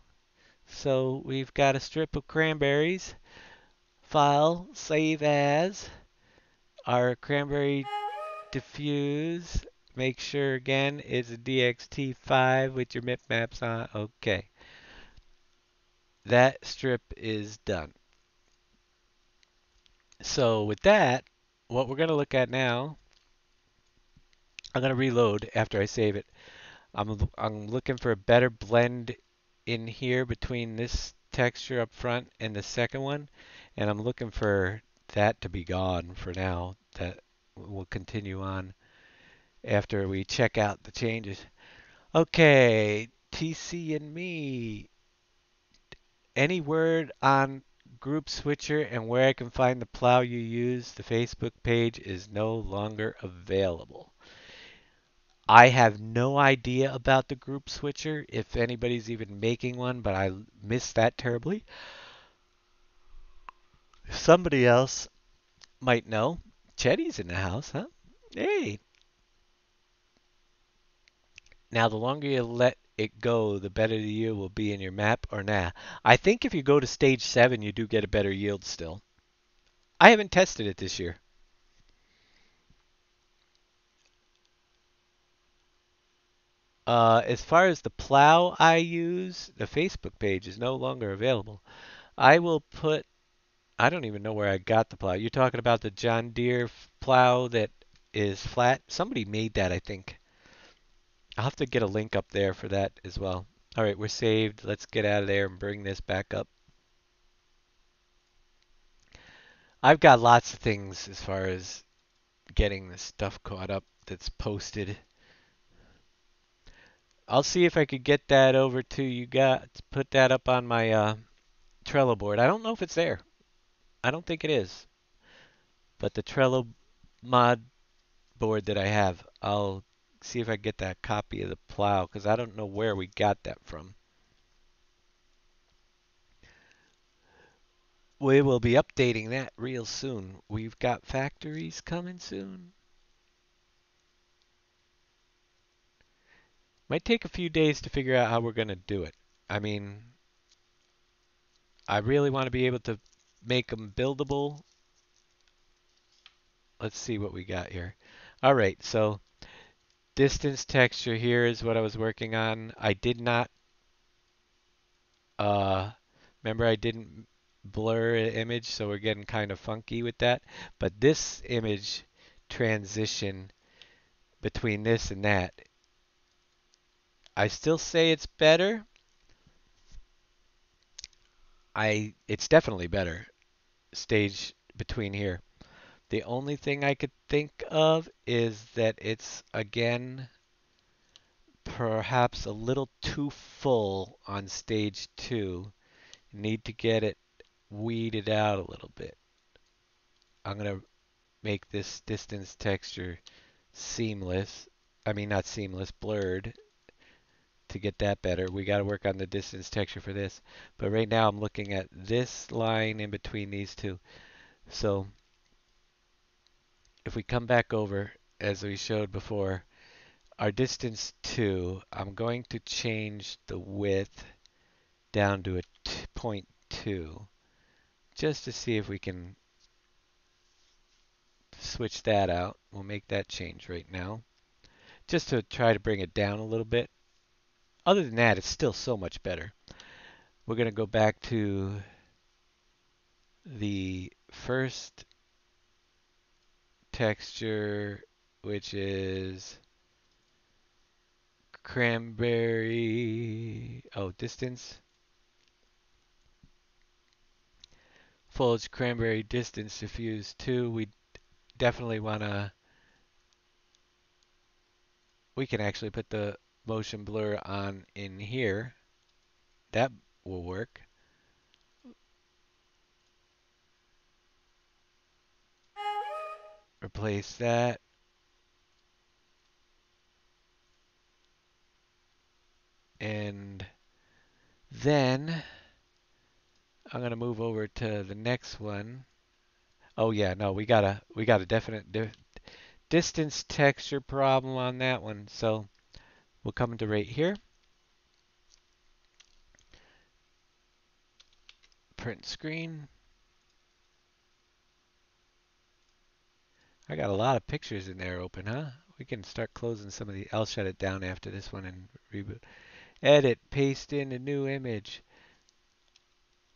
So we've got a strip of cranberries. File, save as. Our cranberry diffuse. Make sure again it's a DXT5 with your MIP maps on. Okay. That strip is done. So with that, what we're going to look at now, I'm going to reload after I save it. I'm looking for a better blend in here between this texture up front and the second one, and I'm looking for that to be gone for now. That will continue on after we check out the changes. Okay, TC and me. Any word on group switcher and where I can find the plow you use? The Facebook page is no longer available. I have no idea about the group switcher, if anybody's even making one, but I missed that terribly. Somebody else might know. Chetty's in the house, huh? Hey. Now, the longer you let it go, the better the yield will be in your map, or nah. I think if you go to stage 7, you do get a better yield still. I haven't tested it this year. As far as the plow I use, the Facebook page is no longer available. I will put I don't even know where I got the plow. You're talking about the John Deere plow that is flat? Somebody made that, I think. I'll have to get a link up there for that as well. All right, we're saved. Let's get out of there and bring this back up. I've got lots of things as far as getting this stuff caught up that's posted. I'll see if I could get that over to you guys, put that up on my Trello board. I don't know if it's there. I don't think it is. But the Trello mod board that I have, I'll see if I get that copy of the plow because I don't know where we got that from. We will be updating that real soon. We've got factories coming soon. Might take a few days to figure out how we're going to do it. I mean, I really want to be able to make them buildable. Let's see what we got here. All right, so distance texture here is what I was working on. I did not, remember I didn't blur an image, so we're getting kind of funky with that. But this image transition between this and that, I still say it's better. It's definitely better stage between here. The only thing I could think of is that it's again perhaps a little too full on stage 2. Need to get it weeded out a little bit. I'm going to make this distance texture seamless. I mean, not seamless, blurred to get that better. We got to work on the distance texture for this. But right now I'm looking at this line in between these two. So if we come back over, as we showed before, our distance 2, I'm going to change the width down to a 0.2 just to see if we can switch that out. We'll make that change right now just to try to bring it down a little bit. Other than that, it's still so much better. We're going to go back to the first texture, which is cranberry. Oh, distance. Foliage cranberry distance diffuse 2. We definitely want to. We can actually put the motion blur on in here. That will work. Replace that. And then I'm gonna move over to the next one. Oh yeah, no, we got a definite distance texture problem on that one. So we'll come to right here. Print screen. I got a lot of pictures in there open, huh? We can start closing some of the. I'll shut it down after this one and reboot. Edit, paste in a new image.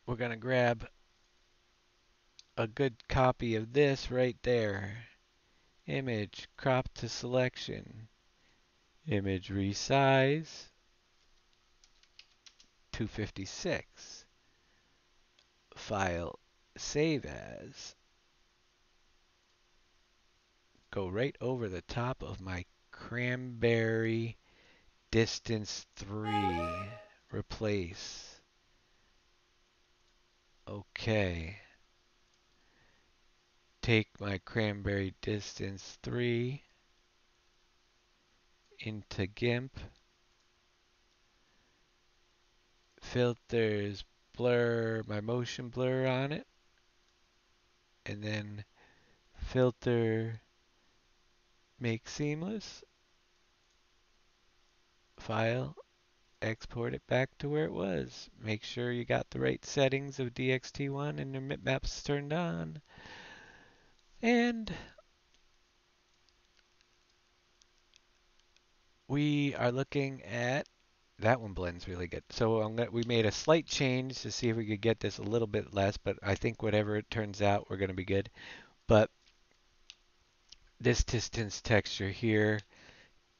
We're gonna grab a good copy of this right there. Image, crop to selection. Image resize, 256. File, save as. Go right over the top of my cranberry distance 3. Replace. Okay. Take my cranberry distance 3 into GIMP. Filters, blur, my motion blur on it. And then filter, make seamless. File, export it back to where it was. Make sure you got the right settings of DXT1 and your bitmaps turned on. And we are looking at that one blends really good. So we made a slight change to see if we could get this a little bit less, but I think whatever it turns out, we're going to be good. But this distance texture here,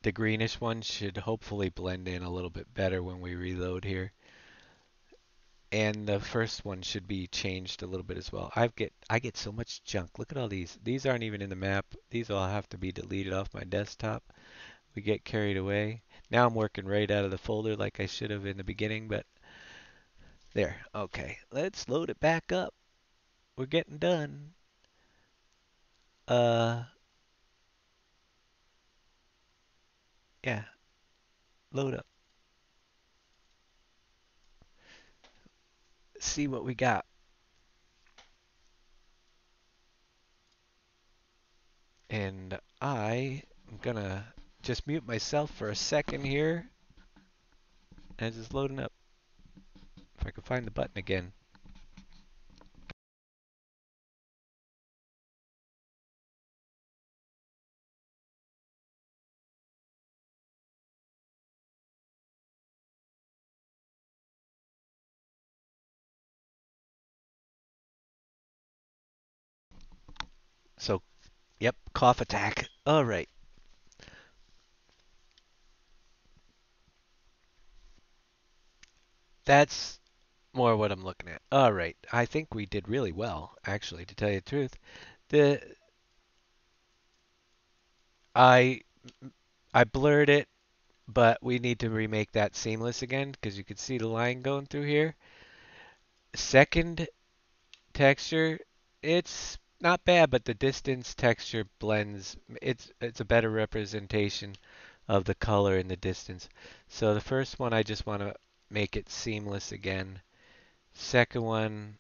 the greenish one, should hopefully blend in a little bit better when we reload here. And the first one should be changed a little bit as well. I get so much junk. Look at all these. These aren't even in the map. These all have to be deleted off my desktop. We get carried away. Now I'm working right out of the folder like I should have in the beginning, but there. Okay, let's load it back up. We're getting done. Uh, yeah, load up. See what we got. And I am gonna just mute myself for a second here as it's loading up. If I can find the button again. So, yep, cough attack. All right. That's more what I'm looking at. All right. I think we did really well, actually, to tell you the truth. The I I blurred it, but we need to remake that seamless again because you can see the line going through here. Second texture, it's not bad, but the distance texture blends. It's a better representation of the color in the distance. So the first one, I just want to make it seamless again. Second one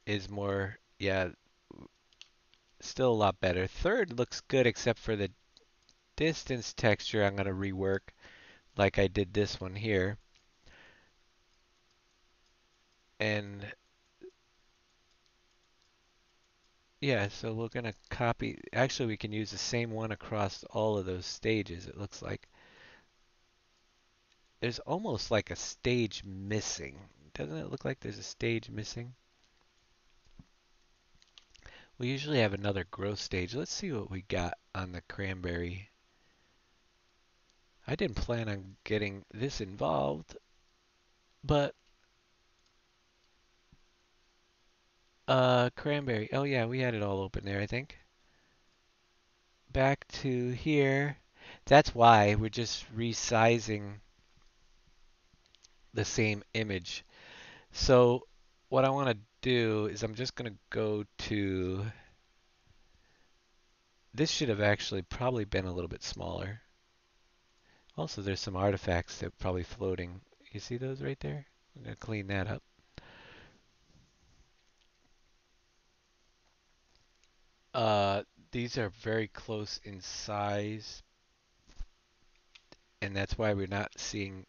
is more, yeah, still a lot better. Third looks good except for the distance texture. I'm going to rework like I did this one here. And yeah, so we're going to copy. Actually, we can use the same one across all of those stages, it looks like. There's almost like a stage missing. Doesn't it look like there's a stage missing? We usually have another growth stage. Let's see what we got on the cranberry. I didn't plan on getting this involved, but cranberry. Oh yeah, we had it all open there, I think. Back to here. That's why we're just resizing the same image. So what I want to do is I'm just going to go to, this should have actually probably been a little bit smaller. Also, there's some artifacts that are probably floating. You see those right there? I'm going to clean that up. Uh, these are very close in size, and that's why we're not seeing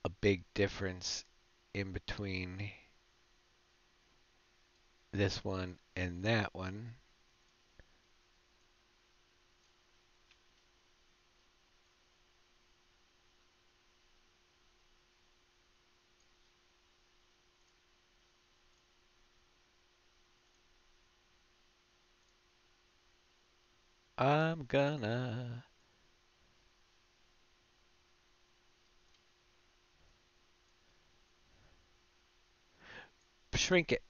a big difference in between this one and that one. I'm gonna shrink it.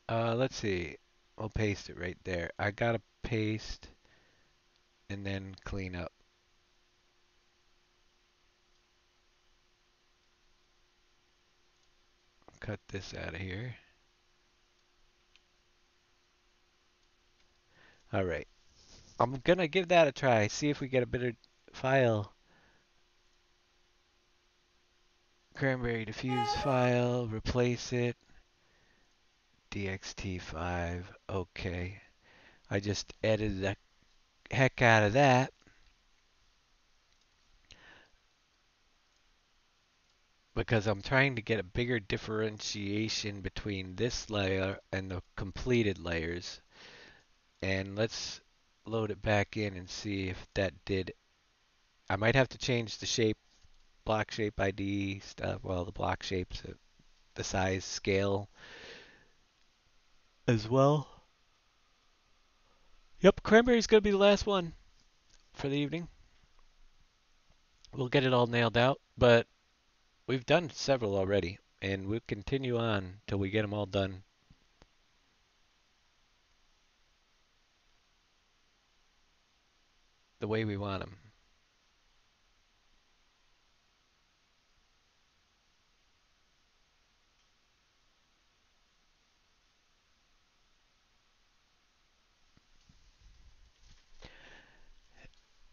Let's see. I'll paste it right there. I gotta paste and then clean up. Cut this out of here. All right. I'm gonna give that a try. See if we get a better file. Cranberry diffuse file. Replace it. DXT5. Okay. I just edited the heck out of that. because I'm trying to get a bigger differentiation between this layer and the completed layers. And let's load it back in and see if that did. I might have to change the shape, block shape ID stuff, well, the block shapes, the size, scale as well. Yep, cranberry's going to be the last one for the evening. We'll get it all nailed out, but we've done several already, and we'll continue on till we get them all done the way we want them.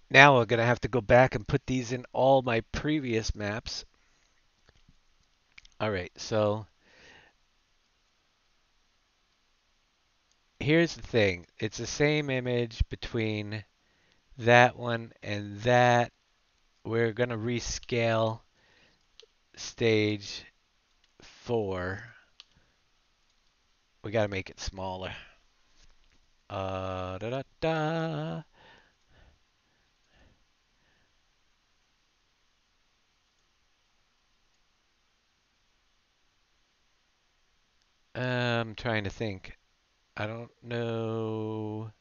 Now we're going to have to go back and put these in all my previous maps. All right, so here's the thing. It's the same image between that one and that. We're going to rescale stage 4. We got to make it smaller. Da da da. I'm trying to think. I don't know.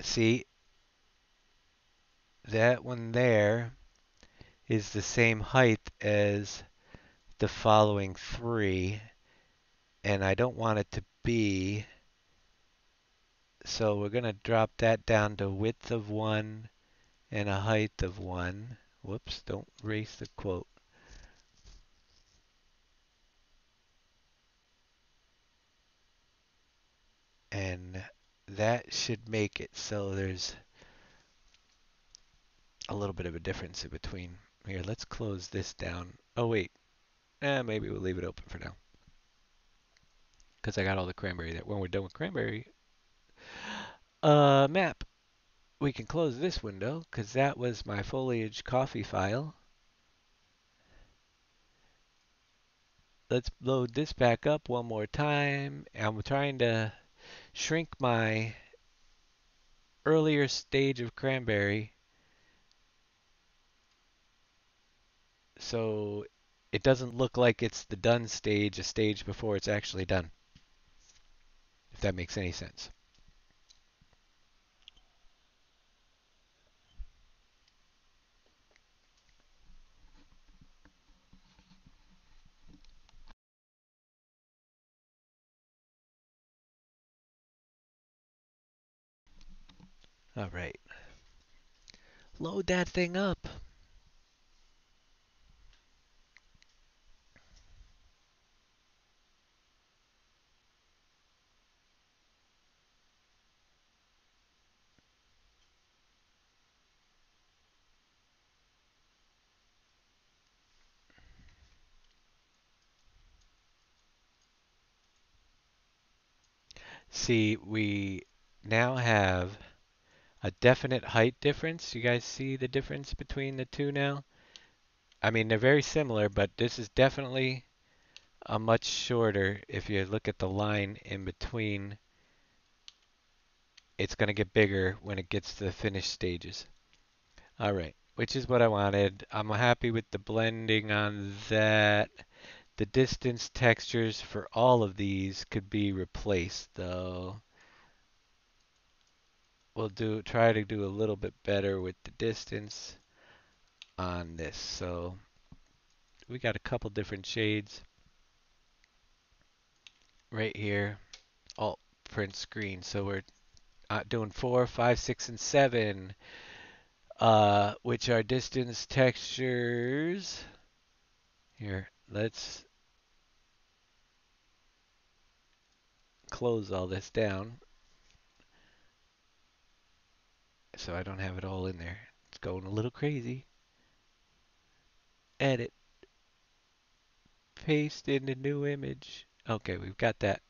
See, that one there is the same height as the following 3, and I don't want it to be. So we're going to drop that down to width of 1 and a height of 1. Whoops, don't erase the quote. And that should make it so there's a little bit of a difference in between. Here, let's close this down. Oh, wait. Maybe we'll leave it open for now. Because I got all the cranberry there. When we're done with cranberry map, we can close this window because that was my foliage coffee file. Let's load this back up one more time. I'm trying to shrink my earlier stage of cranberry so it doesn't look like it's the done stage, a stage before it's actually done, if that makes any sense. All right. Load that thing up. See, we now have a definite height difference. You guys see the difference between the two now? I mean, they're very similar, but this is definitely a much shorter. If you look at the line in between, it's going to get bigger when it gets to the finished stages. All right, which is what I wanted. I'm happy with the blending on that. The distance textures for all of these could be replaced, though. We'll try to do a little bit better with the distance on this. So we got a couple different shades right here. Alt print screen. So we're doing 4, 5, 6, and 7, which are distance textures. Here, let's close all this down so I don't have it all in there. It's going a little crazy. Edit, paste in the new image. Okay, we've got that.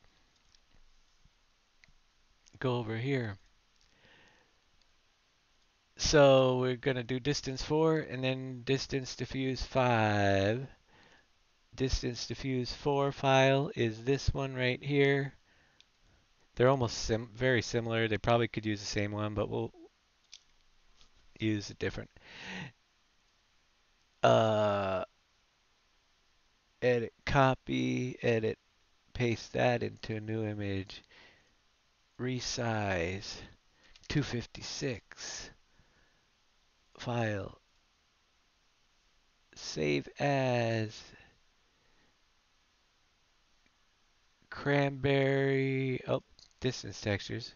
go over here. So we're going to do distance 4 and then distance diffuse 5. Distance diffuse 4 file is this one right here. They're almost very similar. They probably could use the same one, but we'll use a different. Edit, copy, edit, paste that into a new image. Resize 256. File. Save as cranberry. Oh, distance textures.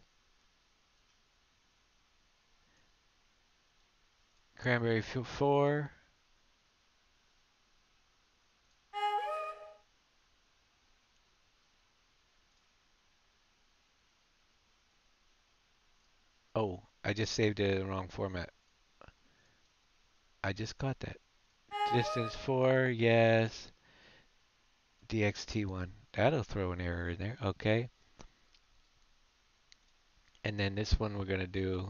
Cranberry 4. Oh, I just saved it in the wrong format. I just got that. Distance 4, yes. DXT1. That'll throw an error in there. Okay. And then this one we're going to do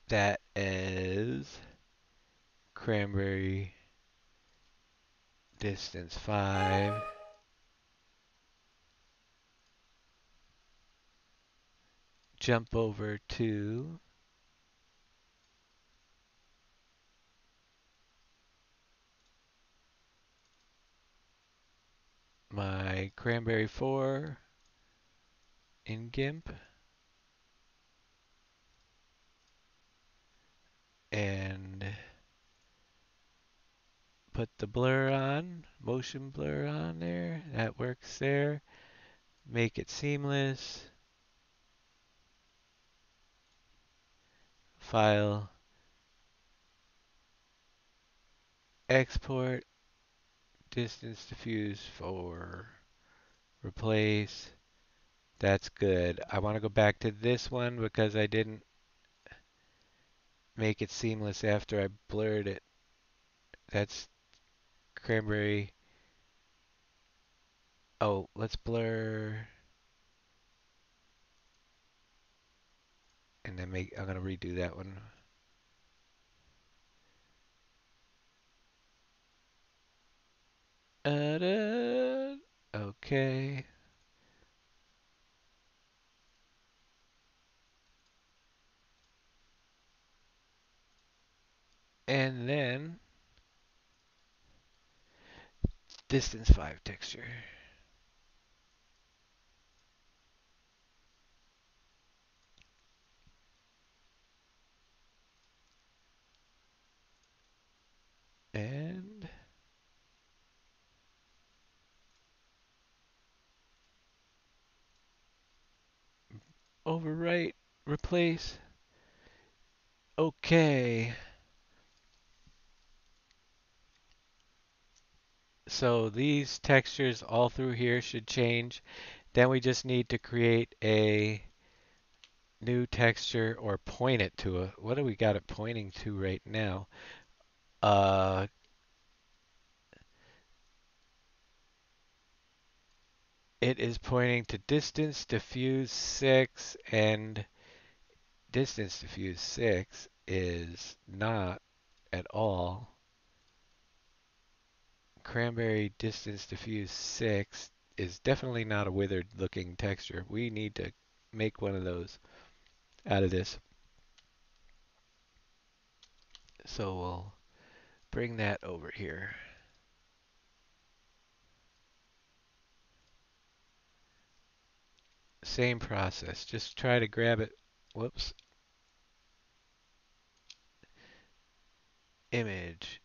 that as cranberry distance 5. Jump over to my cranberry 4 in GIMP and put the blur on, motion blur on there. That works there. Make it seamless. File, export, distance diffuse 4, replace. That's good. I want to go back to this one because I didn't make it seamless after I blurred it. That's cranberry. Oh, let's blur and then I'm gonna redo that one. Okay. And then distance 5 texture. And overwrite, replace. Okay. So these textures all through here should change. Then we just need to create a new texture or point it to a, what do we got it pointing to right now? Uh, it is pointing to distance diffuse 6, and distance diffuse 6 is not at all cranberry. Distance diffuse 6 is definitely not a withered looking texture. We need to make one of those out of this. So we'll bring that over here. Same process. Just try to grab it. Whoops. Image.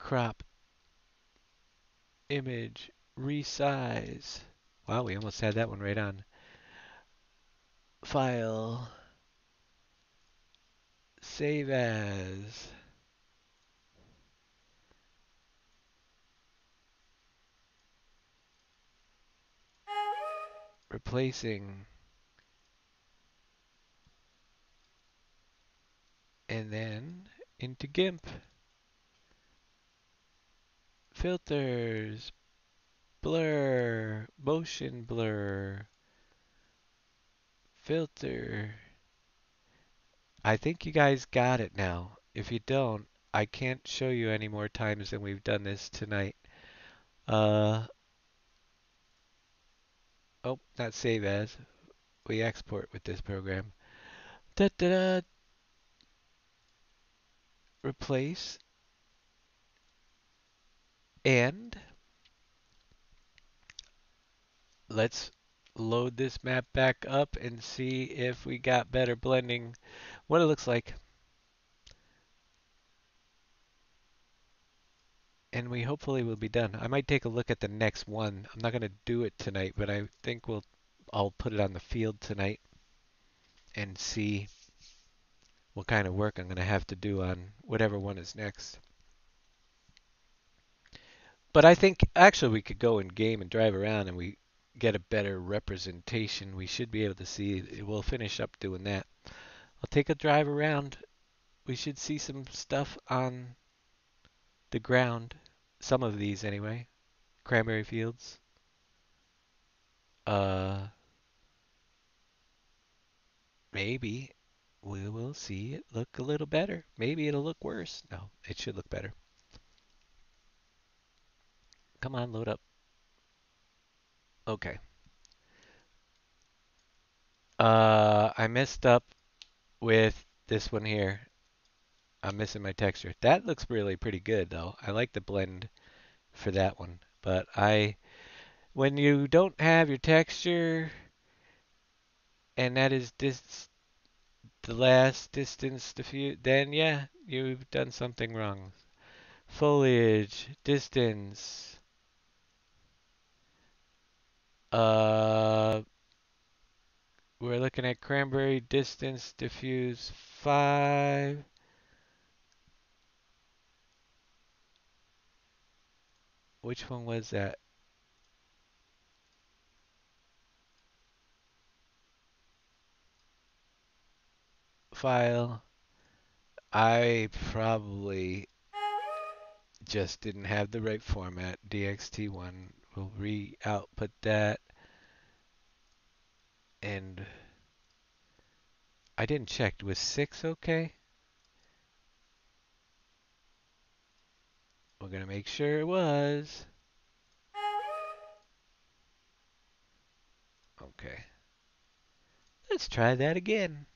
Crop. Image. Resize. Wow, we almost had that one right on. File. Save as. Replacing. And then into GIMP. Filters, blur, motion blur, filter. I think you guys got it now. If you don't, I can't show you any more times than we've done this tonight. Uh, oh, not save as. We export with this program. Da da da. Replace and let's load this map back up and see if we got better blending, what it looks like. And we hopefully will be done. I might take a look at the next one. I'm not going to do it tonight, but I think I'll put it on the field tonight and see what kind of work I'm going to have to do on whatever one is next. But I think actually we could go in game and drive around and we get a better representation. We should be able to see. We'll finish up doing that. I'll take a drive around. We should see some stuff on the ground. Some of these anyway. Cranberry fields. Uh, Maybe we will see it look a little better. Maybe it'll look worse. No, it should look better. Come on, load up. Okay. I messed up with this one here. I'm missing my texture. That looks really pretty good though. I like the blend for that one. But when you don't have your texture and that is the last distance diffuse, then yeah, you've done something wrong. Foliage, distance, uh, we're looking at cranberry distance diffuse 5. Which one was that? File. I probably just didn't have the right format. DXT1. We'll re-output that. And I didn't check. Was 6 okay? We're going to make sure it was. Okay. Let's try that again.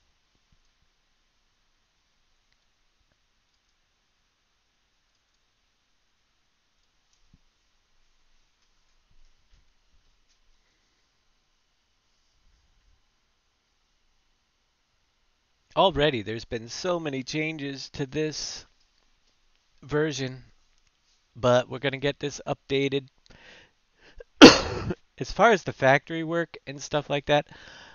Already, there's been so many changes to this version, but we're going to get this updated. As far as the factory work and stuff like that,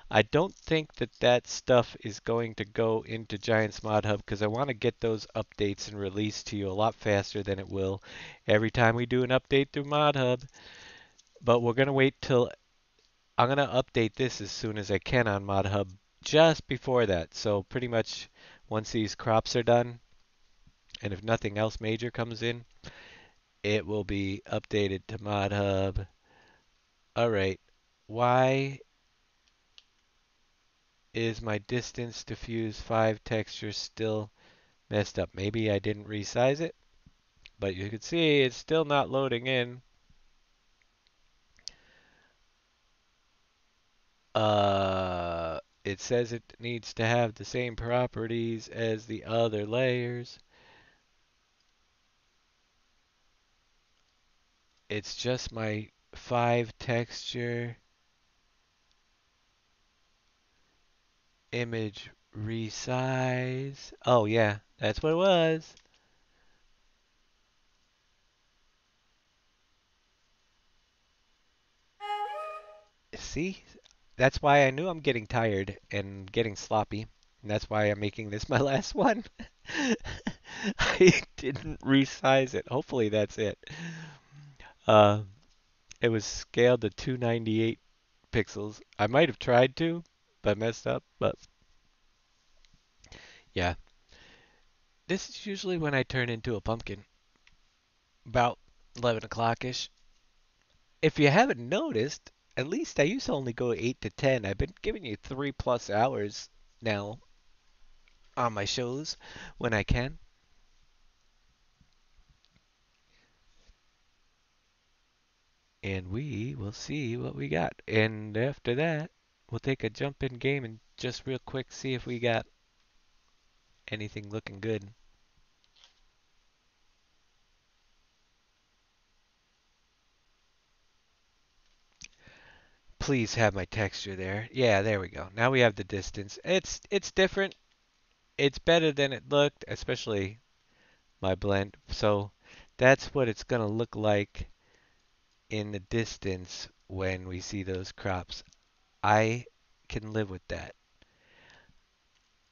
I don't think that stuff is going to go into Giants Mod Hub because I want to get those updates and released to you a lot faster than it will every time we do an update through Mod Hub. But we're going to wait till I'm going to update this as soon as I can on Mod Hub just before that. So pretty much once these crops are done, and if nothing else major comes in, it will be updated to Mod Hub. All right. Why is my distance diffuse 5 texture still messed up? Maybe I didn't resize it, but you can see it's still not loading in. It says it needs to have the same properties as the other layers. It's just my 5 texture image resize. Oh yeah, that's what it was. See? That's why I knew I'm getting tired and getting sloppy. And that's why I'm making this my last one. I didn't resize it. Hopefully that's it. Uh, it was scaled to 298 pixels. I might have tried to, but messed up. But yeah, This is usually when I turn into a pumpkin, about 11 o'clock-ish. If you haven't noticed, at least I used to only go 8 to 10. I've been giving you 3+ hours now on my shows when I can. And we will see what we got. And after that, we'll take a jump in game and just real quick see if we got anything looking good. Please have my texture there. Yeah, there we go. Now we have the distance. It's different. It's better than it looked, especially my blend. So that's what it's gonna look like in the distance when we see those crops. I can live with that.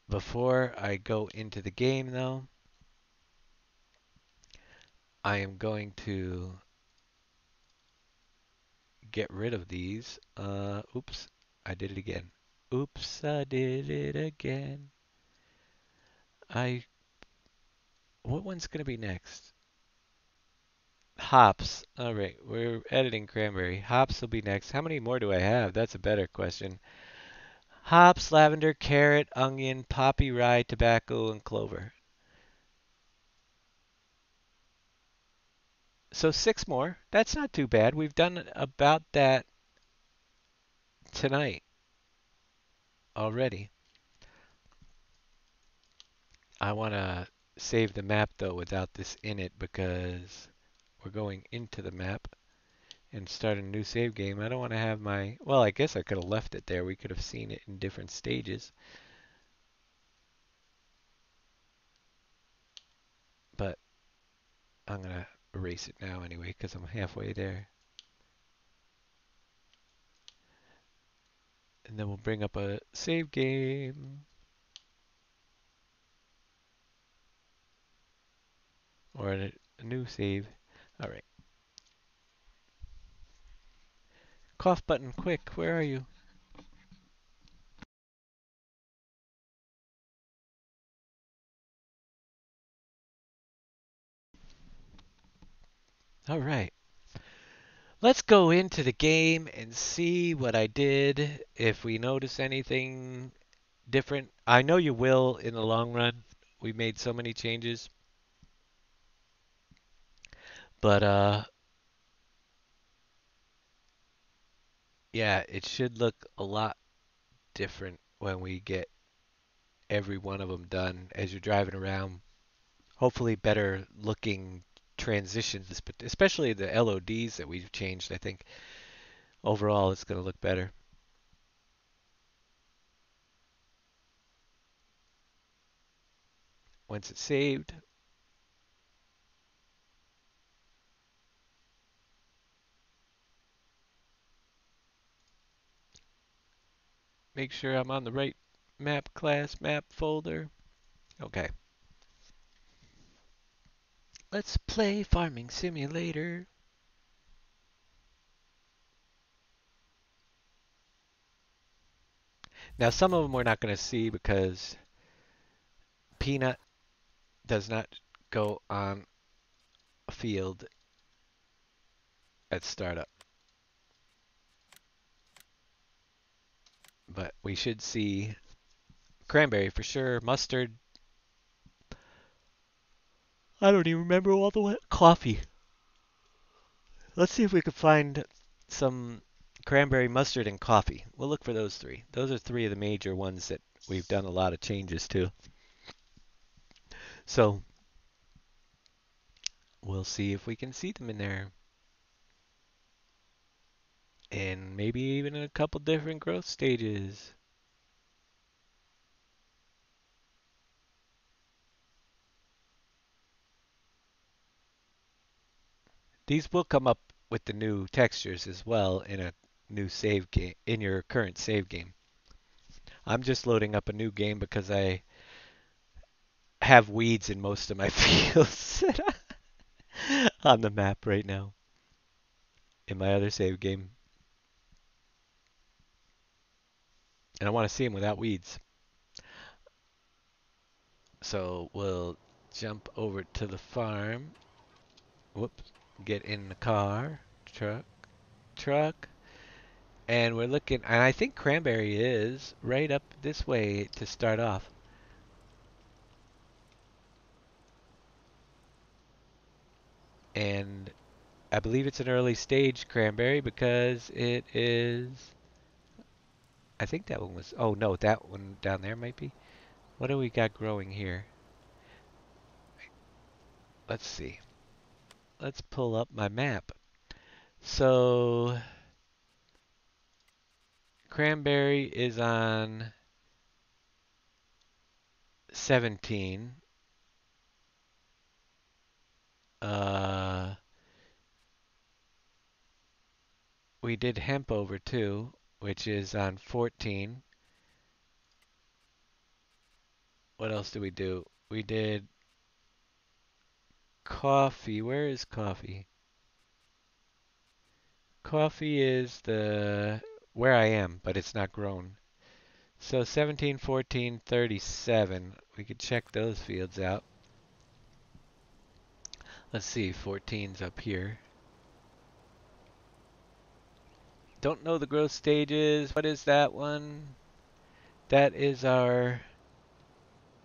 Before I go into the game though, I am going to get rid of these. Oops, I did it again. Oops, I did it again. I, what one's gonna be next? Hops. All right, we're editing cranberry. Hops will be next. How many more do I have? That's a better question. Hops, lavender, carrot, onion, poppy, rye, tobacco, and clover. So 6 more. That's not too bad. We've done about that tonight already. I want to save the map though without this in it because we're going into the map and start a new save game. I don't want to have my, well, I guess I could have left it there. We could have seen it in different stages, but I'm going to erase it now anyway because I'm halfway there. And then we'll bring up a save game or a new save. All right. Cough button, quick. Where are you? All right. Let's go into the game and see what I did. If we notice anything different, I know you will in the long run. We made so many changes, but yeah, it should look a lot different when we get every one of them done as you're driving around. Hopefully, better looking transitions, but especially the LODs that we've changed. I think overall it's going to look better. Once it's saved, make sure I'm on the right map class, map folder. Okay. Let's play Farming Simulator. Now, some of them we're not going to see because Peanut does not go on a field at startup. But we should see cranberry for sure, mustard. I don't even remember all the coffee. Let's see if we could find some cranberry, mustard, and coffee. We'll look for those three. Those are three of the major ones that we've done a lot of changes to. So we'll see if we can see them in there. And maybe even in a couple different growth stages. These will come up with the new textures as well in a new save game, in your current save game. I'm just loading up a new game because I have weeds in most of my fields on the map right now in my other save game. And I want to see them without weeds. So we'll jump over to the farm. Whoops. Get in the car. Truck. And we're looking, and I think cranberry is right up this way to start off. And I believe it's an early stage cranberry because it is, I think that one was, oh no, that one down there might be. What do we got growing here? Let's see. Let's pull up my map. So, cranberry is on 17. Uh, we did hemp over too, which is on 14. What else did we do? We did coffee. Where is coffee? Coffee is the where I am, but it's not grown. So 17, 14, 37. We could check those fields out. Let's see, 14's up here. Don't know the growth stages. What is that one? That is our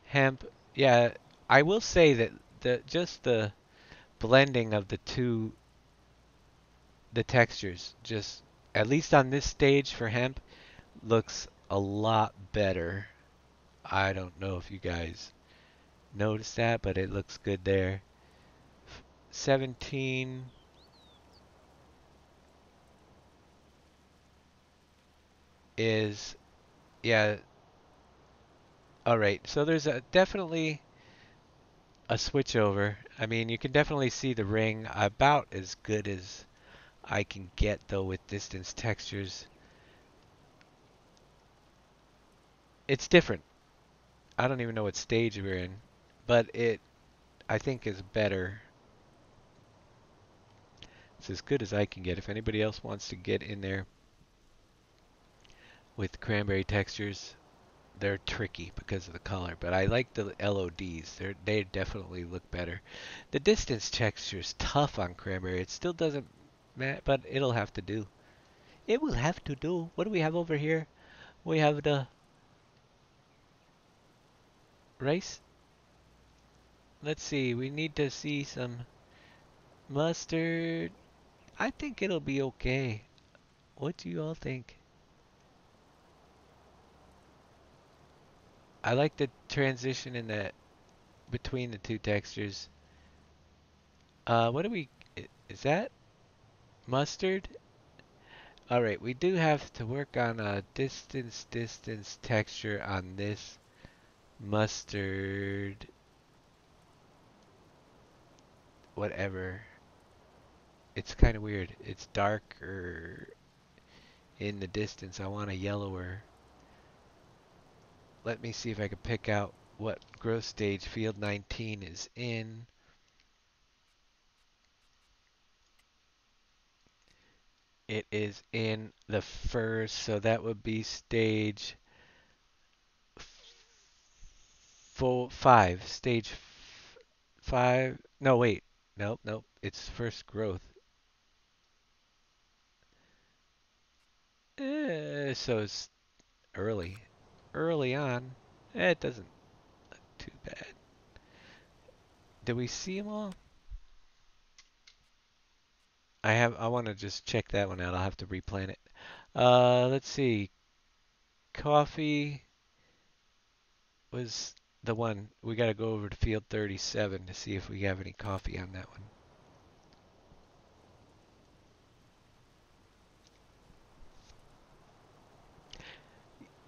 hemp. Yeah, I will say that just the blending of the textures, just at least on this stage for hemp, looks a lot better. I don't know if you guys noticed that, but it looks good there. 17 is, yeah, all right. So there's definitely a switch over. I mean, you can definitely see the ring about as good as I can get though with distance textures. It's different. I don't even know what stage we're in, but it I think is better. It's as good as I can get. If anybody else wants to get in there with cranberry textures, they're tricky because of the color, but I like the LODs. They definitely look better. The distance texture's tough on cranberry. It still doesn't matter, but it'll have to do. It will have to do. What do we have over here? We have the rice. Let's see. We need to see some mustard. I think it'll be okay. What do you all think? I like the transition in that between the two textures. What do we? Is that mustard? All right, we do have to work on a distance texture on this mustard, whatever. It's kind of weird. It's darker in the distance. I want a yellower. Let me see if I can pick out what growth stage field 19 is in. It is in the first, so that would be stage 5. Stage 5. No, wait. Nope, nope. It's first growth. So it's early. Early on. It doesn't look too bad. Did we see them all? I want to just check that one out. I'll have to replan it. Let's see. Coffee was the one. We got to go over to field 37 to see if we have any coffee on that one.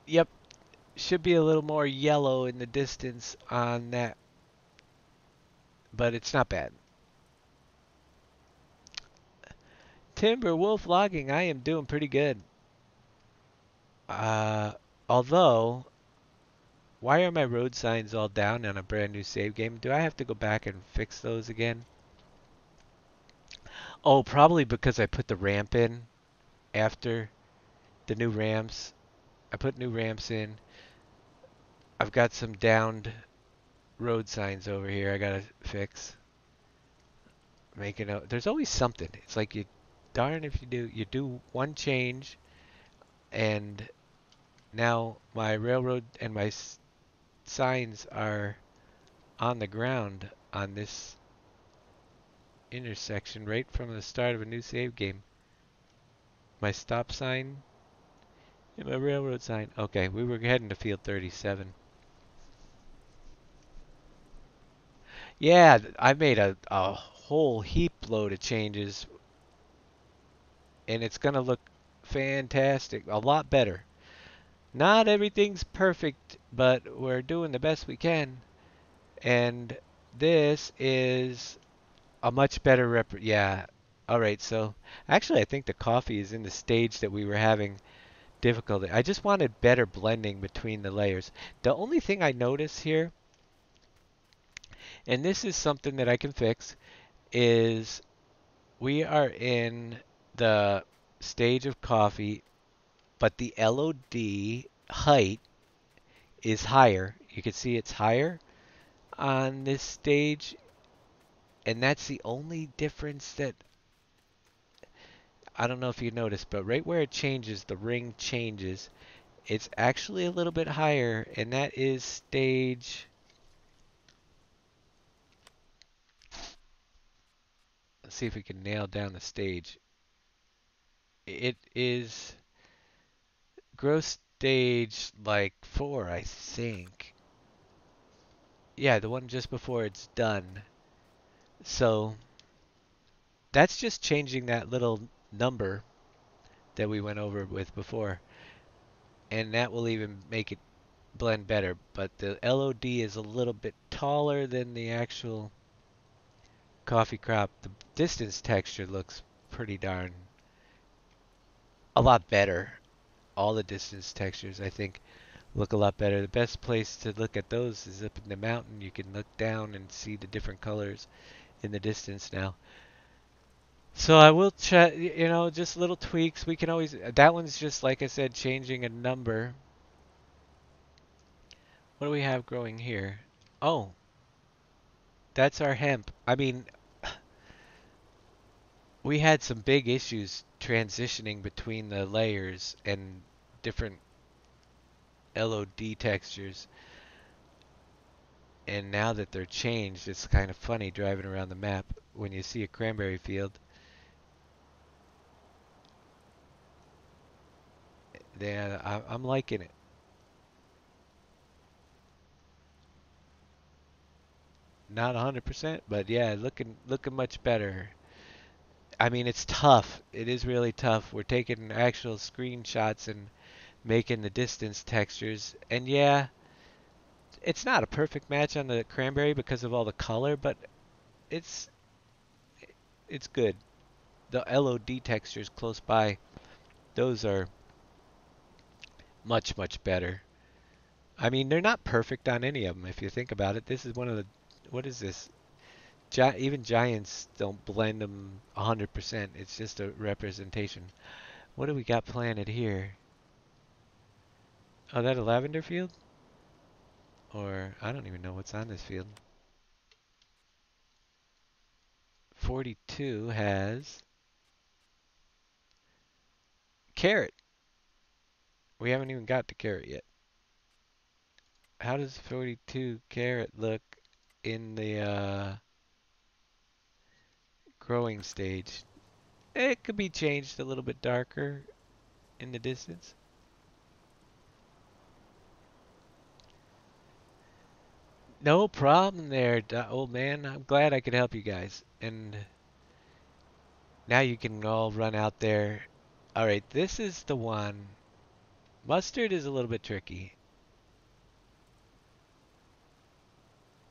Yep, should be a little more yellow in the distance on that, but it's not bad. Timber Wolf Logging, I am doing pretty good. Uh, although, why are my road signs all down on a brand new save game? Do I have to go back and fix those again? Oh, probably because I put the ramp in after the new ramps. I put new ramps in. I've got some downed road signs over here I gotta fix. Making a, there's always something. It's like you darn if you do one change and now my railroad and my signs are on the ground on this intersection right from the start of a new save game. My stop sign and my railroad sign. Okay, we were heading to field 37. Yeah, I made a whole heap load of changes and it's gonna look fantastic, a lot better. Not everything's perfect, but we're doing the best we can. And this is a much better yeah. All right, so actually I think the coffee is in the stage that we were having difficulty. I just wanted better blending between the layers. The only thing I notice here, and this is something that I can fix, is we are in the stage of coffee, but the LOD height is higher. You can see it's higher on this stage, and that's the only difference that I don't know if you noticed, but right where it changes, the ring changes, it's actually a little bit higher, and that is stage. Let's see if we can nail down the stage. It is gross stage like 4, I think. Yeah, the one just before it's done. So that's just changing that little number that we went over with before. And that will even make it blend better. But the LOD is a little bit taller than the actual coffee crop. The distance texture looks pretty darn a lot better. All the distance textures, I think, look a lot better. The best place to look at those is up in the mountain. You can look down and see the different colors in the distance now. So I will check, just little tweaks. We can always, that one's just, like I said, changing a number. What do we have growing here? Oh, that's our hemp. I mean, we had some big issues transitioning between the layers and different LOD textures. And now that they're changed, it's kind of funny driving around the map when you see a cranberry field. Yeah, I'm liking it. Not 100%, but yeah, looking much better. I mean, it's tough. It is really tough. We're taking actual screenshots and making the distance textures. And yeah, it's not a perfect match on the cranberry because of all the color, but it's it's good. The LOD textures close by, those are much better. I mean, they're not perfect on any of them if you think about it. This is one of the, what is this? Even giants don't blend them 100%. It's just a representation. What do we got planted here? Oh, that a lavender field? Or I don't even know what's on this field. 42 has carrot. We haven't even got to carrot yet. How does 42 carrot look in the growing stage? It could be changed a little bit darker in the distance. No problem there, old man. I'm glad I could help you guys. And now you can all run out there. All right, this is the one. Mustard is a little bit tricky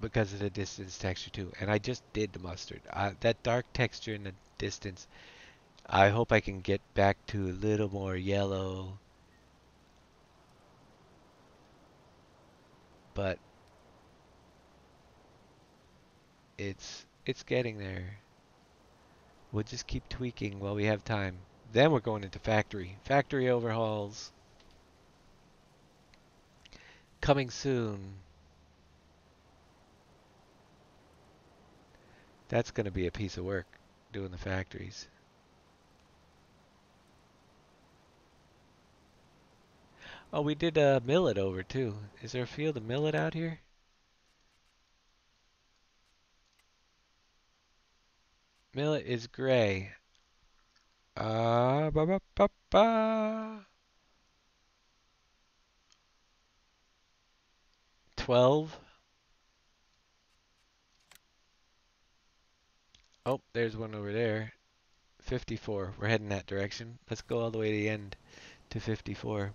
because of the distance texture too. And I just did the mustard. That dark texture in the distance, I hope I can get back to a little more yellow. But it's getting there. We'll just keep tweaking while we have time. Then we're going into factory. Factory overhauls. Coming soon. That's going to be a piece of work doing the factories. Oh, we did millet over too. Is there a field of millet out here? Millet is gray. Ba ba ba ba. 12. Oh, there's one over there. 54. We're heading that direction. Let's go all the way to the end to 54.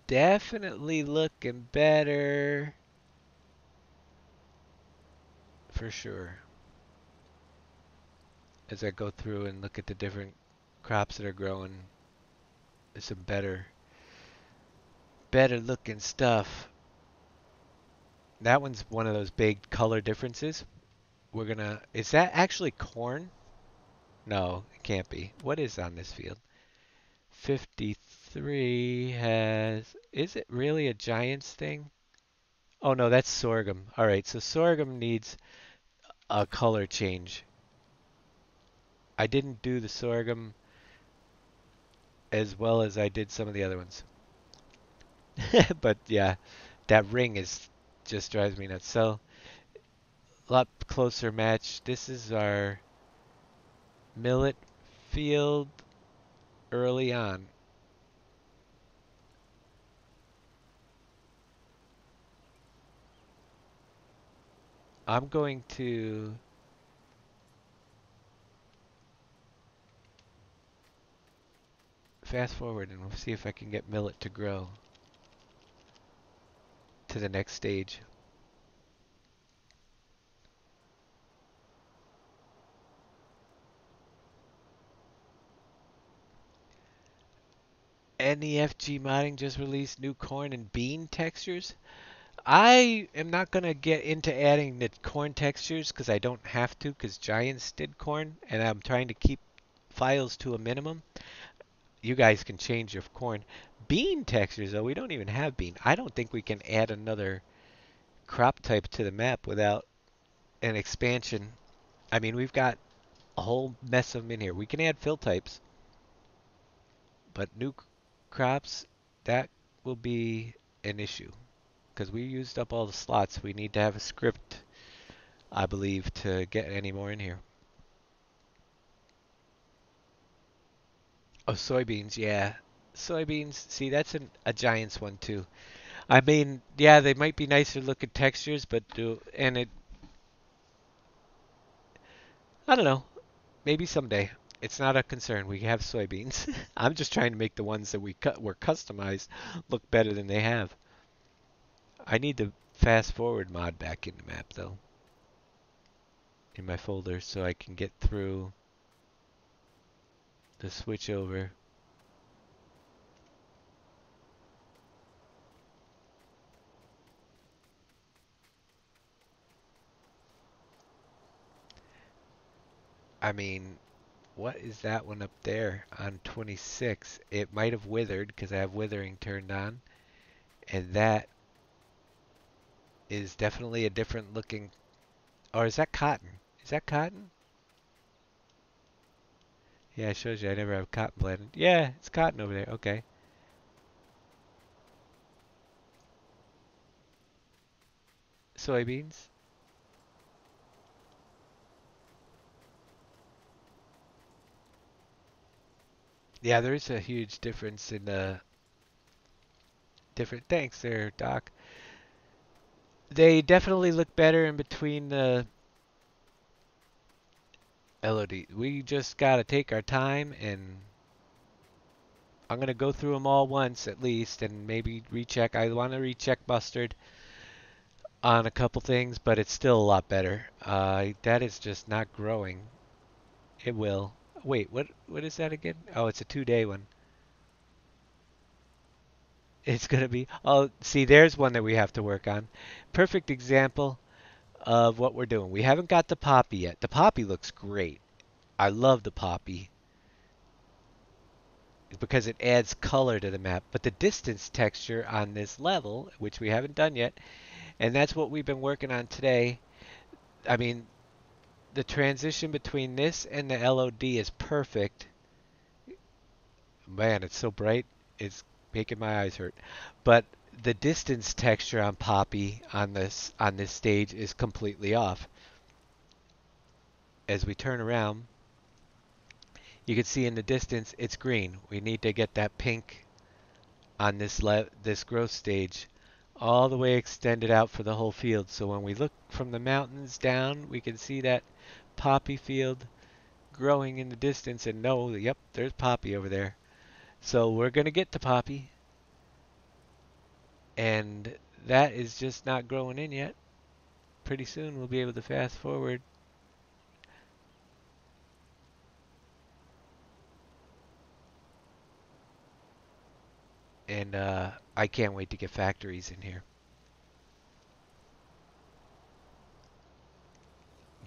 Definitely looking better. For sure. As I go through and look at the different crops that are growing, there's some better looking stuff. That one's one of those big color differences. Is that actually corn? No, it can't be. What is on this field? 53 is it really a Giants thing? Oh no, that's sorghum. All right, so sorghum needs a color change. I didn't do the sorghum as well as I did some of the other ones. But yeah, that ring is just drives me nuts. So a lot closer match. This is our millet field early on. I'm going to fast forward and we'll see if I can get millet to grow to the next stage. NEFG modding just released new corn and bean textures. I am not going to get into adding the corn textures because I don't have to because Giants did corn and I'm trying to keep files to a minimum. You guys can change your corn. Bean textures, though, we don't even have bean. I don't think we can add another crop type to the map without an expansion. I mean, we've got a whole mess of them in here. We can add fill types, but new crops, that will be an issue because we used up all the slots. We need to have a script, I believe, to get any more in here. Oh, soybeans, yeah. Soybeans, see, that's a Giants one too. I mean, yeah, they might be nicer looking textures, but I don't know. Maybe someday. It's not a concern. We have soybeans. I'm just trying to make the ones that were customized look better than they have. I need the fast forward mod back in the map though, in my folder, so I can get through the switch over. I mean, what is that one up there on 26? It might have withered because I have withering turned on, and that is definitely a different looking. Or is that cotton? Is that cotton? Yeah, it shows you I never have cotton planted. Yeah, it's cotton over there. Okay. Soybeans. Yeah, there is a huge difference in the different. Thanks there, Doc. They definitely look better in between the LOD. We just gotta take our time, and I'm gonna go through them all once at least, and maybe recheck. I want to recheck mustard on a couple things, but it's still a lot better. That is just not growing. It will. Wait, what is that again? Oh, it's a 2-day one. It's gonna be. Oh, see, there's one that we have to work on. Perfect example. of what we're doing. We haven't got the poppy yet. The poppy looks great. I love the poppy because it adds color to the map. But the distance texture on this level, which we haven't done yet, and that's what we've been working on today. I mean, the transition between this and the LOD is perfect. Man, it's so bright. It's making my eyes hurt. But the distance texture on Poppy on this stage is completely off. As we turn around, you can see in the distance it's green. We need to get that pink on this growth stage all the way extended out for the whole field. So when we look from the mountains down, we can see that poppy field growing in the distance and know, yep, there's poppy over there. So we're going to get to poppy, and that is just not growing in yet. Pretty soon we'll be able to fast forward. And I can't wait to get factories in here.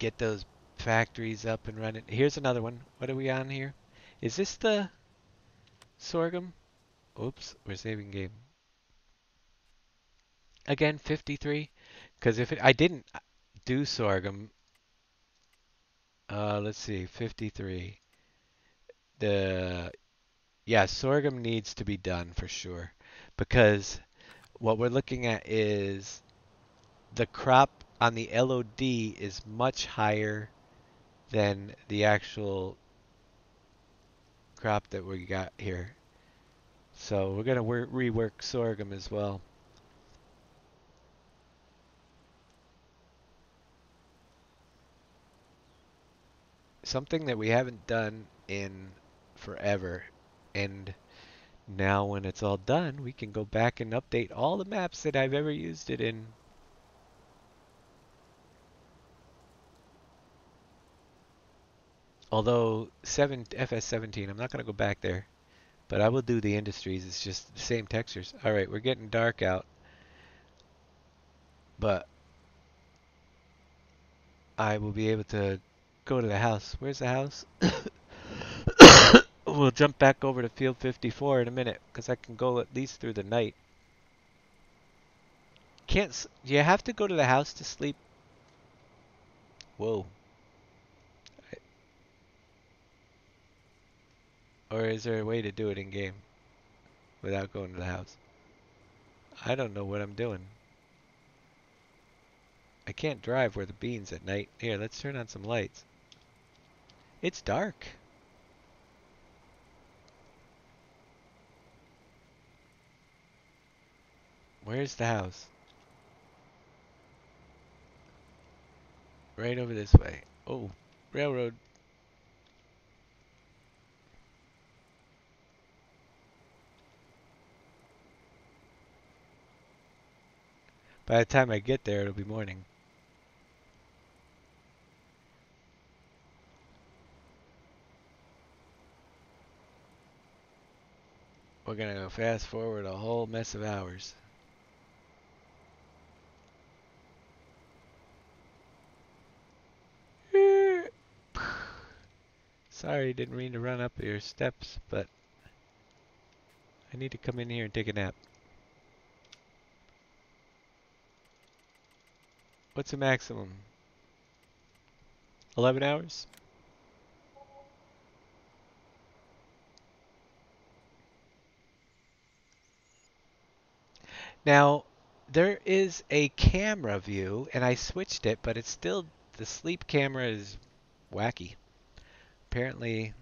Get those factories up and running. Here's another one. What are we on here? Is this the sorghum? Oops, we're saving game. Again, 53. Because if I didn't do sorghum, let's see, 53. The Yeah, sorghum needs to be done for sure, because what we're looking at is the crop on the LOD is much higher than the actual crop that we got here. So we're gonna rework sorghum as well. Something that we haven't done in forever. And now when it's all done, we can go back and update all the maps that I've ever used it in. Although FS17, I'm not going to go back there, but I will do the industries. It's just the same textures. All right, we're getting dark out, but I will be able to go to the house. Where's the house? We'll jump back over to field 54 in a minute, because I can go at least through the night. Can't. Do you have to go to the house to sleep? Whoa. Or is there a way to do it in game without going to the house? I don't know what I'm doing. I can't drive where the beans at night. Here, let's turn on some lights. It's dark. Where's the house? Right over this way. Oh, railroad. By the time I get there, it'll be morning. We're gonna go fast forward a whole mess of hours. Sorry, didn't mean to run up your steps, but I need to come in here and take a nap. What's the maximum? 11 hours? Now, there is a camera view, and I switched it, but it's still, the sleep camera is wacky. Apparently,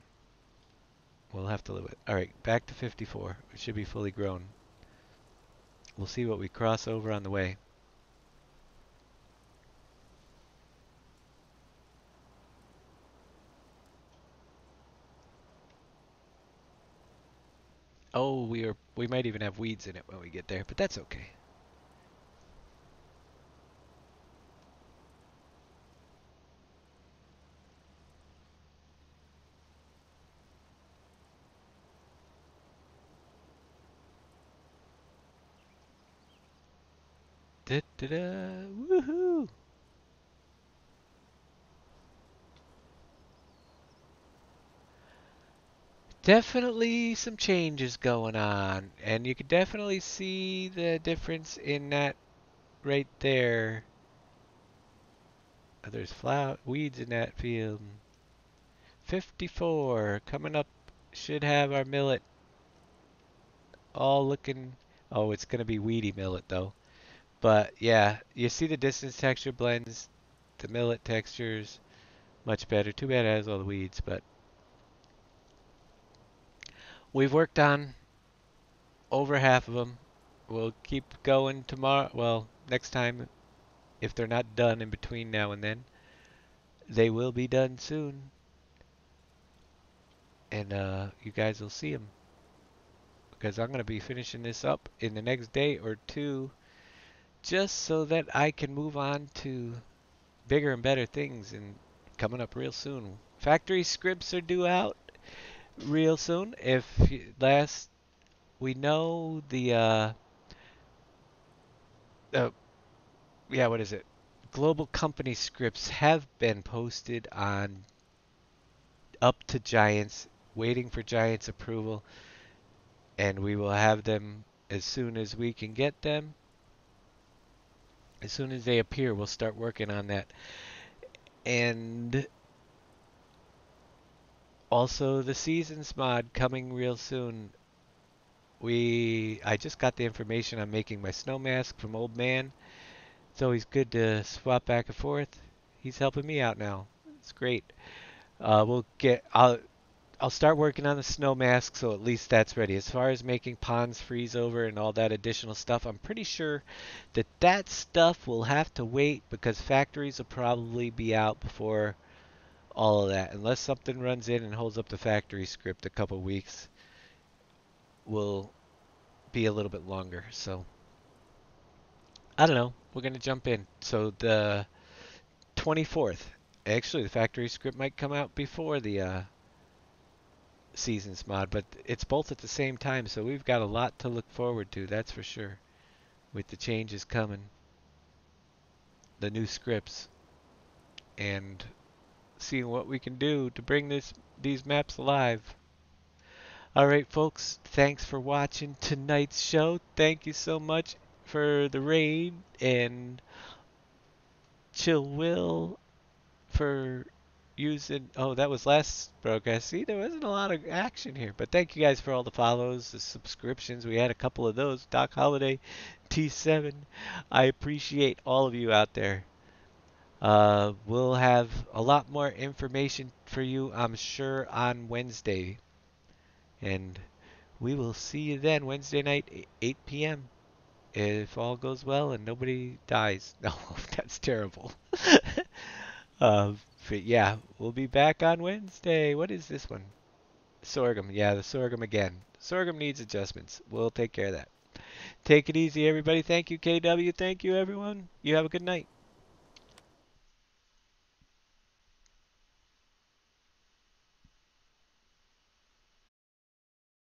we'll have to live with it. Alright, back to 54. It should be fully grown. We'll see what we cross over on the way. Oh, we might even have weeds in it when we get there, but that's okay. Da, da, da, woohoo! definitely some changes going on, and you can definitely see the difference in that right there. There's weeds in that field. 54 coming up. Should have our millet all looking. Oh, it's gonna be weedy millet though. But yeah, you see the distance texture blends the millet textures much better. Too bad it has all the weeds, but we've worked on over half of them. We'll keep going tomorrow. Well, next time, if they're not done in between now and then, they will be done soon. And you guys will see them because I'm going to be finishing this up in the next day or two just so that I can move on to bigger and better things and coming up real soon. Factory scripts are due out real soon. If last we know the uh yeah, what is it? Global company scripts have been posted on up to Giants, waiting for Giants approval, and we will have them as soon as we can get them. As soon as they appear, we'll start working on that. And also the seasons mod coming real soon. I just got the information on making my snow mask from Old Man. It's always good to swap back and forth. He's helping me out now. It's great. We'll get. I'll start working on the snow mask, so at least that's ready. As far as making ponds freeze over and all that additional stuff, I'm pretty sure that that stuff will have to wait because factories will probably be out before all of that. Unless something runs in and holds up the factory script a couple weeks, will be a little bit longer. So I don't know. We're gonna jump in. So the 24th. Actually, the factory script might come out before the seasons mod, but it's both at the same time, so we've got a lot to look forward to, that's for sure. With the changes coming, the new scripts, and seeing what we can do to bring these maps alive. Alright folks, thanks for watching tonight's show. Thank you so much for the raid, and Chill Will for using. Oh, that was last broadcast. See, there wasn't a lot of action here, but thank you guys for all the follows, the subscriptions. We had a couple of those. Doc Holiday, T7. I appreciate all of you out there. We'll have a lot more information for you, I'm sure, on Wednesday, and we will see you then Wednesday night, 8 p.m. If all goes well and nobody dies. No, that's terrible. Uh, but yeah, we'll be back on Wednesday. What is this one? Sorghum. Yeah, the sorghum again. Sorghum needs adjustments. We'll take care of that. Take it easy, everybody. Thank you, KW. Thank you, everyone. You have a good night.